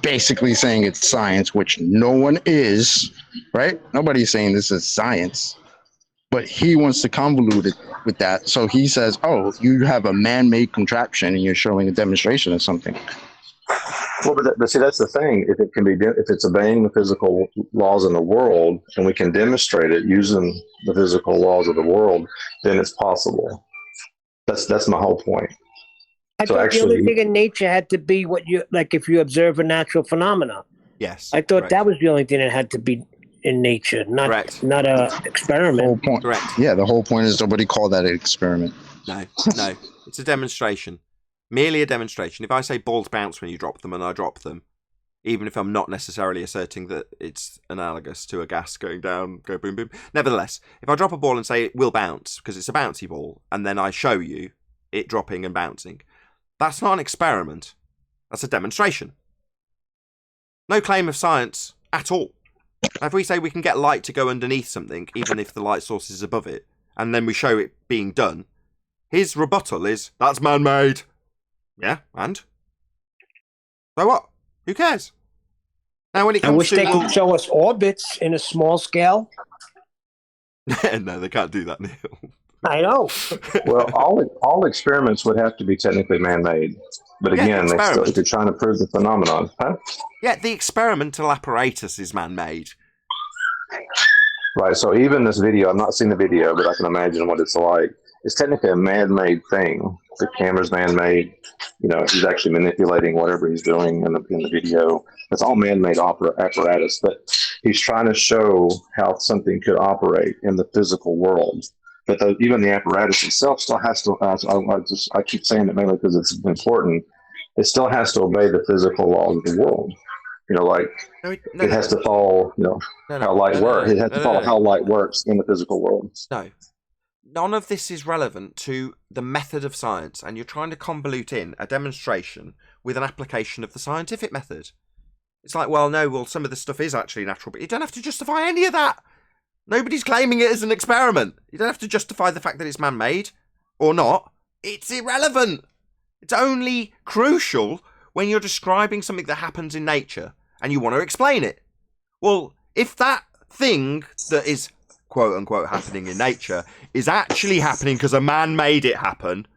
basically saying it's science, which no one is, right? Nobody's saying this is science, but he wants to convolute it with that. So he says, oh, you have a man-made contraption and you're showing a demonstration of something. Well, but see, that's the thing. If it's obeying the physical laws in the world and we can demonstrate it using the physical laws of the world, then it's possible. That's my whole point. I thought the only thing in nature had to be what you like if you observe a natural phenomena. Yes. I thought that was the only thing that had to be in nature, not a experiment. The whole point. Correct. Yeah, the whole point is nobody called that an experiment. No. It's a demonstration. Merely a demonstration. If I say balls bounce when you drop them and I drop them, even if I'm not necessarily asserting that it's analogous to a gas going down, go boom, boom. Nevertheless, if I drop a ball and say it will bounce because it's a bouncy ball, and then I show you it dropping and bouncing, that's not an experiment. That's a demonstration. No claim of science at all. Now, if we say we can get light to go underneath something, even if the light source is above it, and then we show it being done, his rebuttal is, that's man-made. Yeah, and? So what? Who cares? Now, when it I comes wish to they could show us orbits in a small scale. no, they can't do that, Neil. I know. Well, all experiments would have to be technically man-made, but Yeah, again, experiment. if you're trying to prove the phenomenon, huh? Yeah, the experimental apparatus is man-made. Right. So even this video, I've not seen the video, but I can imagine what it's like. It's technically a man-made thing. The camera's man-made. You know, he's actually manipulating whatever he's doing in the video. It's all man-made apparatus, but he's trying to show how something could operate in the physical world. But even the apparatus itself still has to. I keep saying it mainly because it's important. It still has to obey the physical laws of the world. You know, like it has to follow. You know how light works. It has to follow how light works in the physical world. No, none of this is relevant to the method of science, and you're trying to convolute in a demonstration with an application of the scientific method. It's like, well, some of this stuff is actually natural, but you don't have to justify any of that. Nobody's claiming it as an experiment. You don't have to justify the fact that it's man-made or not. It's irrelevant. It's only crucial when you're describing something that happens in nature and you want to explain it. Well, if that thing that is quote-unquote happening in nature is actually happening because a man made it happen,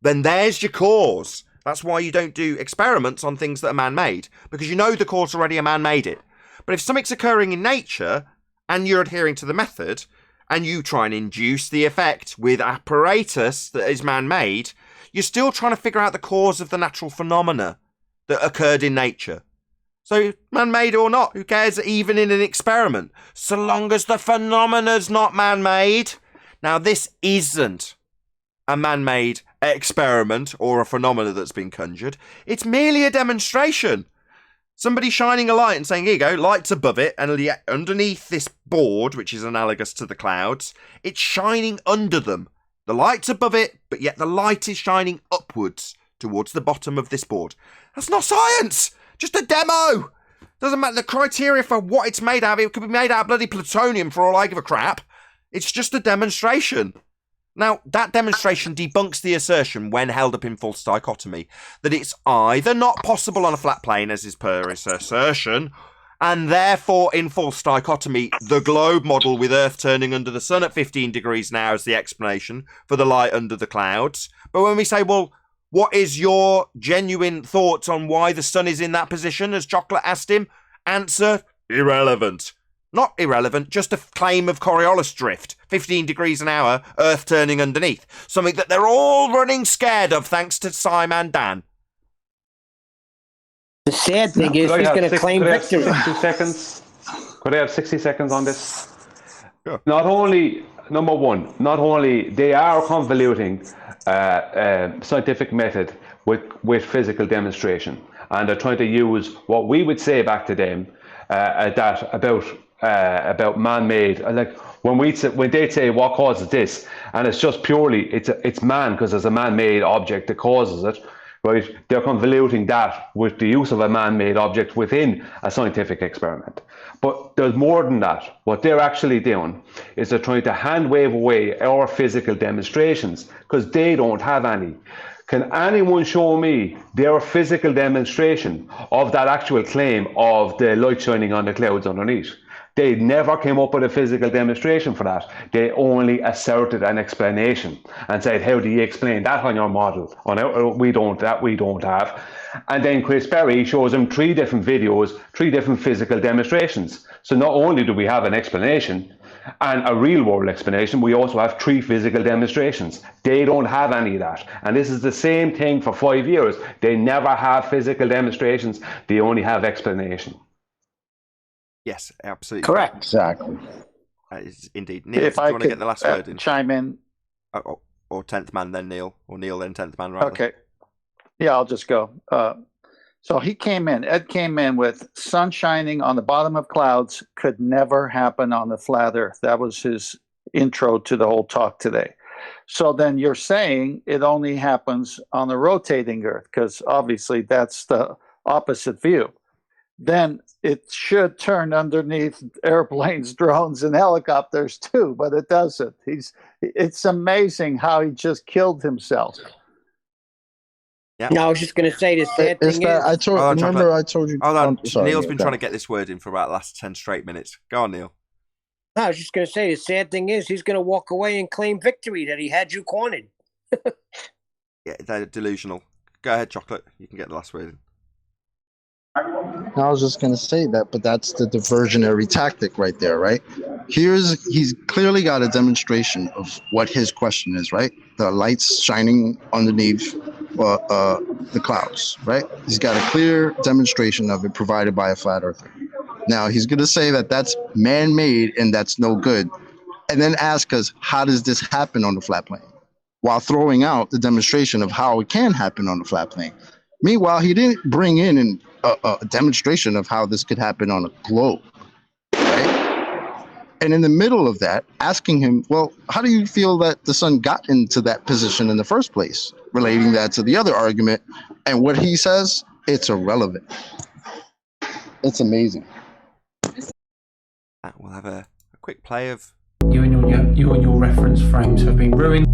then there's your cause. That's why you don't do experiments on things that are man-made, because you know the cause already, a man made it. But if something's occurring in nature and you're adhering to the method and you try and induce the effect with apparatus that is man-made, you're still trying to figure out the cause of the natural phenomena that occurred in nature. So, man-made or not, who cares, even in an experiment, so long as the phenomena's not man-made. Now, this isn't a man-made experiment or a phenomena that's been conjured. It's merely a demonstration. Somebody shining a light and saying, here you go, light's above it, and underneath this board, which is analogous to the clouds, it's shining under them. The light's above it, but yet the light is shining upwards towards the bottom of this board. That's not science! Just a demo! Doesn't matter the criteria for what it's made out of. It could be made out of bloody plutonium for all I give a crap. It's just a demonstration. Now, that demonstration debunks the assertion, when held up in false dichotomy, that it's either not possible on a flat plane, as is per its assertion, and therefore in false dichotomy, the globe model with Earth turning under the sun at 15 degrees now is the explanation for the light under the clouds. But when we say, well, what is your genuine thoughts on why the sun is in that position, as Chocolate asked him? Answer, irrelevant. Not irrelevant, just a claim of Coriolis drift. 15 degrees an hour, Earth turning underneath. Something that they're all running scared of thanks to Simon Dan. The sad thing is he's going to claim victory. 60 seconds? Could I have 60 seconds on this? Sure. Number one, not only they are convoluting scientific method with physical demonstration, and they're trying to use what we would say back to them about man-made. Like when they say what causes this, and it's just purely it's man, because there's a man-made object that causes it. Right? They're convoluting that with the use of a man-made object within a scientific experiment. But there's more than that. What they're actually doing is they're trying to hand-wave away our physical demonstrations, because they don't have any. Can anyone show me their physical demonstration of that actual claim of the light shining on the clouds underneath? They never came up with a physical demonstration for that. They only asserted an explanation and said, how do you explain that on your model? We don't have. And then Chris Berry shows them 3 different videos, 3 different physical demonstrations. So not only do we have an explanation and a real world explanation, we also have 3 physical demonstrations. They don't have any of that. And this is the same thing for 5 years. They never have physical demonstrations. They only have explanation. Yes, absolutely. Correct. Exactly. That is indeed. Neil, do you want to get the last word in? Chime in. Or 10th man, then Neil. Or Neil, then 10th man, rather. Okay. Yeah, I'll just go. So Ed came in with sun shining on the bottom of clouds could never happen on the flat Earth. That was his intro to the whole talk today. So then you're saying it only happens on the rotating Earth, because obviously that's the opposite view. Then it should turn underneath airplanes, drones, and helicopters too, but it doesn't. It's amazing how he just killed himself. Yeah. No, I was just going to say the sad It's thing that is. I told. Hold on, Remember, Chocolate. I told you. Hold on. Sorry, Neil's been go trying to on. get this word in for about the last 10 straight minutes. Go on, Neil. I was just going to say the sad thing is he's going to walk away and claim victory that he had you cornered. Yeah, they're delusional. Go ahead, Chocolate. You can get the last word in. I was just gonna say that, but that's the diversionary tactic right there, right? He's clearly got a demonstration of what his question is, right? The lights shining underneath the clouds, right? He's got a clear demonstration of it provided by a flat earther. Now he's gonna say that that's man-made and that's no good, and then ask us, how does this happen on the flat plane? While throwing out the demonstration of how it can happen on the flat plane. Meanwhile, he didn't bring in a demonstration of how this could happen on a globe, right? And in the middle of that, asking him, well, how do you feel that the sun got into that position in the first place? Relating that to the other argument. And what he says, it's irrelevant. It's amazing. We'll have a quick play of... You and your reference frames have been ruined.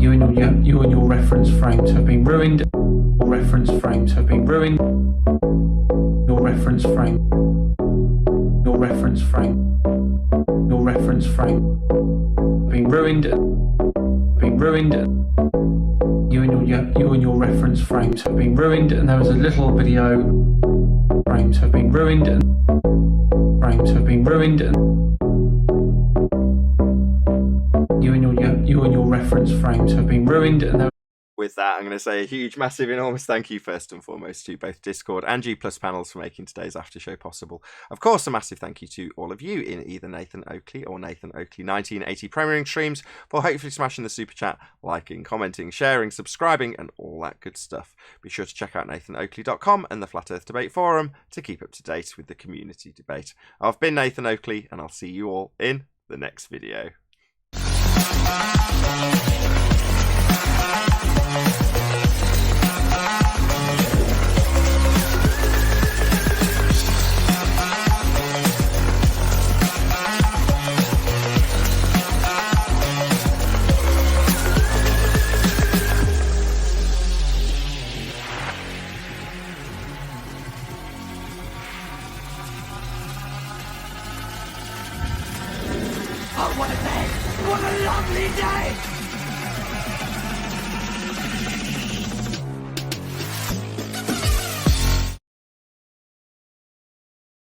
You and your reference frames have been ruined. Your reference frames have been ruined. Your reference frame. Your reference frame. Your reference frame. Been ruined. Been ruined. You and your reference frames have been ruined. And there was a little video. Frames have been ruined. Frames have been ruined. You and your reference frames have been ruined. And With that, I'm going to say a huge, massive, enormous thank you first and foremost to both Discord and G Plus panels for making today's after show possible. Of course, a massive thank you to all of you in either Nathan Oakley or Nathan Oakley 1980 premiering streams for hopefully smashing the super chat, liking, commenting, sharing, subscribing, and all that good stuff. Be sure to check out nathanoakley.com and the Flat Earth Debate Forum to keep up to date with the community debate. I've been Nathan Oakley, and I'll see you all in the next video. What a day! What a lovely day!